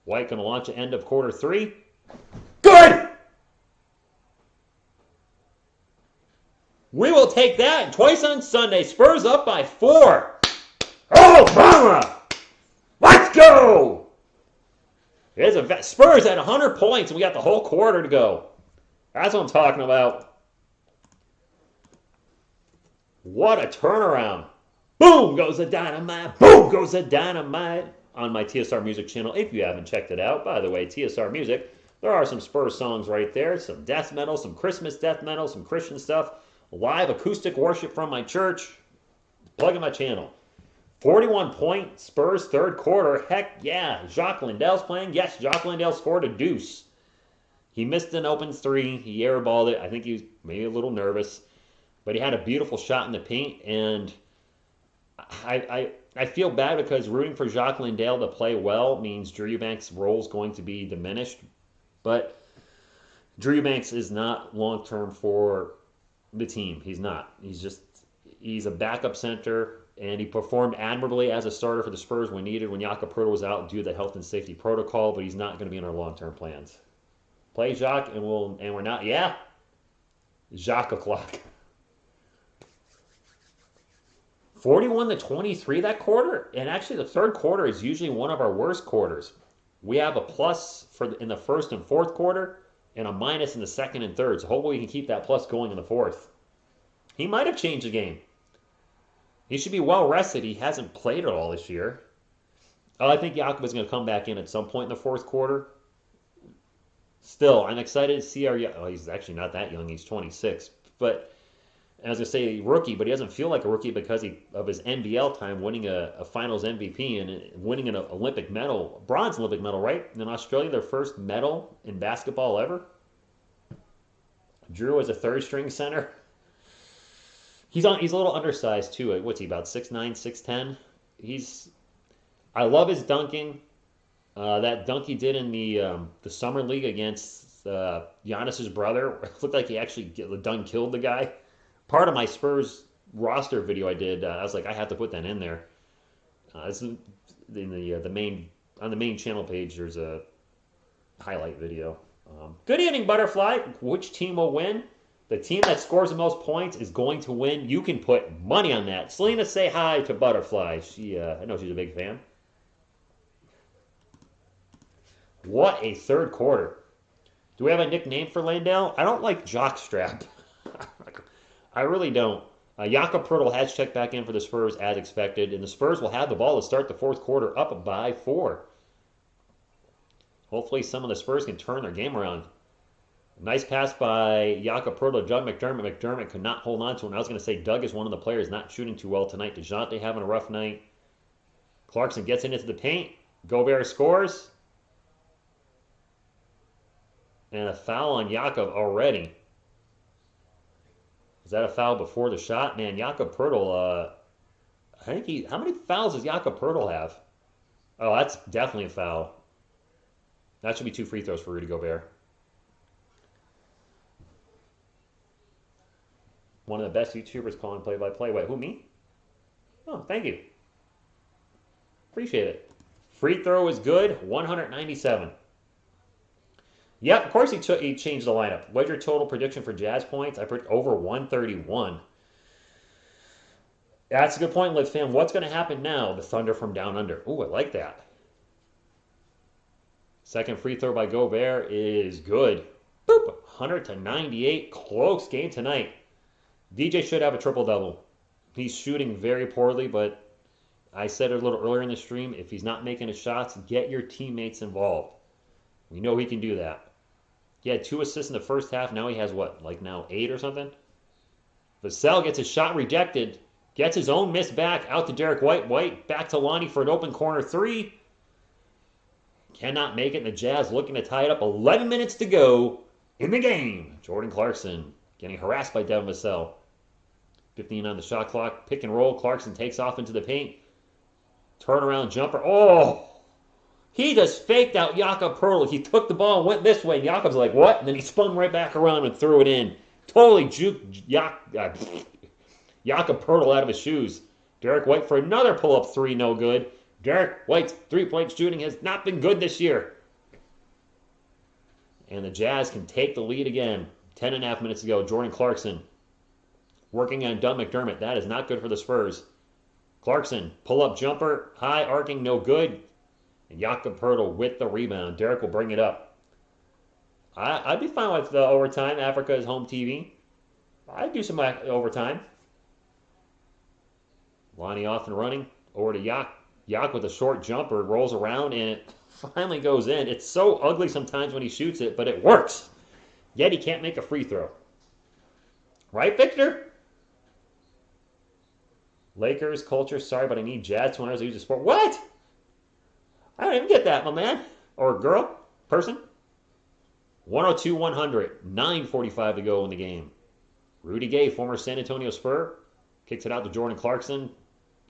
White going to launch at end of quarter 3. Good! We will take that twice on Sunday. Spurs up by 4. Oh, mama! Let's go! Here's a Spurs at 100 points, and we got the whole quarter to go. That's what I'm talking about. What a turnaround. Boom goes the dynamite. Boom goes the dynamite. On my TSR Music channel, if you haven't checked it out. By the way, TSR Music, there are some Spurs songs right there. Some death metal, some Christmas death metal, some Christian stuff. Live acoustic worship from my church. Plug in my channel. 41-point Spurs third quarter. Heck yeah. Jacques Landale's playing. Yes, Jacques Landale scored a deuce. He missed an open 3. He airballed it. I think he was maybe a little nervous. But he had a beautiful shot in the paint. And I feel bad because rooting for Jacques Landale to play well means Drew Eubanks' role is going to be diminished. But Drew Eubanks is not long-term for the team. He's not. He's a backup center. And he performed admirably as a starter for the Spurs when needed, when Jakob Poeltl was out due to the health and safety protocol, but he's not going to be in our long-term plans. Play Jacques, and we're not. Yeah, Jacques o'clock. 41-23 that quarter, and actually the third quarter is usually one of our worst quarters. We have a plus in the first and fourth quarter, and a minus in the second and third. So hopefully we can keep that plus going in the fourth. He might have changed the game. He should be well rested. He hasn't played at all this year. I think Jakob is going to come back in at some point in the fourth quarter. Still, I'm excited to see he's actually not that young. He's 26. But as I say, rookie, but he doesn't feel like a rookie because of his NBL time, winning a Finals MVP and winning an Olympic medal, bronze Olympic medal, right? In Australia, their first medal in basketball ever. Drew as a third-string center. He's a little undersized too. What's he, about 6'9", 6'10"? I love his dunking. That dunk he did in the summer league against Giannis's brother, it looked like he actually killed the guy. Part of my Spurs roster video I did, I was like, I have to put that in there. It's in the main channel page. There's a highlight video. Good evening, Butterfly. Which team will win? The team that scores the most points is going to win. You can put money on that. Selena, say hi to Butterfly. I know she's a big fan. What a third quarter. Do we have a nickname for Landale? I don't like Jockstrap. I really don't. Jakob Poeltl has checked back in for the Spurs as expected, and the Spurs will have the ball to start the fourth quarter up by 4. Hopefully some of the Spurs can turn their game around. Nice pass by Jakob Poeltl to Doug McDermott. McDermott could not hold on to it. And I was going to say Doug is one of the players not shooting too well tonight. DeJounte having a rough night. Clarkson gets into the paint. Gobert scores. And a foul on Jakob already. Is that a foul before the shot? Man, Jakob Poeltl, how many fouls does Jakob Poeltl have? Oh, that's definitely a foul. That should be 2 free throws for Rudy Gobert. One of the best YouTubers calling play-by-play. Wait, who, me? Oh, thank you. Appreciate it. Free throw is good, 197. Yep, of course he changed the lineup. What's your total prediction for Jazz points? I put over 131. That's a good point, Liv fam. What's going to happen now? The Thunder from down under. Ooh, I like that. Second free throw by Gobert is good. Boop, 100-98. Close game tonight. DJ should have a triple-double. He's shooting very poorly, but I said it a little earlier in the stream, if he's not making his shots, get your teammates involved. We know he can do that. He had 2 assists in the first half. Now he has what, like now 8 or something? Vassell gets his shot rejected. Gets his own miss back out to Derek White. White back to Lonnie for an open corner 3. Cannot make it. And the Jazz looking to tie it up. 11 minutes to go in the game. Jordan Clarkson getting harassed by Devin Vassell. 15 on the shot clock. Pick and roll. Clarkson takes off into the paint. Turnaround jumper. Oh! He just faked out Jakob Pertl. He took the ball and went this way. And Jakob's like, what? And then he spun right back around and threw it in. Totally juked Jakob Pertl out of his shoes. Derek White for another pull-up 3, no good. Derek White's three-point shooting has not been good this year. And the Jazz can take the lead again. 10.5 minutes to go. Jordan Clarkson working on Doug McDermott. That is not good for the Spurs. Clarkson, pull-up jumper, high arcing, no good. And Jakob Pertl with the rebound. Derek will bring it up. I'd be fine with the overtime. Africa is home TV. I'd do some overtime. Lonnie off and running. Over to Yak. Yak with a short jumper. Rolls around and it finally goes in. It's so ugly sometimes when he shoots it, but it works. Yet he can't make a free throw. Right, Victor? Lakers culture. Sorry, but I need Jazz 2 hours to use the sport. What? I don't even get that, my man. Or girl. Person. 102-100. 9:45 to go in the game. Rudy Gay, former San Antonio Spur. Kicks it out to Jordan Clarkson.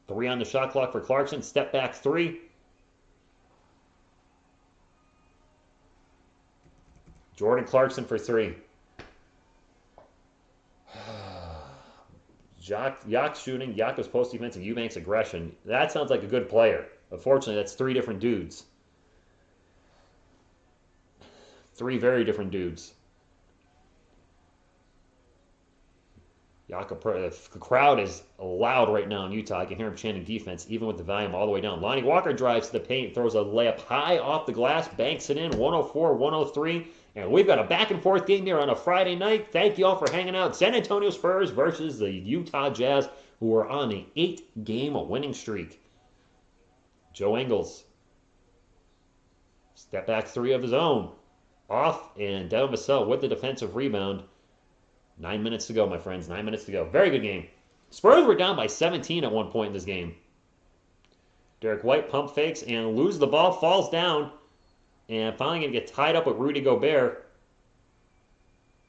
3 on the shot clock for Clarkson. Step back 3. Jordan Clarkson for 3. Yak shooting. Yak's post defense and Eubanks aggression. That sounds like a good player. Unfortunately, that's 3 different dudes. 3 very different dudes. The crowd is loud right now in Utah. I can hear him chanting defense, even with the volume all the way down. Lonnie Walker drives to the paint, throws a layup high off the glass, banks it in, 104-103. And we've got a back-and-forth game here on a Friday night. Thank you all for hanging out. San Antonio Spurs versus the Utah Jazz, who are on an 8-game winning streak. Joe Ingles. Step back 3 of his own. Off, and Devin Vassell with the defensive rebound. 9 minutes to go, my friends. 9 minutes to go. Very good game. Spurs were down by 17 at one point in this game. Derek White pump fakes and loses the ball, falls down, and finally going to get tied up with Rudy Gobert.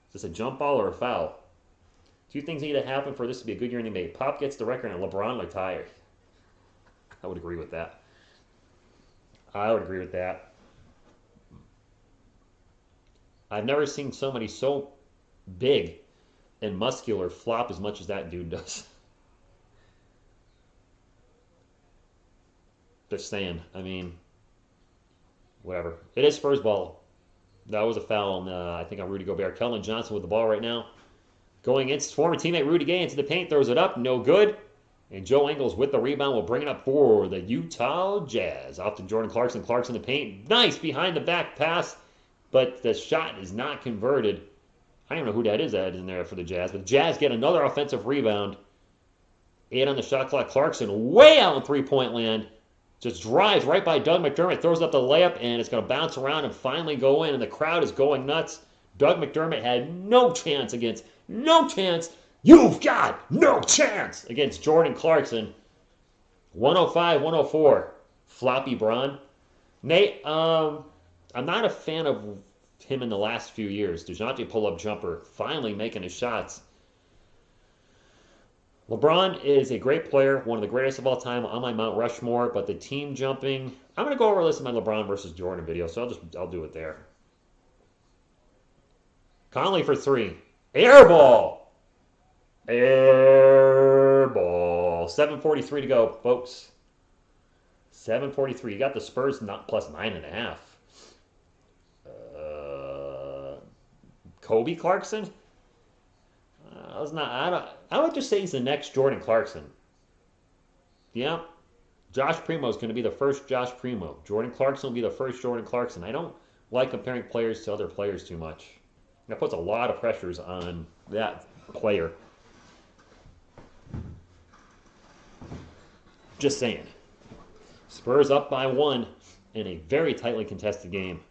Is this a jump ball or a foul? 2 things need to happen for this to be a good year in the NBA. Pop gets the record and LeBron retired. I would agree with that. I would agree with that. I've never seen somebody so big and muscular flop as much as that dude does. Just saying. I mean, whatever. It is Spurs ball. That was a foul on, I think, on Rudy Gobert. Keldon Johnson with the ball right now. Going against his former teammate Rudy Gay into the paint. Throws it up. No good. And Joe Ingles with the rebound will bring it up for the Utah Jazz. Off to Jordan Clarkson. Clarkson in the paint. Nice behind the back pass. But the shot is not converted. I don't even know who that is in there for the Jazz. But the Jazz get another offensive rebound. 8 on the shot clock. Clarkson way out in three-point land. Just drives right by Doug McDermott. Throws up the layup, and it's going to bounce around and finally go in. And the crowd is going nuts. Doug McDermott had no chance against. No chance. You've got no chance against Jordan Clarkson. 105-104. Floppy Braun. Nate, I'm not a fan of him in the last few years. DeJounte pull-up jumper, finally making his shots. LeBron is a great player, one of the greatest of all time on my Mount Rushmore, but the team jumping, I'm going to go over a list of my LeBron versus Jordan video, so I'll do it there. Conley for 3. Air ball! Air ball. 7:43 to go, folks. 7:43. You got the Spurs not plus 9.5. Kobe Clarkson? I would just say he's the next Jordan Clarkson. Yeah. Josh Primo is going to be the first Josh Primo. Jordan Clarkson will be the first Jordan Clarkson. I don't like comparing players to other players too much. That puts a lot of pressures on that player. Just saying. Spurs up by 1 in a very tightly contested game.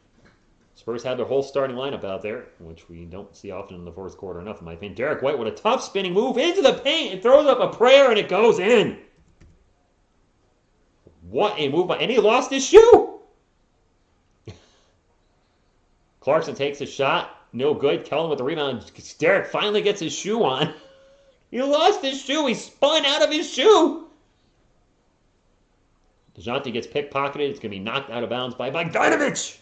Spurs had their whole starting lineup out there, which we don't see often in the fourth quarter enough, in my opinion. Derek White with a tough spinning move into the paint and throws up a prayer, and it goes in. What a move by... And he lost his shoe! Clarkson takes a shot. No good. Kellen with the rebound. Derek finally gets his shoe on. He lost his shoe. He spun out of his shoe. DeJounte gets pickpocketed. It's going to be knocked out of bounds by Bogdanovich.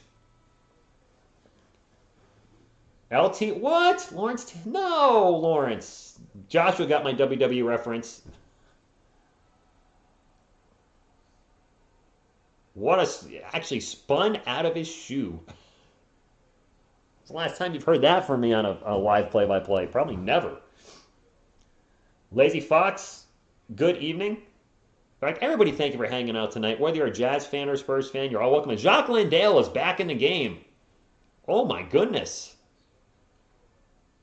LT, what? Lawrence? No, Lawrence. Joshua got my WWE reference. Actually spun out of his shoe. When's the last time you've heard that from me on a live play-by-play? Probably never. Lazy Fox, good evening. In fact, everybody, thank you for hanging out tonight. Whether you're a Jazz fan or Spurs fan, you're all welcome. And Jacques Landale is back in the game. Oh, my goodness.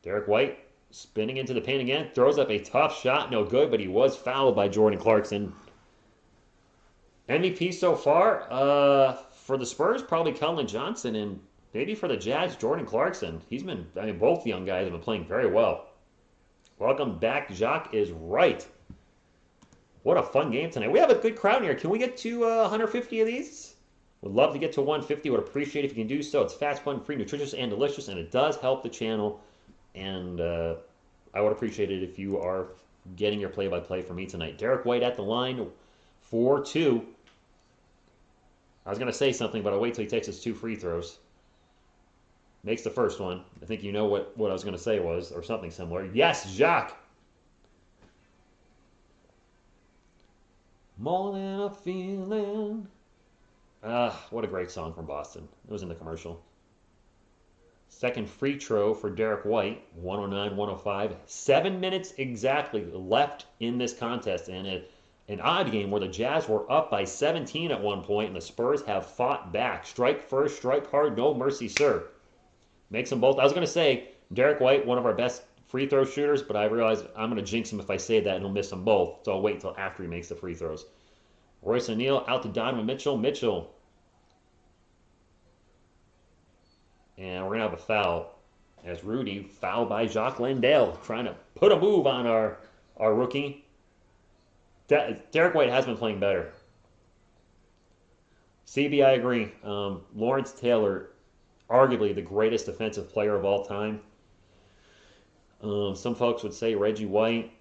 Derek White spinning into the paint again. Throws up a tough shot. No good, but he was fouled by Jordan Clarkson. MVP so far for the Spurs, probably Keldon Johnson. And maybe for the Jazz, Jordan Clarkson. Both young guys have been playing very well. Welcome back. Jacques is right. What a fun game tonight. We have a good crowd here. Can we get to 150 of these? Would love to get to 150. Would appreciate it if you can do so. It's fast, fun, free, nutritious, and delicious, and it does help the channel. And I would appreciate it if you are getting your play-by-play for me tonight. Derek White at the line, 4-2. I was going to say something, but I'll wait till he takes his 2 free throws. Makes the first one. I think you know what I was going to say was, or something similar. Yes, Jacques. More than a feeling. What a great song from Boston. It was in the commercial. Second free throw for Derek White, 109-105. 7 minutes exactly left in this contest. And an odd game where the Jazz were up by 17 at one point, and the Spurs have fought back. Strike first, strike hard, no mercy, sir. Makes them both. I was going to say, Derek White, one of our best free throw shooters, but I realize I'm going to jinx him if I say that, and he'll miss them both. So I'll wait until after he makes the free throws. Royce O'Neal out to Donovan Mitchell. Mitchell. And we're going to have a foul as Rudy fouled by Jacques Landale, trying to put a move on our rookie. Derek White has been playing better. CB, I agree. Lawrence Taylor, arguably the greatest defensive player of all time. Some folks would say Reggie White,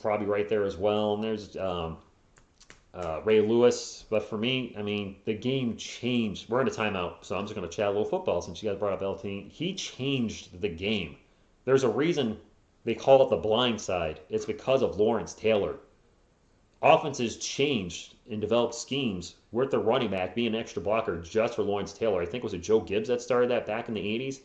probably right there as well. And there's Ray Lewis. But for me, the game changed. We're in a timeout, so I'm just going to chat a little football since you guys brought up LT. He changed the game. There's a reason they call it the blind side. It's because of Lawrence Taylor. Offenses changed and developed schemes with the running back being an extra blocker just for Lawrence Taylor. I think it was Joe Gibbs that started that back in the 80s.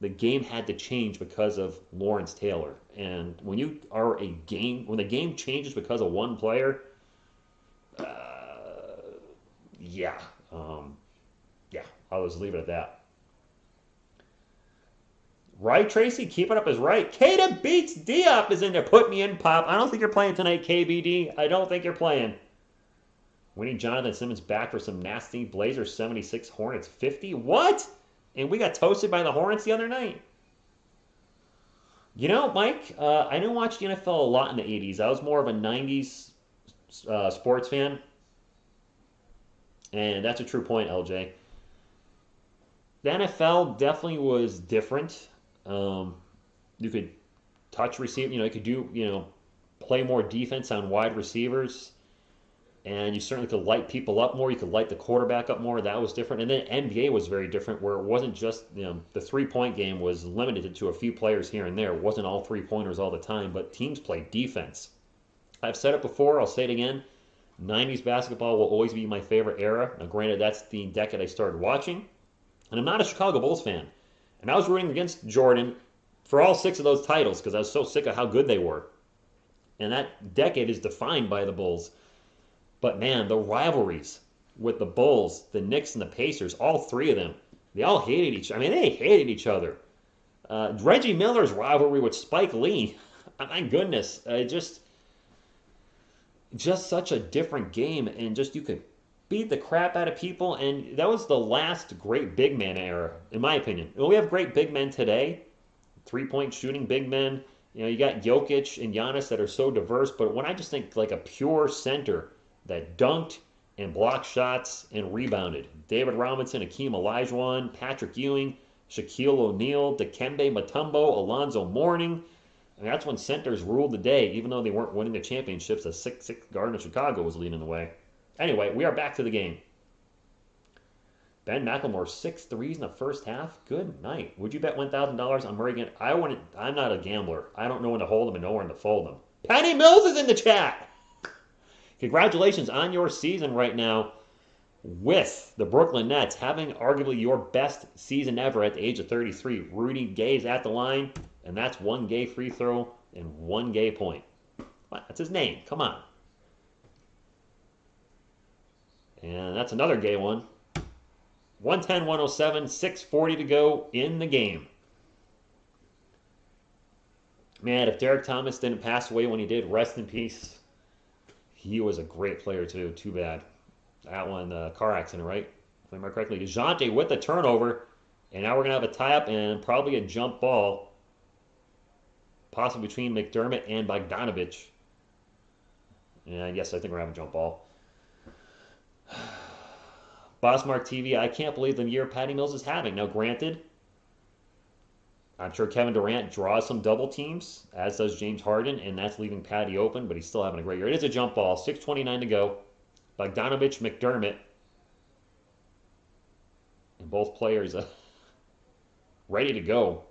The game had to change because of Lawrence Taylor. And when the game changes because of one player, I'll just leave it at that. Right, Tracy? Keeping up is right. Kata beats Diop is in there. Put me in, Pop. I don't think you're playing tonight, KBD. I don't think you're playing. We need Jonathan Simmons back for some nasty Blazers 76, Hornets 50. What? And we got toasted by the Hornets the other night. You know, Mike, I didn't watch the NFL a lot in the 80s. I was more of a 90s sports fan. And that's a true point, LJ. The NFL definitely was different. You could touch receiver, you could play more defense on wide receivers. And you certainly could light people up more. You could light the quarterback up more. That was different. And then NBA was very different, where it wasn't just, the three-point game was limited to a few players here and there. It wasn't all three-pointers all the time, but teams played defense. I've said it before. I'll say it again. 90s basketball will always be my favorite era. Now, granted, that's the decade I started watching. And I'm not a Chicago Bulls fan. And I was rooting against Jordan for all 6 of those titles because I was so sick of how good they were. And that decade is defined by the Bulls. But man, the rivalries with the Bulls, the Knicks, and the Pacers, all 3 of them, they all hated each other. They hated each other. Reggie Miller's rivalry with Spike Lee, my goodness, just such a different game, and just you could beat the crap out of people. And that was the last great big man era, in my opinion. Well, we have great big men today, 3-point shooting big men. You know, you got Jokic and Giannis that are so diverse, but when I just think like a pure center that dunked and blocked shots and rebounded, David Robinson, Akeem Olajuwon, Patrick Ewing, Shaquille O'Neal, Dikembe Mutombo, Alonzo Mourning. And that's when centers ruled the day, even though they weren't winning the championships. The 6'6" guard in Chicago was leading the way. Anyway, we are back to the game. Ben McLemore, 6 threes in the first half. Good night. Would you bet $1,000 on Murray again? I'm not a gambler. I don't know when to hold them and know when to fold them. Patty Mills is in the chat. Congratulations on your season right now with the Brooklyn Nets having arguably your best season ever at the age of 33. Rudy Gay's at the line, and that's one Gay free throw and one Gay point. That's his name. Come on. And that's another Gay one. 110-107, 6:40 to go in the game. Man, if Derek Thomas didn't pass away when he did, rest in peace. He was a great player too. Too bad. That one, car accident, right? If I remember correctly. DeJounte with the turnover. And now we're going to have a tie-up and probably a jump ball. Possibly between McDermott and Bogdanovich. And yes, I think we're having a jump ball. Bossmark TV, I can't believe the year Patty Mills is having. Now, granted, I'm sure Kevin Durant draws some double teams, as does James Harden, and that's leaving Patty open, but he's still having a great year. It is a jump ball. 6:29 to go. Bogdanovich, McDermott. And both players ready to go.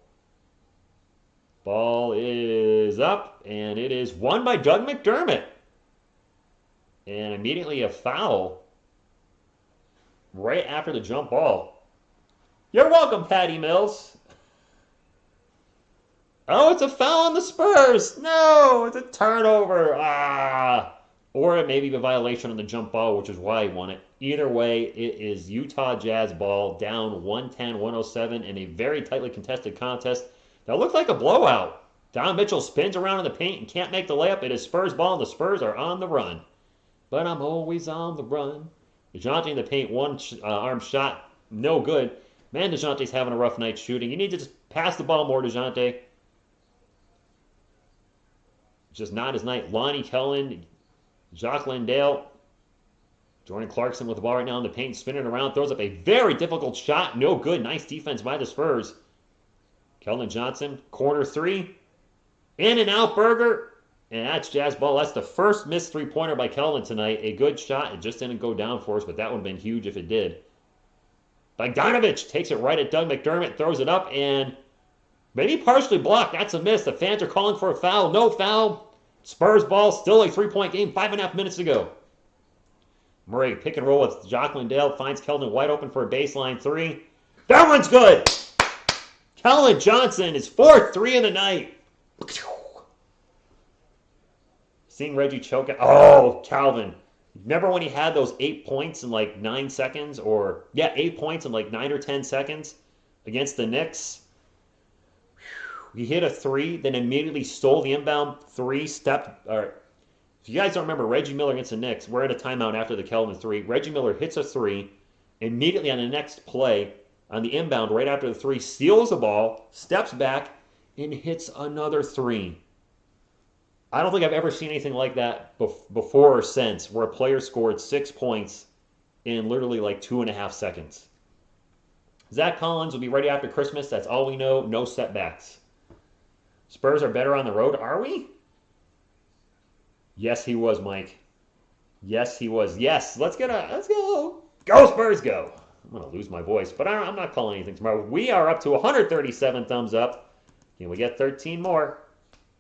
Ball is up, and it is won by Doug McDermott. And immediately a foul right after the jump ball. You're welcome, Patty Mills. Oh, it's a foul on the Spurs. No, it's a turnover. Or it may be a violation on the jump ball, which is why he won it. Either way, it is Utah Jazz ball down 110-107 in a very tightly contested contest. That looks like a blowout. Don Mitchell spins around in the paint and can't make the layup. It is Spurs ball, and the Spurs are on the run. But I'm always on the run. DeJounte in the paint, one arm shot, no good. Man, DeJounte's having a rough night shooting. You need to just pass the ball more, DeJounte. Just not his night. Lonnie Kellen, Jacques Landale, Jordan Clarkson with the ball right now in the paint, spinning around, throws up a very difficult shot. No good. Nice defense by the Spurs. Keldon Johnson, corner three. In and out burger. And that's Jazz ball. That's the first missed three-pointer by Keldon tonight. A good shot. It just didn't go down for us, but that would have been huge if it did. Bogdanovich takes it right at Doug McDermott, throws it up, and maybe partially blocked. That's a miss. The fans are calling for a foul. No foul. Spurs ball, still a three-point game. 5.5 minutes to go. Murray pick and roll with Jacques Landale. Finds Keldon wide open for a baseline three. That one's good. Keldon Johnson, his fourth three of the night. Seeing Reggie choke it. Oh, Calvin. Remember when he had those 8 points in like 9 seconds? 8 points in like 9 or 10 seconds against the Knicks? He hit a three, then immediately stole the inbound three, if you guys don't remember, Reggie Miller against the Knicks, we're at a timeout after the Keldon three. Reggie Miller hits a three, immediately on the next play, on the inbound right after the three, steals the ball, steps back, and hits another three. I don't think I've ever seen anything like that before or since, where a player scored 6 points in literally like 2.5 seconds. Zach Collins will be ready after Christmas. That's all we know. No setbacks. Spurs are better on the road. Are we? Yes, he was, Mike. Yes, he was. Yes, let's go. Go, Spurs, go. I'm going to lose my voice, but I'm not calling anything tomorrow. We are up to 137 thumbs up. Can we get 13 more?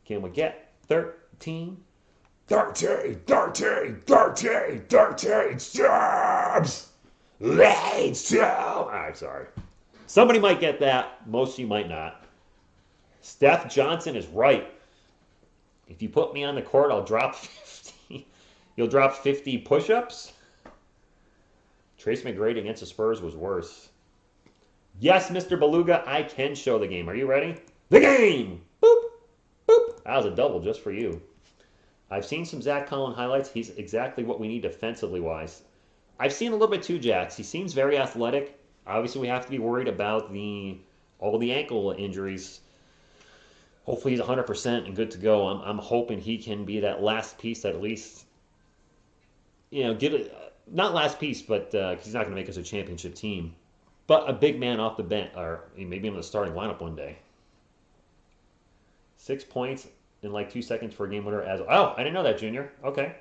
Can we get 13? 13, jobs. Let's go. All right, sorry. Somebody might get that. Most of you might not. Steph Johnson is right. If you put me on the court, I'll drop 50. You'll drop 50 push-ups? Trace McGrady against the Spurs was worse. Yes, Mr. Beluga, I can show the game. Are you ready? The game! Boop! Boop! That was a double just for you. I've seen some Zach Collin highlights. He's exactly what we need defensively wise. I've seen a little bit too, Jax. He seems very athletic. Obviously, we have to be worried about all the ankle injuries. Hopefully, he's 100% and good to go. I'm hoping he can be that last piece that at least, give it, not last piece, but he's not going to make us a championship team. But a big man off the bench, or maybe in the starting lineup one day. 6 points in like 2 seconds for a game winner. I didn't know that, Junior. Okay.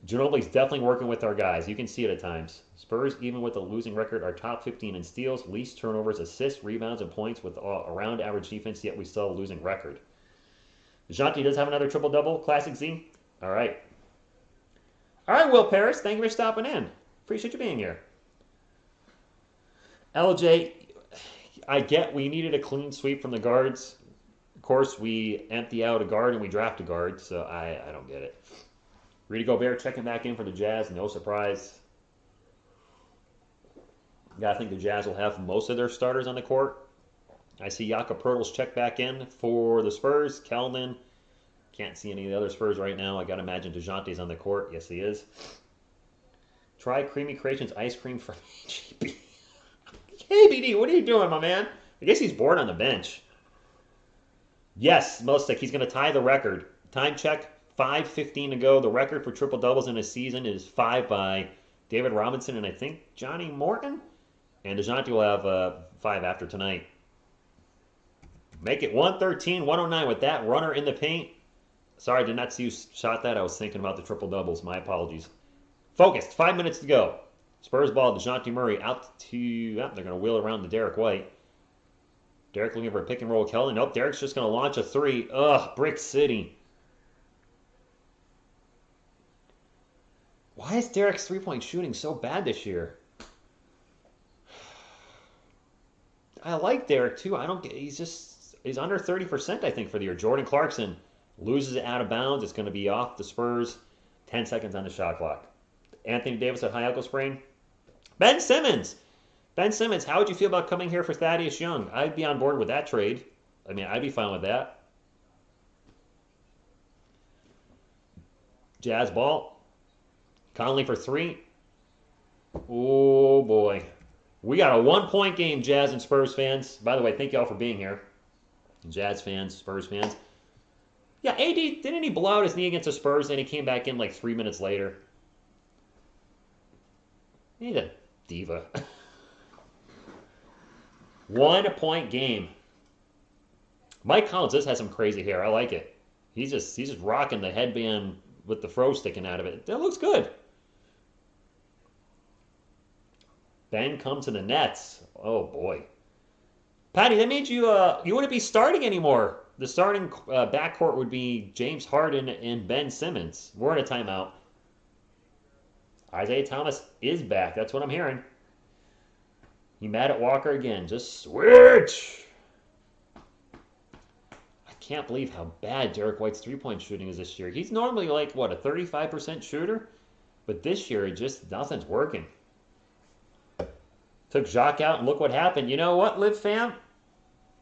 Ginobili's definitely working with our guys. You can see it at times. Spurs, even with a losing record, are top 15 in steals, least turnovers, assists, rebounds, and points with around average defense, yet we still have a losing record. DeJounte does have another triple-double. Classic Z. All right. All right, Will Paris. Thank you for stopping in. Appreciate you being here. LJ, I get we needed a clean sweep from the guards. Of course, we empty out a guard and we draft a guard, so I don't get it. Rudy Gobert checking back in for the Jazz. No surprise. I think the Jazz will have most of their starters on the court. I see Jakob Poeltl's check back in for the Spurs. Kelman. Can't see any of the other Spurs right now. I got to imagine DeJounte's on the court. Yes, he is. Try Creamy Creations ice cream for GB. KBD, what are you doing, my man? I guess he's bored on the bench. Yes, Mostek, he's going to tie the record. Time check. 5:15 to go. The record for triple doubles in a season is 5 by David Robinson and I think Johnny Morton. And DeJounte will have 5 after tonight. Make it 113, 109 with that runner in the paint. Sorry, I did not see you shot that. I was thinking about the triple doubles. My apologies. Focused. 5 minutes to go. Spurs ball. DeJounte Murray out to. They're going to wheel around to Derek White. Derek looking for a pick and roll. Kelly. Nope. Derek's just going to launch a 3. Ugh. Brick City. Why is Derek's three-point shooting so bad this year? I like Derek too. He's under 30%, I think, for the year. Jordan Clarkson loses it out of bounds. It's going to be off the Spurs. 10 seconds on the shot clock. Anthony Davis at high ankle sprain. Ben Simmons. Ben Simmons, how would you feel about coming here for Thaddeus Young? I'd be on board with that trade. I mean, I'd be fine with that. Jazz ball. Conley for 3. Oh, boy. We got a 1-point game, Jazz and Spurs fans. By the way, thank you all for being here. Jazz fans, Spurs fans. Yeah, AD, didn't he blow out his knee against the Spurs and he came back in like 3 minutes later? He's a diva. 1-point game. Mike Collins has some crazy hair. I like it. He's just rocking the headband with the fro sticking out of it. That looks good. Ben comes to the Nets. Oh, boy. Patty, that means you wouldn't be starting anymore. The starting backcourt would be James Harden and Ben Simmons. We're in a timeout. Isaiah Thomas is back. That's what I'm hearing. He mad at Walker again. Just switch. I can't believe how bad Derek White's three-point shooting is this year. He's normally like, what, a 35% shooter? But this year, nothing's working. Took Jacques out, and look what happened. You know what, Liv fam?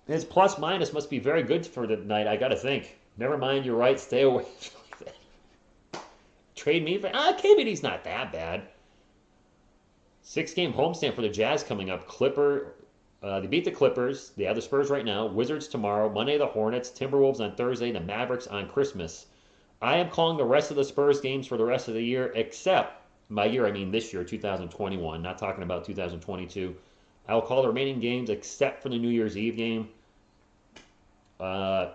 His plus-minus must be very good for the night, I got to think. Never mind, you're right. Stay away. Trade me for... KBD's not that bad. 6-game homestand for the Jazz coming up. They beat the Clippers. They have the Spurs right now. Wizards tomorrow. Monday, the Hornets. Timberwolves on Thursday. The Mavericks on Christmas. I am calling the rest of the Spurs games for the rest of the year, except... By year, I mean this year, 2021. Not talking about 2022. I will call the remaining games except for the New Year's Eve game. Yeah,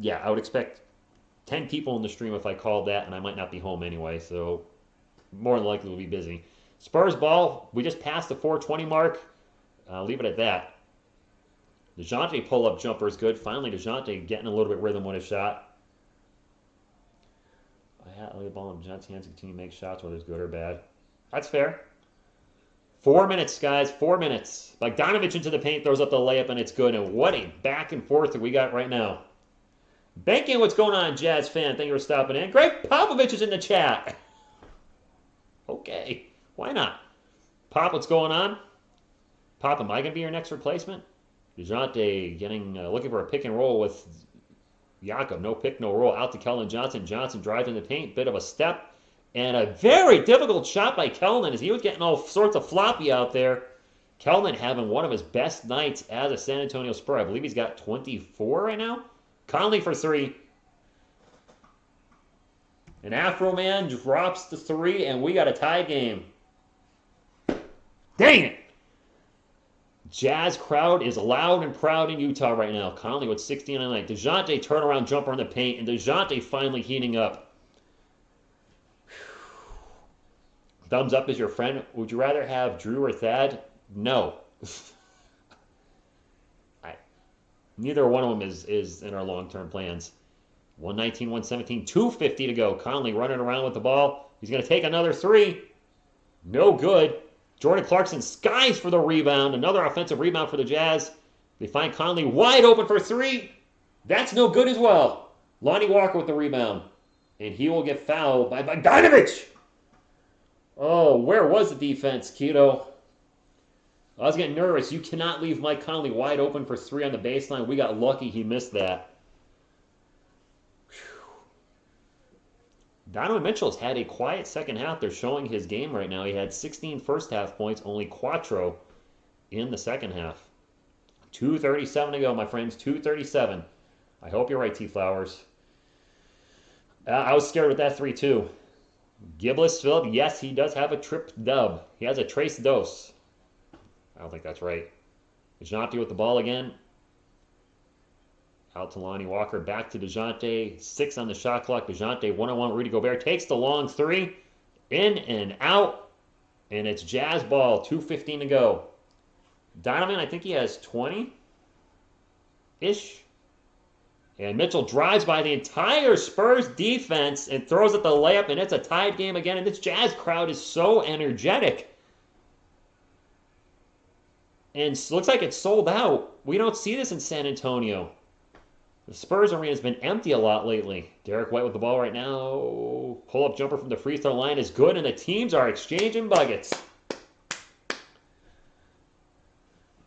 I would expect 10 people in the stream if I called that, and I might not be home anyway, so more than likely we'll be busy. Spurs ball, we just passed the 420 mark. I'll leave it at that. DeJounte pull-up jumper is good. Finally, DeJounte getting a little bit rhythm with his shot. Lay the ball in John's hands and continue to make shots, whether it's good or bad. That's fair. 4 minutes, guys. 4 minutes. Like Bogdanovich into the paint, throws up the layup, and it's good. And what a back and forth that we got right now. Banking, what's going on, Jazz fan? Thank you for stopping in. Greg Popovich is in the chat. Okay. Why not? Pop, what's going on? Pop, am I going to be your next replacement? DeJounte looking for a pick and roll with Jakob, no pick, no roll. Out to Keldon Johnson. Johnson drives in the paint. Bit of a step. And a very difficult shot by Keldon as he was getting all sorts of floppy out there. Keldon having one of his best nights as a San Antonio Spur. I believe he's got 24 right now. Conley for three. And Afro Man drops the three, and we got a tie game. Dang it! Jazz crowd is loud and proud in Utah right now. Conley with 16 on the night. DeJounte turnaround jumper in the paint, and DeJounte finally heating up. Thumbs up is your friend. Would you rather have Drew or Thad? No. Neither one of them is in our long-term plans. 119, 117, 250 to go. Conley running around with the ball. He's going to take another three. No good. Jordan Clarkson skies for the rebound. Another offensive rebound for the Jazz. They find Conley wide open for three. That's no good as well. Lonnie Walker with the rebound. And he will get fouled by Bogdanovich. Oh, where was the defense, Keto? I was getting nervous. You cannot leave Mike Conley wide open for three on the baseline. We got lucky he missed that. Donovan Mitchell's had a quiet second half. They're showing his game right now. He had 16 first half points, only 4 in the second half. 2:37 to go, my friends. 2:37. I hope you're right, T-Flowers. I was scared with that three, too. Gibless Philip, yes, he does have a trip dub. He has a trace dose. I don't think that's right. DeJounte with the ball again. Out to Lonnie Walker. Back to DeJounte. 6 on the shot clock. DeJounte one-on-one. Rudy Gobert takes the long three. In and out. And it's Jazz ball. 2:15 to go. Donovan, I think he has 20-ish. And Mitchell drives by the entire Spurs defense and throws at the layup, and it's a tied game again. And this Jazz crowd is so energetic. And it looks like it's sold out. We don't see this in San Antonio. The Spurs arena has been empty a lot lately. Derek White with the ball right now. Pull-up jumper from the free throw line is good, and the teams are exchanging buckets.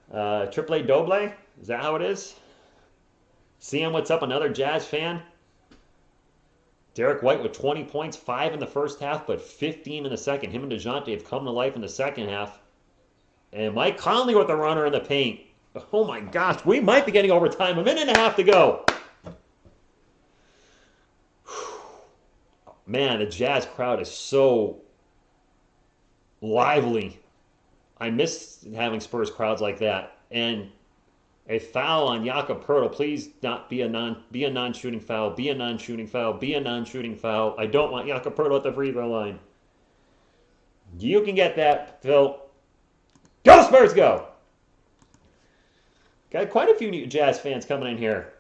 Triple A Doble? Is that how it is? CM, what's up? Another Jazz fan. Derek White with 20 points, 5 in the first half, but 15 in the second. Him and DeJounte have come to life in the second half. And Mike Conley with the runner in the paint. Oh my gosh, we might be getting overtime. A minute and a half to go. Man, the Jazz crowd is so lively. I miss having Spurs crowds like that. And a foul on Jakob Poeltl. Please not be a non-shooting foul. Be a non-shooting foul. Be a non-shooting foul. I don't want Jakob Poeltl at the free throw line. You can get that, Phil. Go Spurs, go! Got quite a few new Jazz fans coming in here.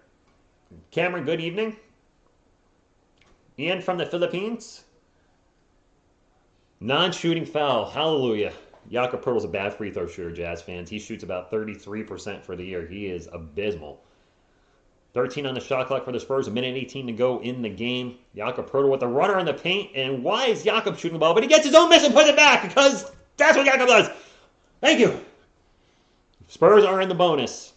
Cameron, good evening. Ian from the Philippines. Non-shooting foul. Hallelujah. Jakob Poeltl's a bad free throw shooter, Jazz fans. He shoots about 33% for the year. He is abysmal. 13 on the shot clock for the Spurs. 1:18 to go in the game. Jakob Poeltl with the runner in the paint. And why is Jakob shooting the ball? But he gets his own miss and puts it back because that's what Jakob does. Thank you. Spurs are in the bonus,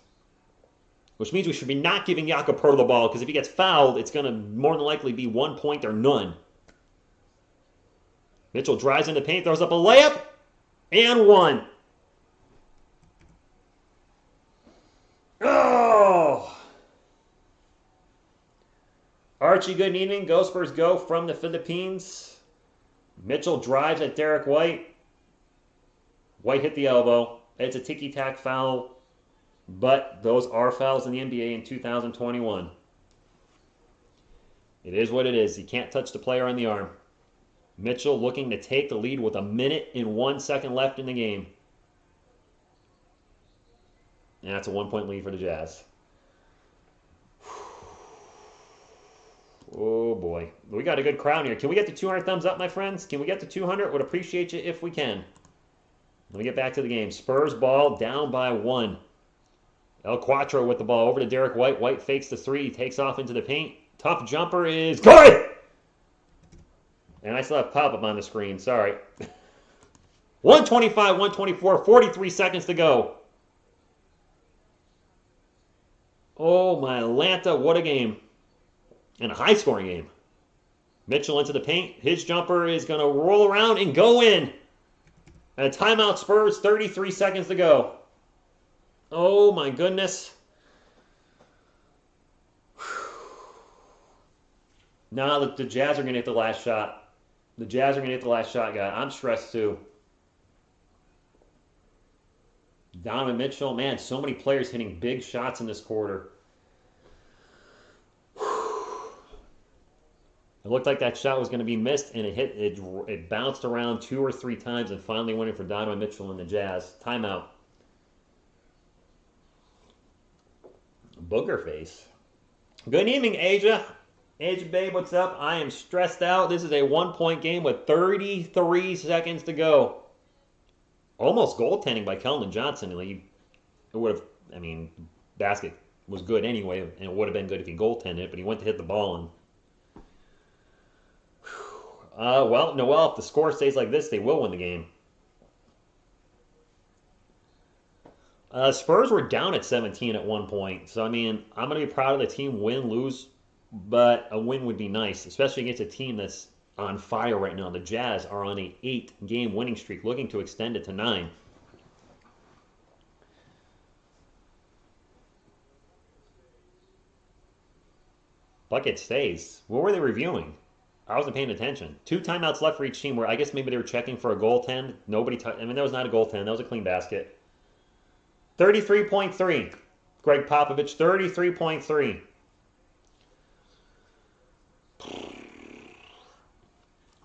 which means we should be not giving Jakob Poeltl the ball because if he gets fouled, it's going to more than likely be 1 point or none. Mitchell drives in the paint, throws up a layup, and one. Oh! Archie, good evening. Go Spurs, go from the Philippines. Mitchell drives at Derek White. White hit the elbow. It's a ticky-tack foul, but those are fouls in the NBA in 2021. It is what it is. You can't touch the player on the arm. Mitchell looking to take the lead with 1:01 left in the game. And that's a 1-point lead for the Jazz. Oh, boy. We got a good crowd here. Can we get to 200 thumbs up, my friends? Can we get to 200? Would appreciate you if we can. Let me get back to the game. Spurs ball down by 1. El Quattro with the ball over to Derek White. White fakes the three. Takes off into the paint. Tough jumper is good! And I still have pop-up on the screen. Sorry. 125, 124, 43 seconds to go. Oh, my Atlanta. What a game. in a high-scoring game. Mitchell into the paint. His jumper is going to roll around and go in. And a timeout Spurs, 33 seconds to go. Oh, my goodness. Now the Jazz are going to hit the last shot. The Jazz are going to hit the last shot, guy. I'm stressed, too. Donovan Mitchell, man, so many players hitting big shots in this quarter. It looked like that shot was going to be missed, and it bounced around 2 or 3 times and finally went in for Donovan Mitchell and the Jazz. Timeout. Booger face. Good evening, Asia. Asia, babe, what's up? I am stressed out. This is a 1-point game with 33 seconds to go. Almost goaltending by Keldon Johnson. It would have, basket was good anyway, and it would have been good if he goaltended it, but he went to hit the ball and. Well, Noel, if the score stays like this, they will win the game. Spurs were down at 17 at one point, so I'm going to be proud of the team, win, lose, but a win would be nice, especially against a team that's on fire right now. The Jazz are on an 8-game winning streak, looking to extend it to 9. Bucket stays. What were they reviewing? I wasn't paying attention. 2 timeouts left for each team where I guess maybe they were checking for a goaltend. That was not a goaltend. That was a clean basket. 33.3. Greg Popovich, 33.3.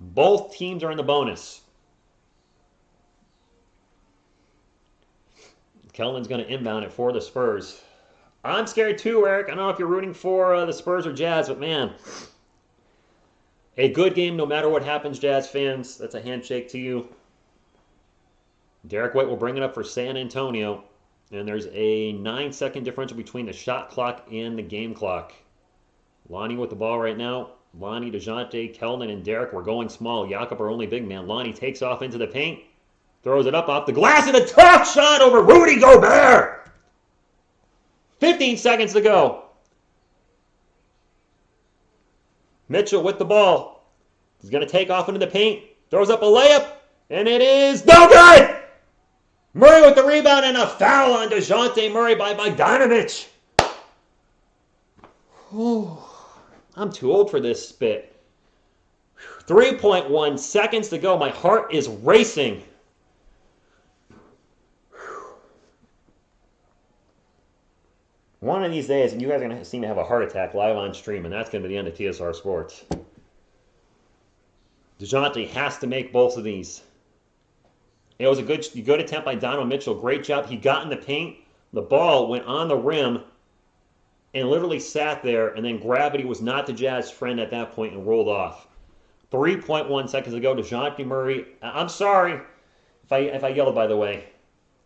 Both teams are in the bonus. Keldon's going to inbound it for the Spurs. I'm scared too, Eric. I don't know if you're rooting for the Spurs or Jazz, but man, a good game no matter what happens, Jazz fans. That's a handshake to you. Derek White will bring it up for San Antonio. And there's a 9-second differential between the shot clock and the game clock. Lonnie with the ball right now. Lonnie, DeJounte, Keldon, and Derek were going small. Jakob our only big man. Lonnie takes off into the paint. Throws it up off the glass and a tough shot over Rudy Gobert. 15 seconds to go. Mitchell with the ball. He's going to take off into the paint. Throws up a layup. And it is no good! Murray with the rebound and a foul on DeJounte Murray by Bogdanovich. I'm too old for this spit. 3.1 seconds to go. My heart is racing. One of these days, and you guys are going to seem to have a heart attack live on stream, and that's going to be the end of TSR Sports. DeJounte has to make both of these. It was a good attempt by Donovan Mitchell. Great job. He got in the paint. The ball went on the rim and literally sat there, and then gravity was not the Jazz friend at that point and rolled off. 3.1 seconds ago, DeJounte Murray. I'm sorry if I yelled, by the way.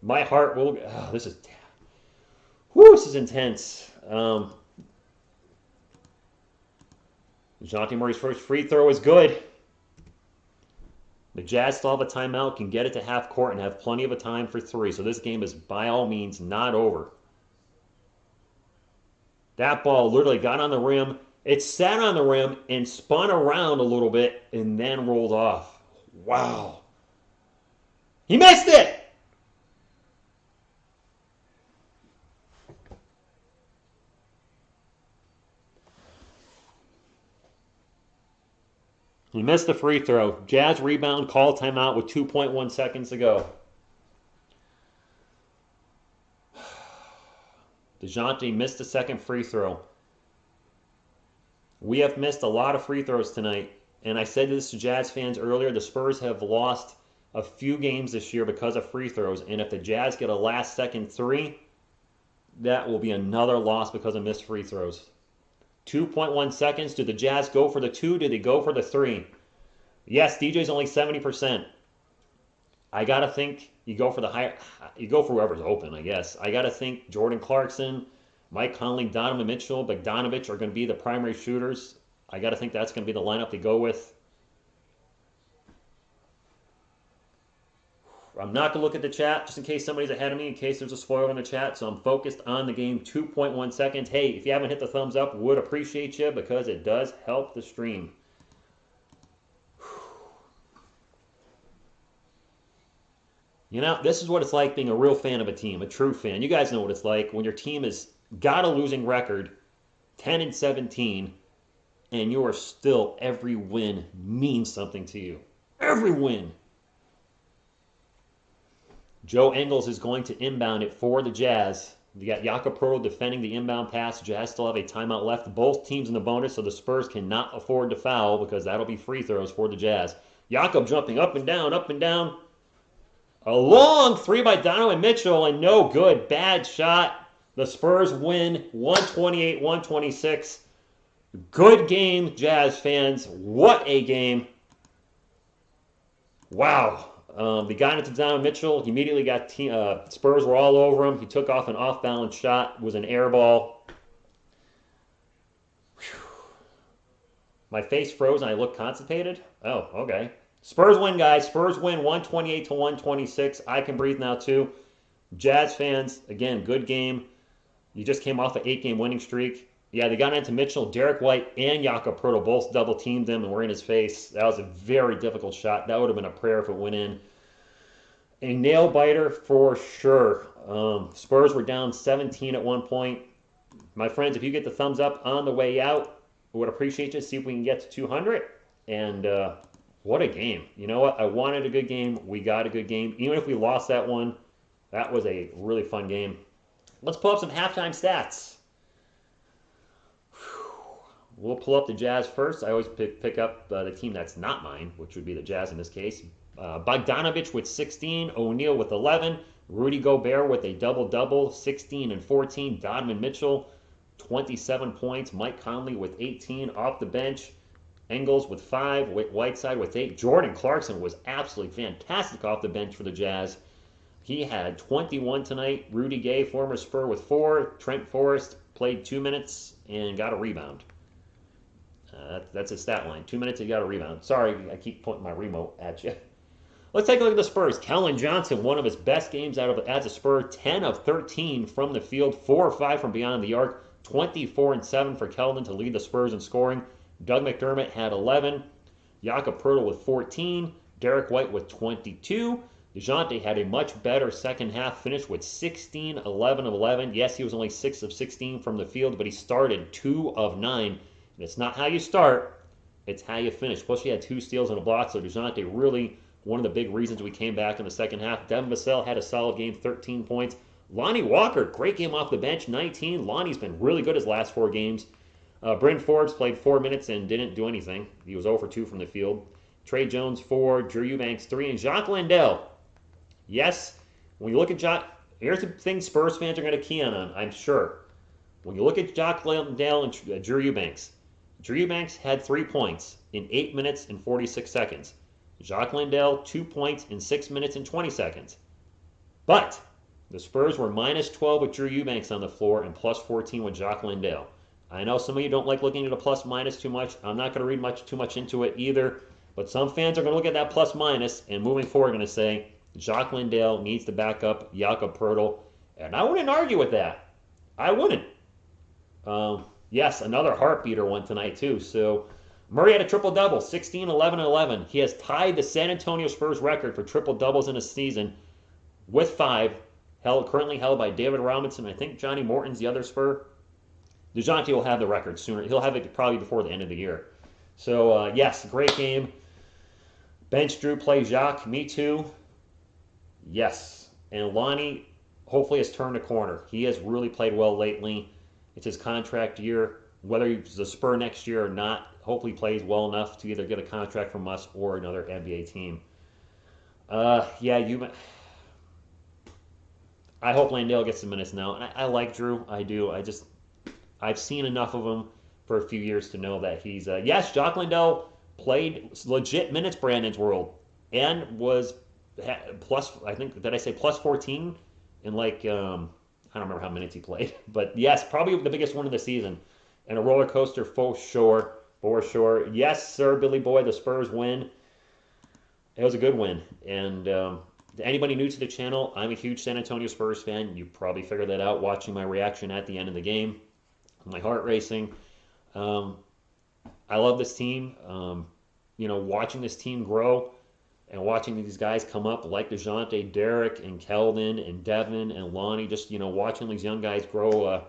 My heart will. Oh, this is intense. DeJounte Murray's first free throw is good. The Jazz still have a timeout, can get it to half court, and have plenty of a time for 3. So this game is by all means not over. That ball literally got on the rim. It sat on the rim and spun around a little bit and then rolled off. Wow. He missed it! He missed the free throw. Jazz rebound, call timeout with 2.1 seconds to go. DeJounte missed the second free throw. We have missed a lot of free throws tonight. And I said this to Jazz fans earlier. The Spurs have lost a few games this year because of free throws. And if the Jazz get a last-second 3, that will be another loss because of missed free throws. 2.1 seconds. Did the Jazz go for the 2? Did they go for the 3? Yes, DJ's only 70%. I got to think you go for the higher. You go for whoever's open, I guess. I got to think Jordan Clarkson, Mike Conley, Donovan Mitchell, Bogdanovich are going to be the primary shooters. I got to think that's going to be the lineup they go with. I'm not going to look at the chat just in case somebody's ahead of me, in case there's a spoiler in the chat. So I'm focused on the game. 2.1 seconds. Hey, if you haven't hit the thumbs up, would appreciate you because it does help the stream. You know, this is what it's like being a real fan of a team, a true fan. You guys know what it's like when your team has got a losing record, 10-17, and you are still, every win means something to you. Every win. Joe Engels is going to inbound it for the Jazz. You got Jakob Poeltl defending the inbound pass. Jazz still have a timeout left. Both teams in the bonus, so the Spurs cannot afford to foul because that'll be free throws for the Jazz. Jakob jumping up and down, up and down. A long three by Donovan Mitchell, and no good. Bad shot. The Spurs win 128-126. Good game, Jazz fans. What a game. Wow. They got into Donovan Mitchell. He immediately got Spurs were all over him. He took off an off-balance shot. It was an air ball. Whew. My face froze and I looked constipated. Oh, okay. Spurs win, guys. Spurs win 128-126. I can breathe now, too. Jazz fans, again, good game. You just came off an 8-game winning streak. Yeah, they got into Mitchell, Derek White, and Jakob Poeltl both double-teamed him and were in his face. That was a very difficult shot. That would have been a prayer if it went in. A nail-biter for sure. Spurs were down 17 at one point. My friends, if you get the thumbs up on the way out, I would appreciate you. See if we can get to 200. And what a game. You know what? I wanted a good game. We got a good game. Even if we lost that one, that was a really fun game. Let's pull up some halftime stats. We'll pull up the Jazz first. I always pick up the team that's not mine, which would be the Jazz in this case. Bogdanovich with 16, O'Neal with 11, Rudy Gobert with a double-double, 16 and 14, Donovan Mitchell, 27 points, Mike Conley with 18 off the bench, Engels with 5, Whiteside with 8. Jordan Clarkson was absolutely fantastic off the bench for the Jazz. He had 21 tonight. Rudy Gay, former Spur, with 4. Trent Forrest played 2 minutes and got a rebound. That's his stat line. 2 minutes, he got a rebound. Sorry, I keep pointing my remote at you. Let's take a look at the Spurs. Kellen Johnson, one of his best games as a Spur. 10 of 13 from the field. 4 or 5 from beyond the arc. 24 and 7 for Kellen to lead the Spurs in scoring. Doug McDermott had 11. Jakob Poeltl with 14. Derek White with 22. DeJounte had a much better second half, finished with 16, 11 of 11. Yes, he was only 6 of 16 from the field, but he started 2 of 9. And it's not how you start, it's how you finish. Plus, he had 2 steals and a block, so DeJounte really one of the big reasons we came back in the second half. Devin Vassell had a solid game, 13 points. Lonnie Walker, great game off the bench, 19. Lonnie's been really good his last 4 games. Bryn Forbes played 4 minutes and didn't do anything. He was 0 for 2 from the field. Trey Jones, 4. Drew Eubanks, 3. And Jacques Landale. Yes, when you look at Jacques, here's the thing Spurs fans are going to key on, I'm sure. When you look at Jacques Landale and Drew Eubanks had 3 points in 8 minutes and 46 seconds. Jacques Landale, 2 points in 6 minutes and 20 seconds. But the Spurs were minus 12 with Drew Eubanks on the floor and plus 14 with Jacques Landale. I know some of you don't like looking at a plus minus too much. I'm not going to read too much into it either. But some fans are going to look at that plus minus and moving forward going to say Jacques Landale needs to back up Jakob Poeltl. And I wouldn't argue with that. I wouldn't. Yes, another heartbeater one tonight too. So Murray had a triple-double, 16, 11, and 11. He has tied the San Antonio Spurs record for triple-doubles in a season with 5, currently held by David Robinson. I think Johnny Morton's the other Spur. DeJounte will have the record sooner. He'll have it probably before the end of the year. So, yes, great game. Bench Drew, play Jacques. Me too. Yes. And Lonnie hopefully has turned a corner. He has really played well lately. It's his contract year. Whether he's a Spur next year or not, hopefully plays well enough to either get a contract from us or another NBA team. I hope Landale gets some minutes now. And I like Drew. I do. I've seen enough of him for a few years to know that he's... yes, Jacques Landale played legit minutes Brandon's world and was plus, I think, did I say plus 14 in I don't remember how minutes he played. But yes, probably the biggest one of the season. And a roller coaster for sure. For sure. Yes, sir, Billy Boy, the Spurs win. It was a good win. And anybody new to the channel, I'm a huge San Antonio Spurs fan. You probably figured that out watching my reaction at the end of the game. My heart racing. I love this team. Watching this team grow and watching these guys come up like DeJounte, Derek, and Keldon, and Devin, and Lonnie, just, watching these young guys grow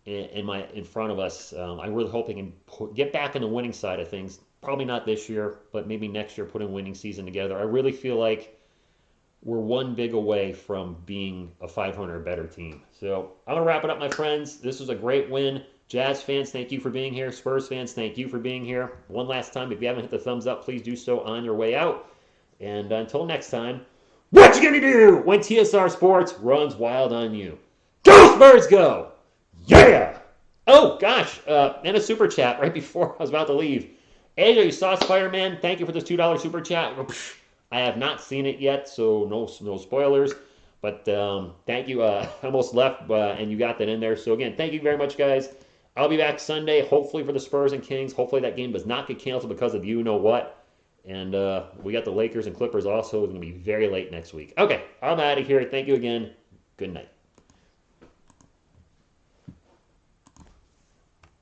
in front of us. I really hope they can get back on the winning side of things. Probably not this year, but maybe next year put a winning season together. I really feel like we're one big away from being a 500 or better team. So I'm going to wrap it up, my friends. This was a great win. Jazz fans, thank you for being here. Spurs fans, thank you for being here. One last time, if you haven't hit the thumbs up, please do so on your way out. And until next time, what you gonna do when TSR Sports runs wild on you? Go Spurs, go! Yeah! Oh, gosh, and a super chat right before I was about to leave. AJ, you saw Spider-Man? Thank you for this $2 super chat. I have not seen it yet, so no spoilers. But thank you. I almost left, and you got that in there. So, again, thank you very much, guys. I'll be back Sunday, hopefully for the Spurs and Kings. Hopefully that game does not get canceled because of you-know-what. And we got the Lakers and Clippers also. It's going to be very late next week. Okay, I'm out of here. Thank you again. Good night.